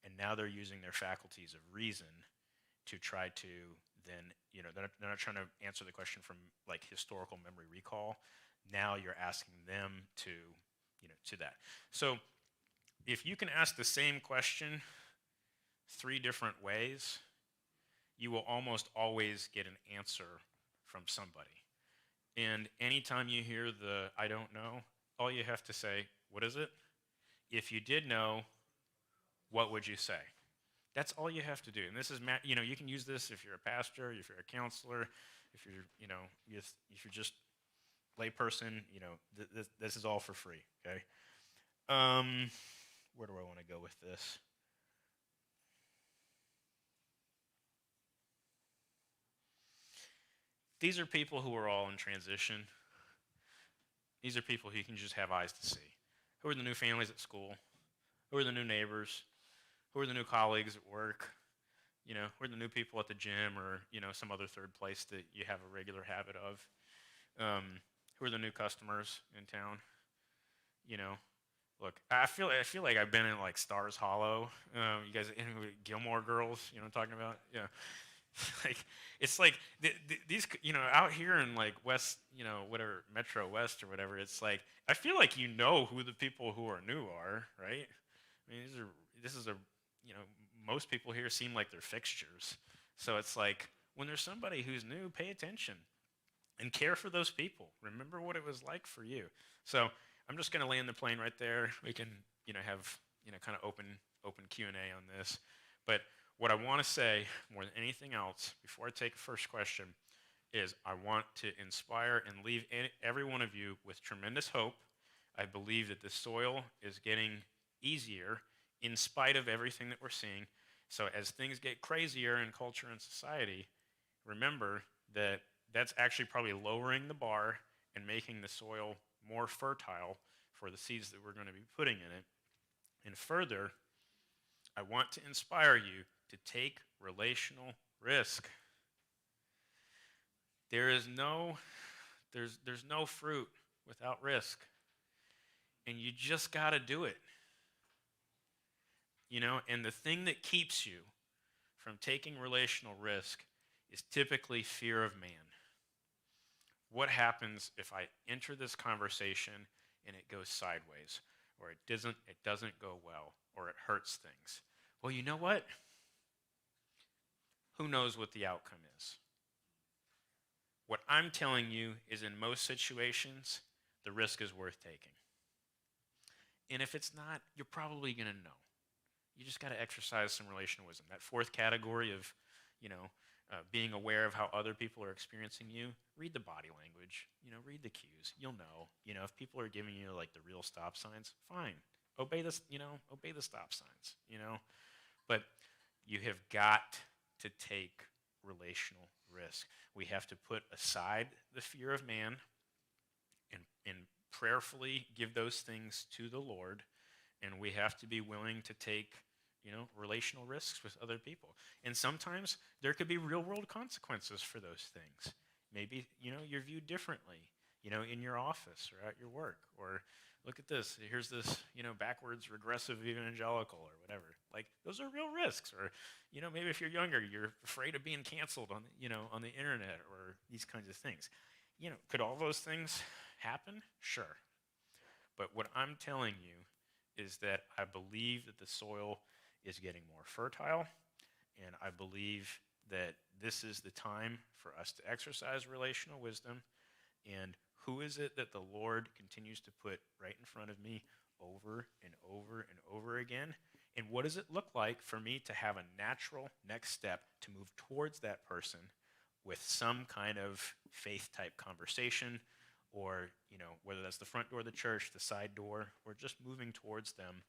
and now they're using their faculties of reason to try to then, they're not trying to answer the question from like historical memory recall. Now you're asking them to, to that. So if you can ask the same question 3 different ways, you will almost always get an answer from somebody. And anytime you hear the I don't know, all you have to say, what is it? If you did know, what would you say? That's all you have to do. And this is, you can use this if you're a pastor, if you're a counselor, if you're, if you're just layperson, this is all for free, okay? Where do I want to go with this? These are people who are all in transition. These are people who you can just have eyes to see. Who are the new families at school? Who are the new neighbors? Who are the new colleagues at work? Who are the new people at the gym or, some other third place that you have a regular habit of? Who are the new customers in town? Look, I feel like I've been in like Stars Hollow. You guys, Gilmore Girls, you know what I'm talking about? Yeah. It's like these, out here in like West, whatever, Metro West or whatever, it's like, I feel like who the people who are new are, right? I mean, most people here seem like they're fixtures. So it's like, when there's somebody who's new, pay attention and care for those people. Remember what it was like for you. So I'm just going to land the plane right there. We can, have, kind of open Q&A on this. But what I want to say more than anything else, before I take the first question, is I want to inspire and leave every one of you with tremendous hope. I believe that the soil is getting easier in spite of everything that we're seeing. So as things get crazier in culture and society, remember that that's actually probably lowering the bar and making the soil more fertile for the seeds that we're going to be putting in it. And further, I want to inspire you to take relational risk. There's no fruit without risk. And you just got to do it. And the thing that keeps you from taking relational risk is typically fear of man. What happens if I enter this conversation and it goes sideways, or it doesn't go well, or it hurts things? Well, you know what? Who knows what the outcome is? What I'm telling you is, in most situations, the risk is worth taking. And if it's not, you're probably going to know. You just got to exercise some relational wisdom. That 4th category of, being aware of how other people are experiencing you, read the body language, read the cues. You'll know. If people are giving you like the real stop signs, fine. Obey the stop signs, But you have got to take relational risk. We have to put aside the fear of man and prayerfully give those things to the Lord, and we have to be willing to take, relational risks with other people. And sometimes there could be real-world consequences for those things. Maybe, you're viewed differently, in your office or at your work, or look at this, here's this, backwards regressive evangelical or whatever. Like, those are real risks. Or, maybe if you're younger, you're afraid of being canceled on, on the internet or these kinds of things. Could all those things happen? Sure. But what I'm telling you is that I believe that the soil is getting more fertile, and I believe that this is the time for us to exercise relational wisdom. And who is it that the Lord continues to put right in front of me over and over and over again? And what does it look like for me to have a natural next step to move towards that person with some kind of faith-type conversation, or whether that's the front door of the church, the side door, or just moving towards them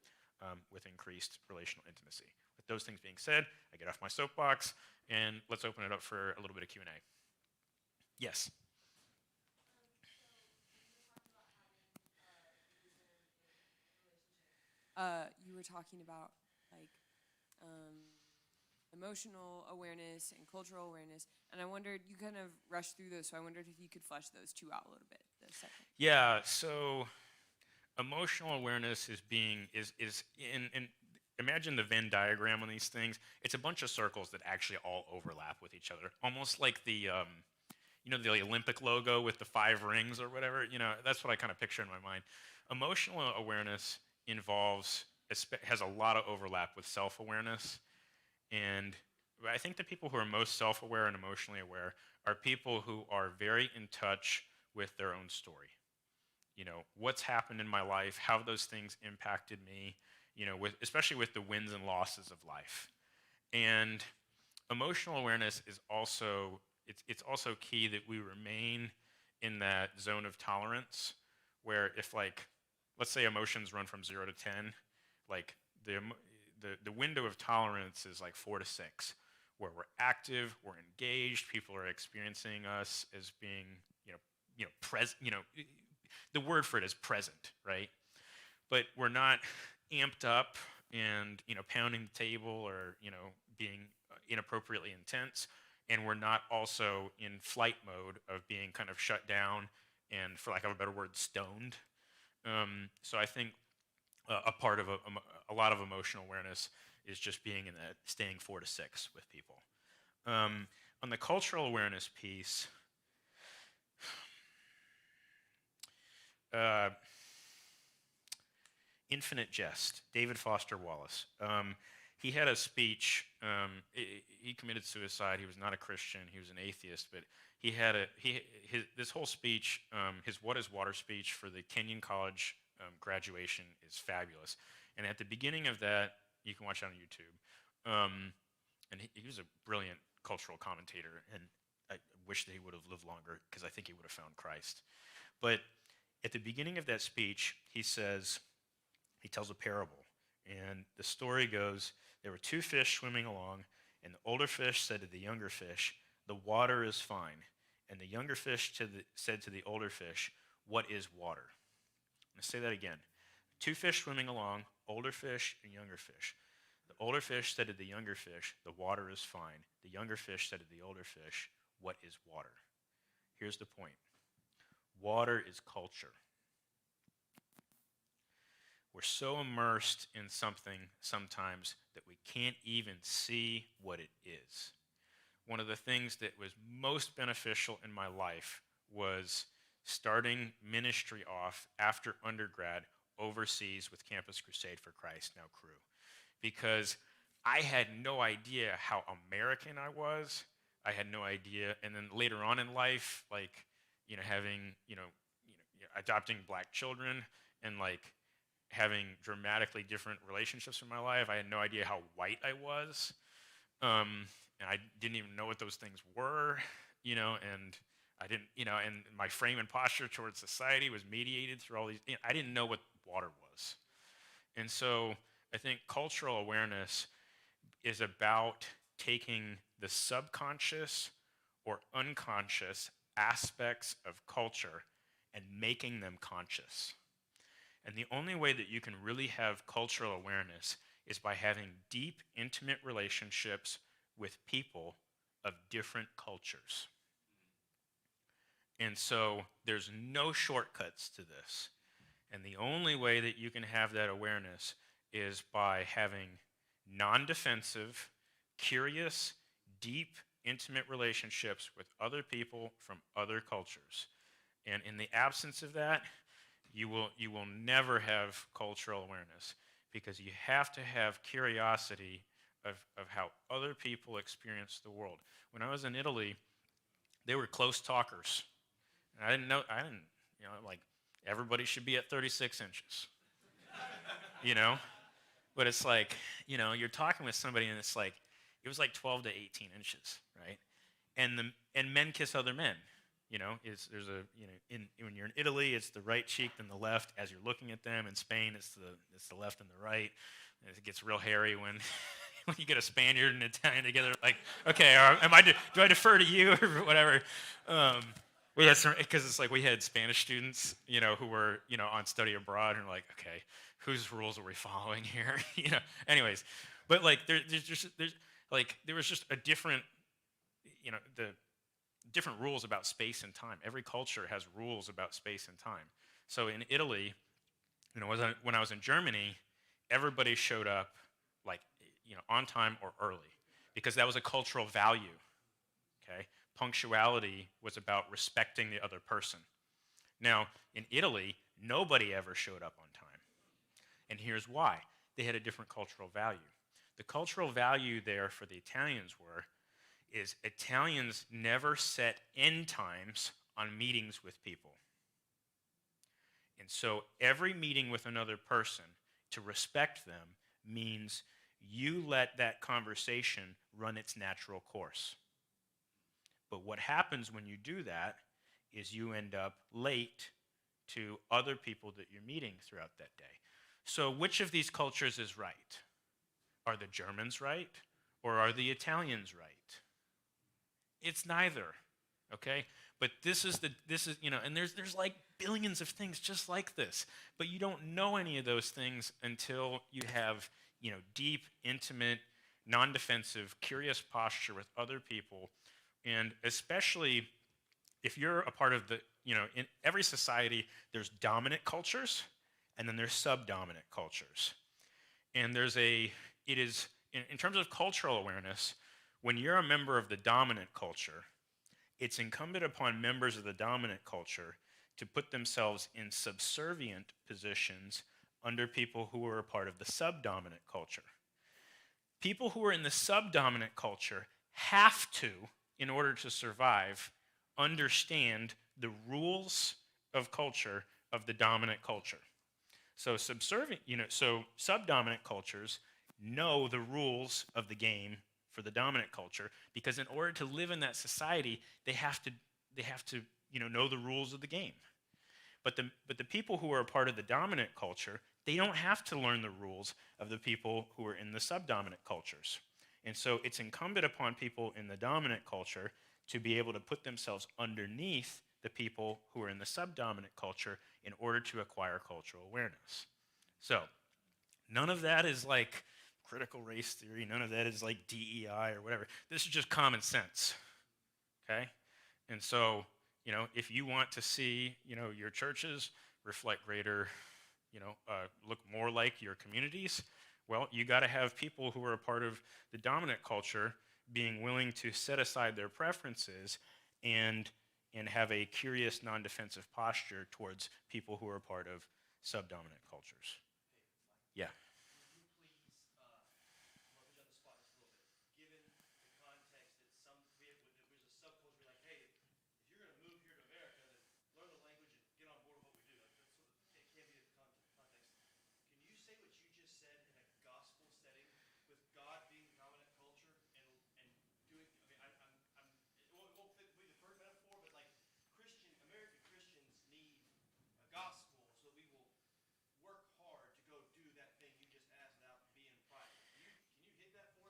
with increased relational intimacy. With those things being said, I get off my soapbox, and let's open it up for a little bit of Q&A. Yes? you were talking about like emotional awareness and cultural awareness, and I wondered, you kind of rushed through those, so I wondered if you could flesh those two out a little bit. The second. Yeah, so emotional awareness is in imagine the Venn diagram on these things. It's a bunch of circles that actually all overlap with each other, almost like the the Olympic logo with the 5 rings or whatever. That's what I kind of picture in my mind. Emotional awareness has a lot of overlap with self-awareness, and I think the people who are most self-aware and emotionally aware are people who are very in touch with their own story. What's happened in my life, how those things impacted me, especially with the wins and losses of life. And emotional awareness is also, it's also key that we remain in that zone of tolerance where if let's say emotions run from 0 to 10, like the window of tolerance is like 4 to 6, where we're active, we're engaged, people are experiencing us as being, present, the word for it is present, right? But we're not amped up and, pounding the table or, being inappropriately intense. And we're not also in flight mode of being kind of shut down and, for lack of a better word, stoned. So I think a part of a lot of emotional awareness is just being in that, staying 4 to 6 with people. On the cultural awareness piece, Infinite Jest, David Foster Wallace. He had a speech. He committed suicide. He was not a Christian. He was an atheist. But he had this whole speech, his "What is Water" speech for the Kenyon College graduation is fabulous. And at the beginning of that, you can watch it on YouTube. And he was a brilliant cultural commentator. And I wish that he would have lived longer because I think he would have found Christ. But at the beginning of that speech, he tells a parable. And the story goes, there were 2 fish swimming along, and the older fish said to the younger fish, "The water is fine." And the younger fish said to the older fish, "What is water?" I'm going to say that again. 2 fish swimming along, older fish and younger fish. The older fish said to the younger fish, "The water is fine." The younger fish said to the older fish, "What is water?" Here's the point. Water is culture. We're so immersed in something sometimes that we can't even see what it is. One of the things that was most beneficial in my life was starting ministry off after undergrad overseas with Campus Crusade for Christ, now Cru, because I had no idea how American I was. I had no idea. And then later on in life, having, adopting black children and having dramatically different relationships in my life, I had no idea how white I was. And I didn't even know what those things were, and I didn't, and my frame and posture towards society was mediated through all these, I didn't know what water was. And so I think cultural awareness is about taking the subconscious or unconscious aspects of culture and making them conscious. And the only way that you can really have cultural awareness is by having deep, intimate relationships with people of different cultures. And so there's no shortcuts to this. And the only way that you can have that awareness is by having non-defensive, curious, deep, intimate relationships with other people from other cultures. And in the absence of that, you will never have cultural awareness, because you have to have curiosity of how other people experience the world. When I was in Italy, they were close talkers. And I didn't, everybody should be at 36 inches, But it's you're talking with somebody and it's it was 12 to 18 inches, right? And men kiss other men. When you're in Italy, it's the right cheek then the left as you're looking at them. In Spain, it's the left and the right. And it gets real hairy when when you get a Spaniard and Italian together. Okay, do I defer to you or whatever? We had some, because it's we had Spanish students, who were on study abroad, and okay, whose rules are we following here? Anyways, but like there was just a different, the different rules about space and time. Every culture has rules about space and time. So in Italy, when I was in Germany, everybody showed up like, on time or early because that was a cultural value, okay? Punctuality was about respecting the other person. Now, in Italy, nobody ever showed up on time. And here's why. They had a different cultural value. The cultural value there for the Italians is Italians never set end times on meetings with people. And so every meeting with another person, to respect them, means you let that conversation run its natural course. But what happens when you do that is you end up late to other people that you're meeting throughout that day. So which of these cultures is right? Are the Germans right or are the Italians right? It's neither, okay? But this is and there's like billions of things just like this, but you don't know any of those things until you have, deep, intimate, non-defensive, curious posture with other people, and especially if you're a part of in every society, there's dominant cultures, and then there's subdominant cultures. And in terms of cultural awareness, when you're a member of the dominant culture, it's incumbent upon members of the dominant culture to put themselves in subservient positions under people who are a part of the subdominant culture. People who are in the subdominant culture have to, in order to survive, understand the rules of culture of the dominant culture. So subdominant cultures know the rules of the game for the dominant culture, because in order to live in that society, they have to know the rules of the game. But the people who are a part of the dominant culture, they don't have to learn the rules of the people who are in the subdominant cultures. And so it's incumbent upon people in the dominant culture to be able to put themselves underneath the people who are in the subdominant culture in order to acquire cultural awareness. So none of that is like critical race theory. None of that is like DEI or whatever. This is just common sense, okay? And so, if you want to see, your churches reflect greater, look more like your communities, well, you got to have people who are a part of the dominant culture being willing to set aside their preferences and have a curious, non-defensive posture towards people who are a part of subdominant cultures.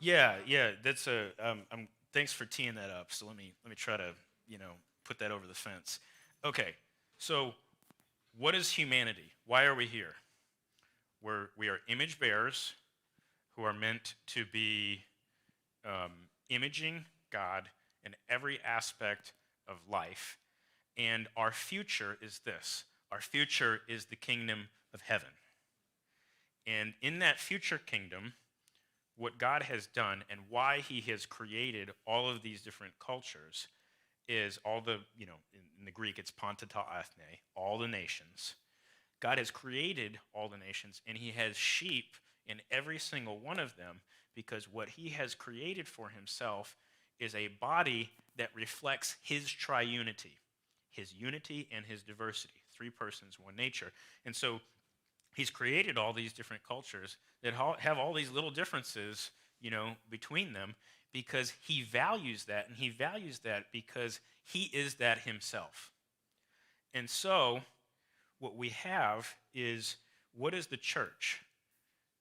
Yeah. Yeah. That's thanks for teeing that up. So let me try to put that over the fence. Okay. So what is humanity? Why are we here? We are image bearers who are meant to be imaging God in every aspect of life, and our future is this. Our future is the kingdom of heaven. And in that future kingdom, what God has done and why he has created all of these different cultures is all the, in the Greek it's pantata ethne, all the nations. God has created all the nations, and he has sheep in every single one of them, because what he has created for himself is a body that reflects his triunity, his unity and his diversity, 3 persons, 1 nature. And so he's created all these different cultures that have all these little differences, between them, because he values that, and he values that because he is that himself. And so what we have is, what is the church?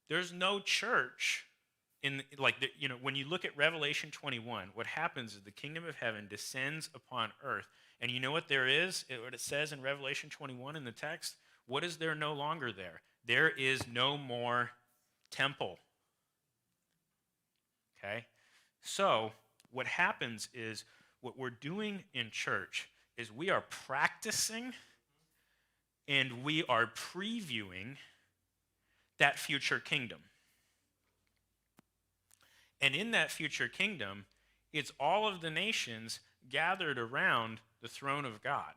There's no church when you look at Revelation 21, what happens is the kingdom of heaven descends upon earth. And you know what there is? What it says in Revelation 21 in the text? What is there no longer there? There is no more temple. Okay? So, what happens is what we're doing in church is we are practicing and we are previewing that future kingdom. And in that future kingdom, it's all of the nations gathered around the throne of God.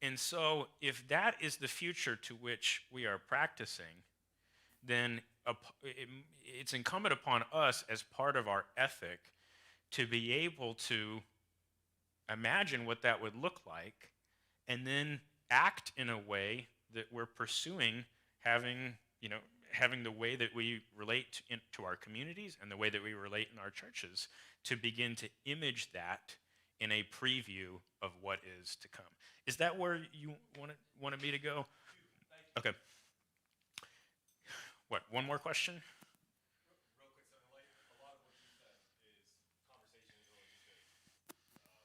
And so, if that is the future to which we are practicing, then it's incumbent upon us as part of our ethic to be able to imagine what that would look like and then act in a way that we're pursuing having the way that we relate to our communities and the way that we relate in our churches to begin to image that in a preview of what is to come. Is that where you wanted me to go? Okay. What, one more question? Real quick, so like a lot of what you said is conversation is religious based.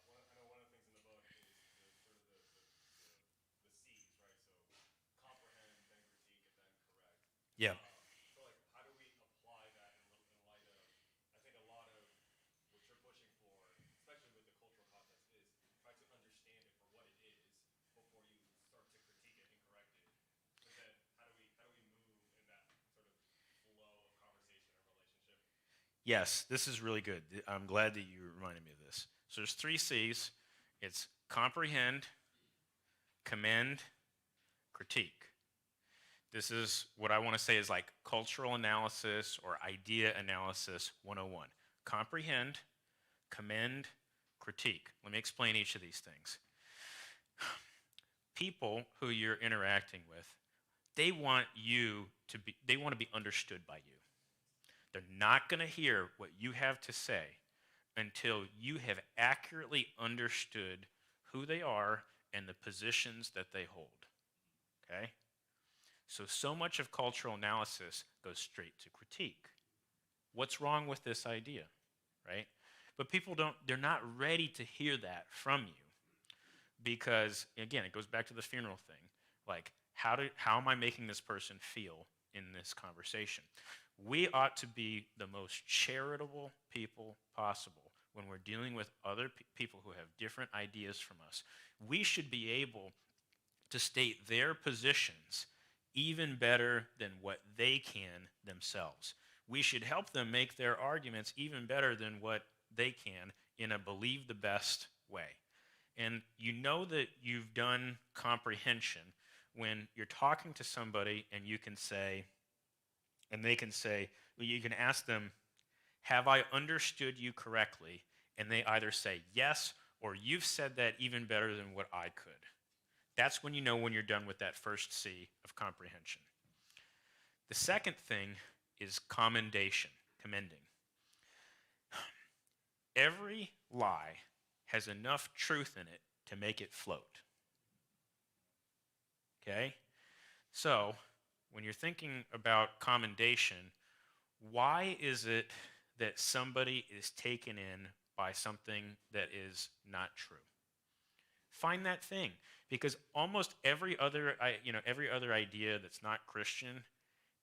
I know one of the things in the book is the C's, right? So comprehend, then critique, and then correct. Yeah. So like, how do we apply that in light of? I think a lot of what you're pushing for, especially with the cultural context, is try to understand it for what it is before you start to critique it and correct it. But then how do we move in that sort of flow of conversation and relationship? Yes, this is really good. I'm glad that you reminded me of this. So there's 3 C's. It's comprehend, commend, critique. This is what I want to say is like cultural analysis or idea analysis 101. Comprehend, commend, critique. Let me explain each of these things. People who you're interacting with, they want to be understood by you. They're not going to hear what you have to say until you have accurately understood who they are and the positions that they hold. Okay? So much of cultural analysis goes straight to critique. What's wrong with this idea? Right? But people they're not ready to hear that from you because, again, it goes back to the funeral thing. Like, how am I making this person feel in this conversation? We ought to be the most charitable people possible when we're dealing with other people who have different ideas from us. We should be able to state their positions even better than what they can themselves. We should help them make their arguments even better than what they can in a believe the best way. And you know that you've done comprehension when you're talking to somebody and you can say, and they can say, well, you can ask them, have I understood you correctly? And they either say yes, or you've said that even better than what I could. That's when you know when you're done with that first C of comprehension. The second thing is commendation, commending. Every lie has enough truth in it to make it float. Okay? So, when you're thinking about commendation, why is it that somebody is taken in by something that is not true? Find that thing, because almost every other idea that's not Christian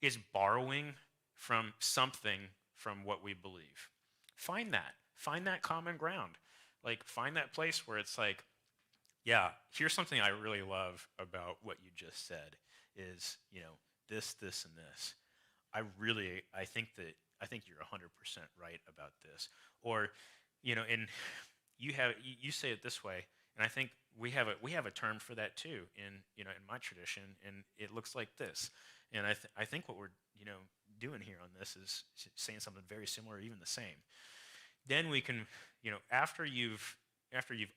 is borrowing from something from what we believe. Find that common ground. Like, find that place where it's like, yeah, here's something I really love about what you just said is, this, and this. I think you're 100% right about this. Or, and you say it this way, and I think we have a term for that too in my tradition, and it looks like this. And I think what we're doing here on this is saying something very similar, or even the same. Then we can, after you've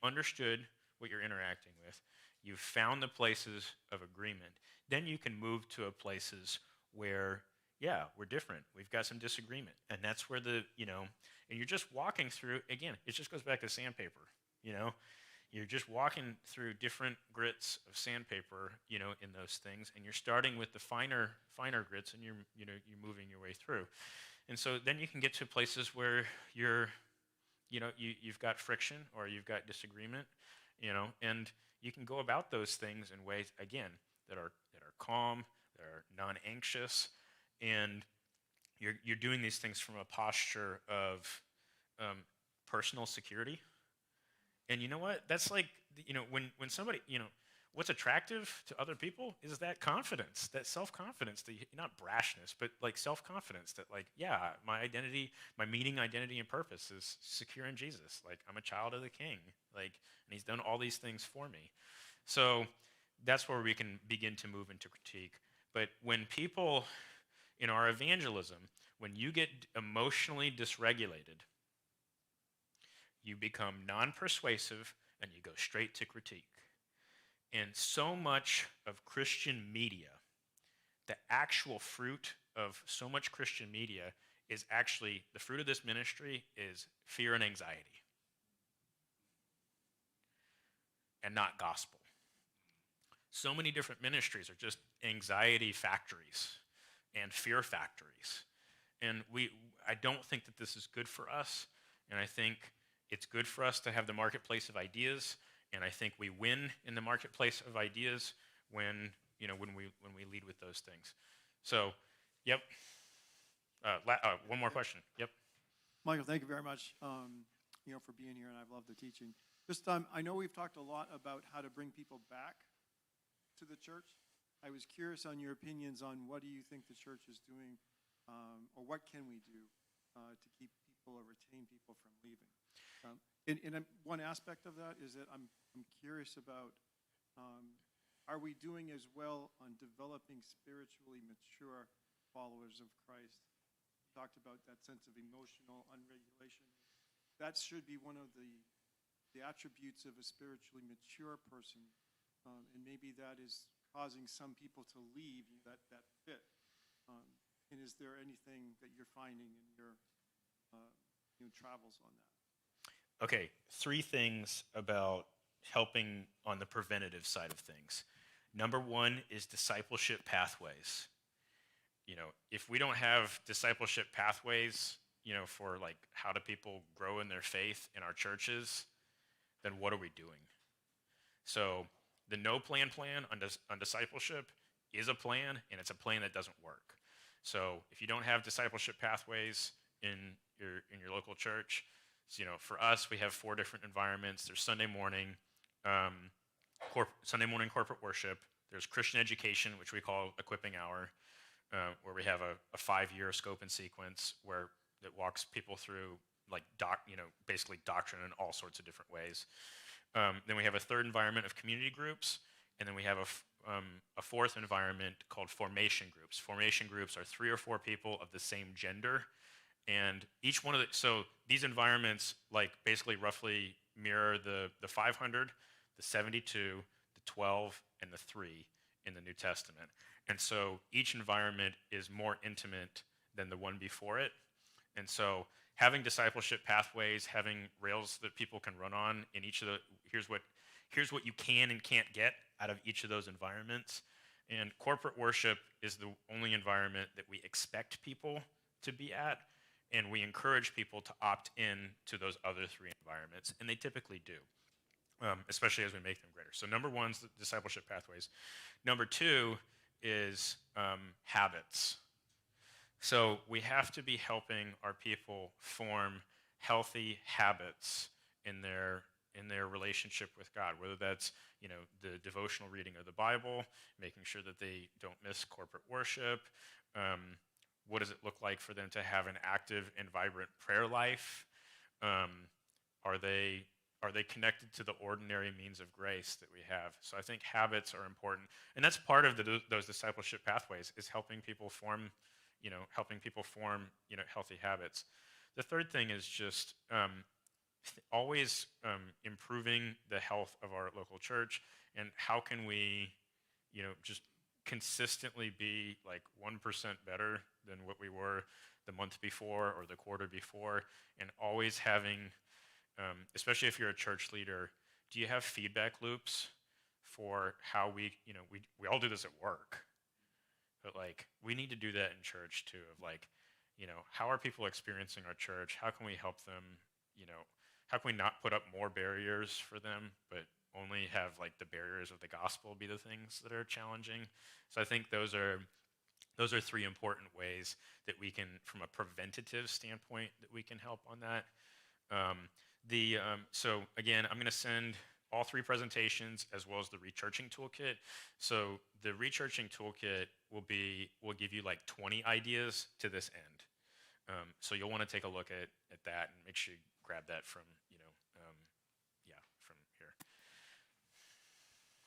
understood what you're interacting with, you've found the places of agreement, then you can move to places where, yeah, we're different. We've got some disagreement. And that's where and you're just walking through, again, it just goes back to sandpaper, You're just walking through different grits of sandpaper, in those things, and you're starting with the finer grits, and you're moving your way through. And so then you can get to places where you've got friction or you've got disagreement, and you can go about those things in ways, again, that are calm, that are non-anxious, and you're doing these things from a posture of personal security. And you know what? That's like, when somebody, what's attractive to other people is that confidence, that self-confidence, not brashness, but like self-confidence that like, yeah, my identity, my meaning, identity, and purpose is secure in Jesus. Like, I'm a child of the King, like, and he's done all these things for me. So that's where we can begin to move into critique. But when people, in our evangelism, when you get emotionally dysregulated, you become non-persuasive and you go straight to critique. And so much of Christian media, the actual fruit of so much Christian media is actually, the fruit of this ministry is fear and anxiety, and not gospel. So many different ministries are just anxiety factories and fear factories. And I don't think that this is good for us. And I think it's good for us to have the marketplace of ideas. And I think we win in the marketplace of ideas when we lead with those things. So, yep. One more question. Yep. Michael, thank you very much, for being here, and I've loved the teaching. This time, I know we've talked a lot about how to bring people back to the church. I was curious on your opinions on what do you think the church is doing, or what can we do to keep people or retain people from leaving? One aspect of that is that I'm curious about, are we doing as well on developing spiritually mature followers of Christ? We talked about that sense of emotional unregulation. That should be one of the attributes of a spiritually mature person, and maybe that is causing some people to leave that fit. And is there anything that you're finding in your travels on that? Okay, 3 things about helping on the preventative side of things. Number 1 is discipleship pathways. If we don't have discipleship pathways, for like how do people grow in their faith in our churches, then what are we doing? So the no plan on discipleship is a plan, and it's a plan that doesn't work. So if you don't have discipleship pathways in your local church, so, for us, we have 4 different environments. There's Sunday morning corporate worship. There's Christian education, which we call Equipping Hour, where we have a 5-year scope and sequence where it walks people through like basically doctrine in all sorts of different ways. Then we have a 3rd environment of community groups, and then we have a 4th environment called formation groups. Formation groups are 3 or 4 people of the same gender. And each one of so these environments like basically roughly mirror the 500, the 72, the 12, and the 3 in the New Testament. And so each environment is more intimate than the one before it. And so having discipleship pathways, having rails that people can run on in each of the, here's what you can and can't get out of each of those environments. And corporate worship is the only environment that we expect people to be at. And we encourage people to opt in to those other 3 environments, and they typically do, especially as we make them greater. So number 1 is the discipleship pathways. Number 2 is habits. So we have to be helping our people form healthy habits in their relationship with God, whether that's the devotional reading of the Bible, making sure that they don't miss corporate worship. What does it look like for them to have an active and vibrant prayer life? Are they connected to the ordinary means of grace that we have? So I think habits are important, and that's part of those discipleship pathways is helping people form healthy habits. The 3rd thing is just always improving the health of our local church, and how can we, just consistently be like 1% better than what we were the month before or the quarter before, and always having, especially if you're a church leader, do you have feedback loops for how we all do this at work, but like we need to do that in church too, of like, how are people experiencing our church? How can we help them? How can we not put up more barriers for them, but only have like the barriers of the gospel be the things that are challenging. So I think those are three important ways that we can, from a preventative standpoint, that we can help on that. So again, I'm going to send all three presentations as well as the rechurching toolkit. So the rechurching toolkit will give you like 20 ideas to this end. So you'll want to take a look at that and make sure you grab that from, from here.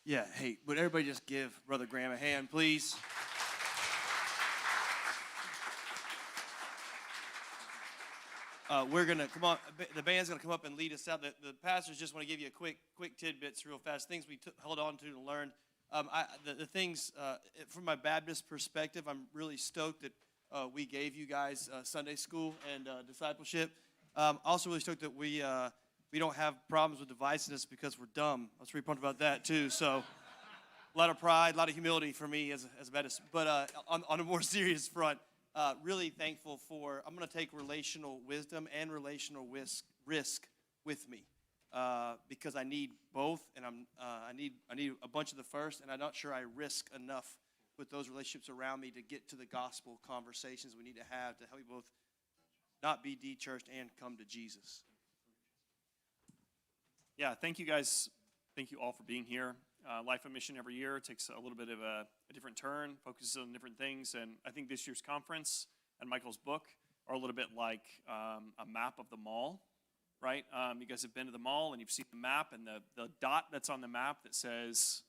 Yeah, hey, would everybody just give Brother Graham a hand, please? We're gonna come on. The band's gonna come up and lead us out. The pastors just want to give you a quick tidbits, real fast. Things we held on to and learned. The things from my Baptist perspective, I'm really stoked that we gave you guys Sunday school and discipleship. Also, really stoked that we don't have problems with divisiveness because we're dumb. I was pretty pumped about that too. So, a lot of pride, a lot of humility for me as a Baptist. But on a more serious front. Really thankful for, I'm going to take relational wisdom and relational risk with me because I need both, and I need a bunch of the first, and I'm not sure I risk enough with those relationships around me to get to the gospel conversations we need to have to help you both not be de-churched and come to Jesus. Yeah, thank you guys. Thank you all for being here. Life of Mission every year takes a little bit of a different turn, focuses on different things, and I think this year's conference and Michael's book are a little bit like a map of the mall, right? You guys have been to the mall and you've seen the map, and the dot that's on the map that says,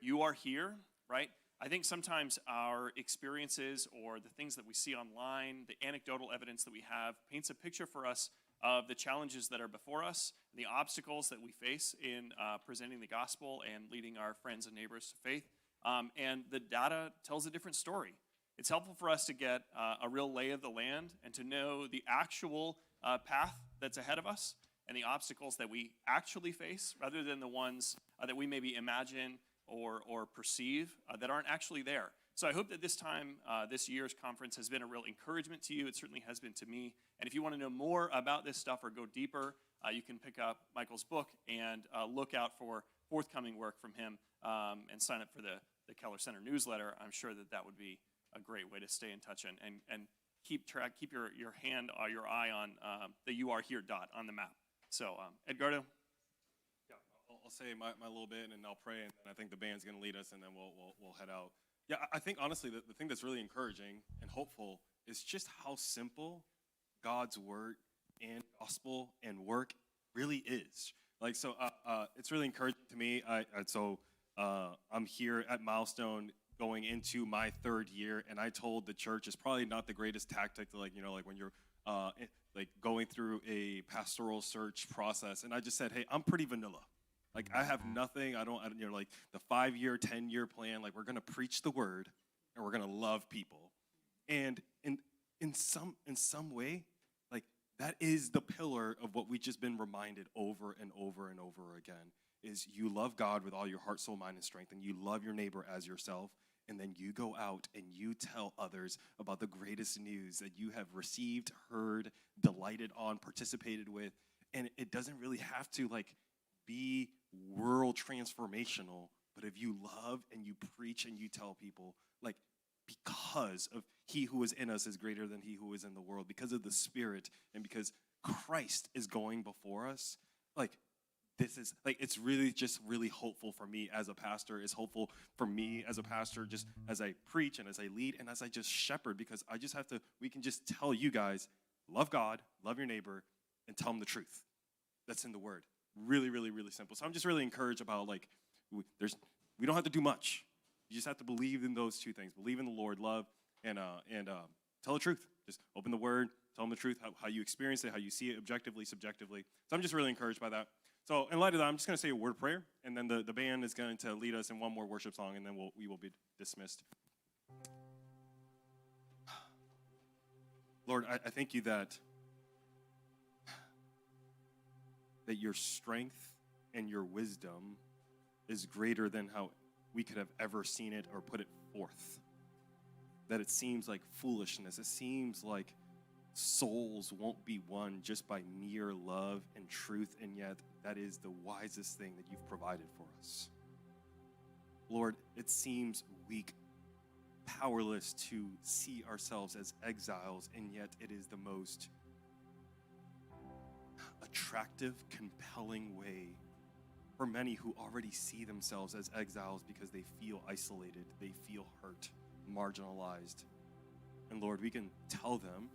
you are here, right? I think sometimes our experiences or the things that we see online, the anecdotal evidence that we have, paints a picture for us of the challenges that are before us, the obstacles that we face in presenting the gospel and leading our friends and neighbors to faith. And the data tells a different story. It's helpful for us to get a real lay of the land and to know the actual path that's ahead of us and the obstacles that we actually face rather than the ones that we maybe imagine or perceive that aren't actually there. So I hope that this year's conference has been a real encouragement to you. It certainly has been to me. And if you want to know more about this stuff or go deeper, you can pick up Michael's book and look out for forthcoming work from him and sign up for the Keller Center newsletter. I'm sure that would be a great way to stay in touch and keep your eye on the You Are Here dot on the map. So, Edgardo? Yeah, I'll say my little bit, and I'll pray, and I think the band's going to lead us, and then we'll head out. Yeah, I think honestly the thing that's really encouraging and hopeful is just how simple God's word and gospel and work really is. Like, so it's really encouraging to me. I'm here at Milestone going into my third year, and I told the church it's probably not the greatest tactic to, like when you're like going through a pastoral search process, and I just said, hey, I'm pretty vanilla. Like, I have nothing. I don't like the 5-year, 10-year plan. Like, we're going to preach the word and we're going to love people. And in some way, like, that is the pillar of what we've just been reminded over and over and over again is you love God with all your heart, soul, mind, and strength, and you love your neighbor as yourself. And then you go out and you tell others about the greatest news that you have received, heard, delighted on, participated with. And it doesn't really have to, like, be world transformational, but if you love and you preach and you tell people, like, because of he who is in us is greater than he who is in the world, because of the Spirit and because Christ is going before us, like, this is, like, it's really just really hopeful for me as a pastor. It's hopeful for me as a pastor just as I preach and as I lead and as I just shepherd, because I just have to, we can just tell you guys, love God, love your neighbor, and tell them the truth. That's in the word. Really, really, really simple. So I'm just really encouraged about, like, we don't have to do much. You just have to believe in those two things. Believe in the Lord, love, and tell the truth. Just open the word, tell them the truth, how you experience it, how you see it objectively, subjectively. So I'm just really encouraged by that. So in light of that, I'm just going to say a word of prayer, and then the band is going to lead us in one more worship song, and then we will be dismissed. Lord, I thank you that your strength and your wisdom is greater than how we could have ever seen it or put it forth. That it seems like foolishness. It seems like souls won't be won just by mere love and truth, and yet that is the wisest thing that you've provided for us. Lord, it seems weak, powerless to see ourselves as exiles, and yet it is the most attractive, compelling way for many who already see themselves as exiles because they feel isolated, they feel hurt, marginalized. And Lord, we can tell them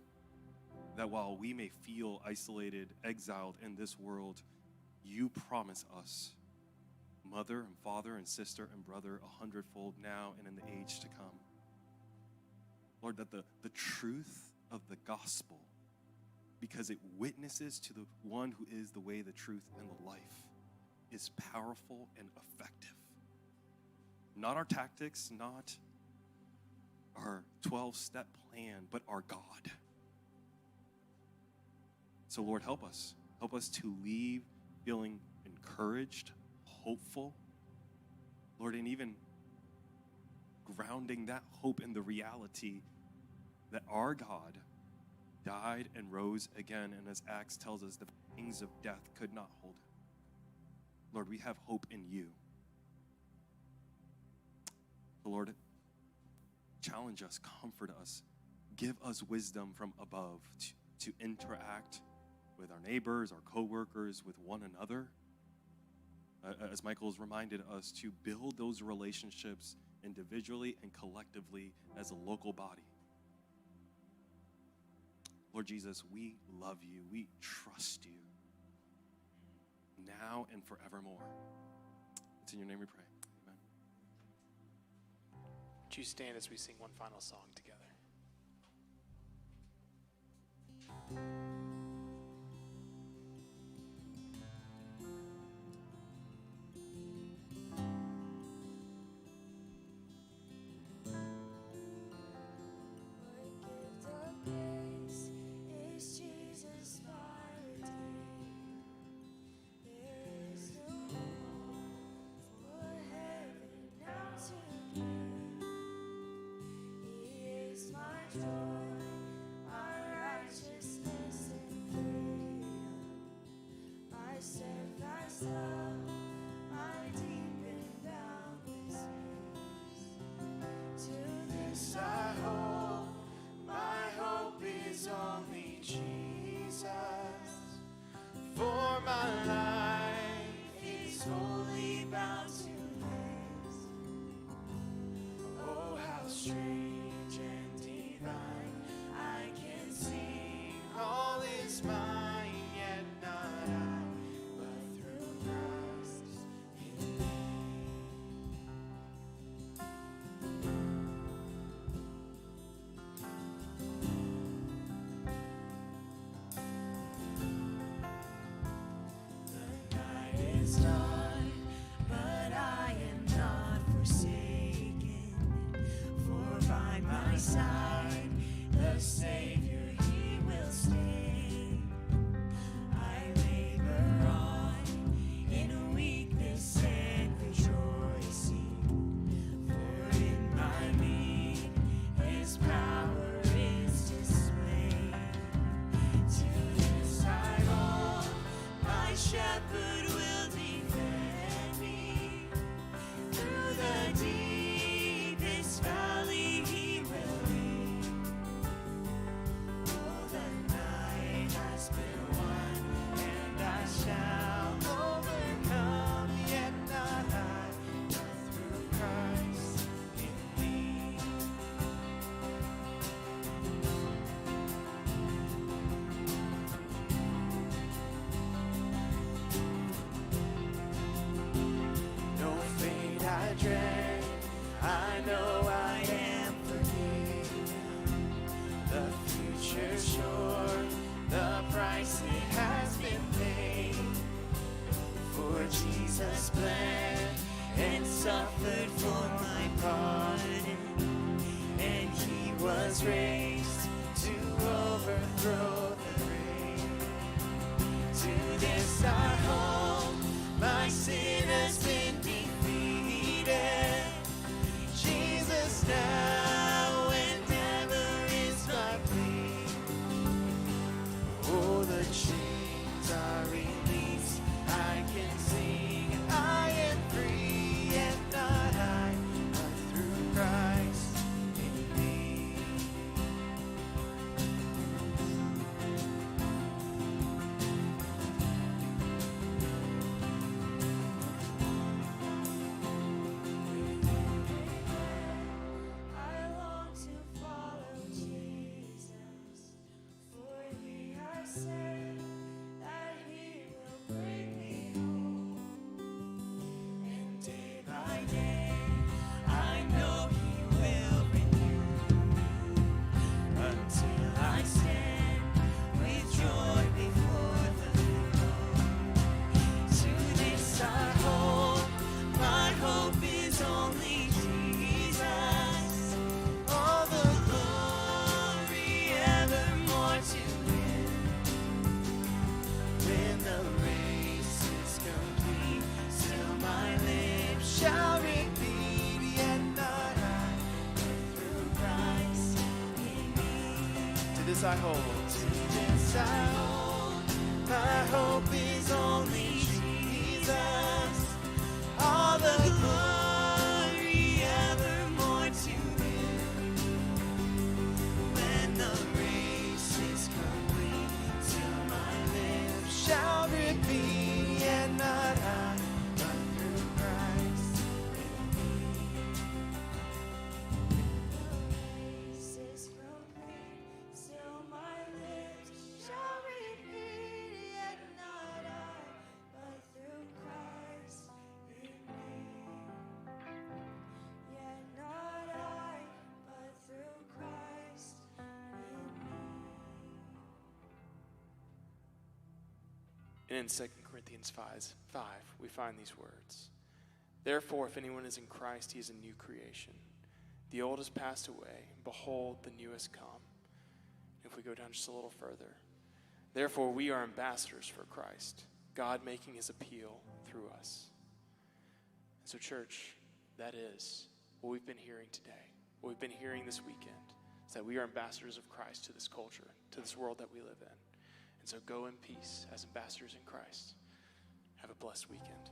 that while we may feel isolated, exiled in this world, you promise us mother and father and sister and brother 100-fold now and in the age to come. Lord, that the truth of the gospel, because it witnesses to the one who is the way, the truth, and the life, is powerful and effective. Not our tactics, not our 12-step plan, but our God. So Lord, help us. Help us to leave feeling encouraged, hopeful. Lord, and even grounding that hope in the reality that our God died and rose again, and as Acts tells us, the pangs of death could not hold him. Lord, we have hope in you. Lord, challenge us, comfort us, give us wisdom from above to interact with our neighbors, our coworkers, with one another. As Michael's reminded us, to build those relationships individually and collectively as a local body. Lord Jesus, we love you. We trust you now and forevermore. It's in your name we pray. Amen. Would you stand as we sing one final song together? Allegiance I hold. Allegiance I hold. My hope is only Jesus. All the glory evermore to Him. When the race is complete, till my lips shall repeat, yet not I, but through Christ in me. The race is complete, till my lips shall repeat, yet not I, but through Christ in me. Yet not I, but through Christ in me. And in 2 Corinthians 5, we find these words. Therefore, if anyone is in Christ, he is a new creation. The old has passed away. Behold, the new has come. If we go down just a little further. Therefore, we are ambassadors for Christ, God making his appeal through us. So, church, that is what we've been hearing today. What we've been hearing this weekend is that we are ambassadors of Christ to this culture, to this world that we live in. And so go in peace as ambassadors in Christ. Have a blessed weekend.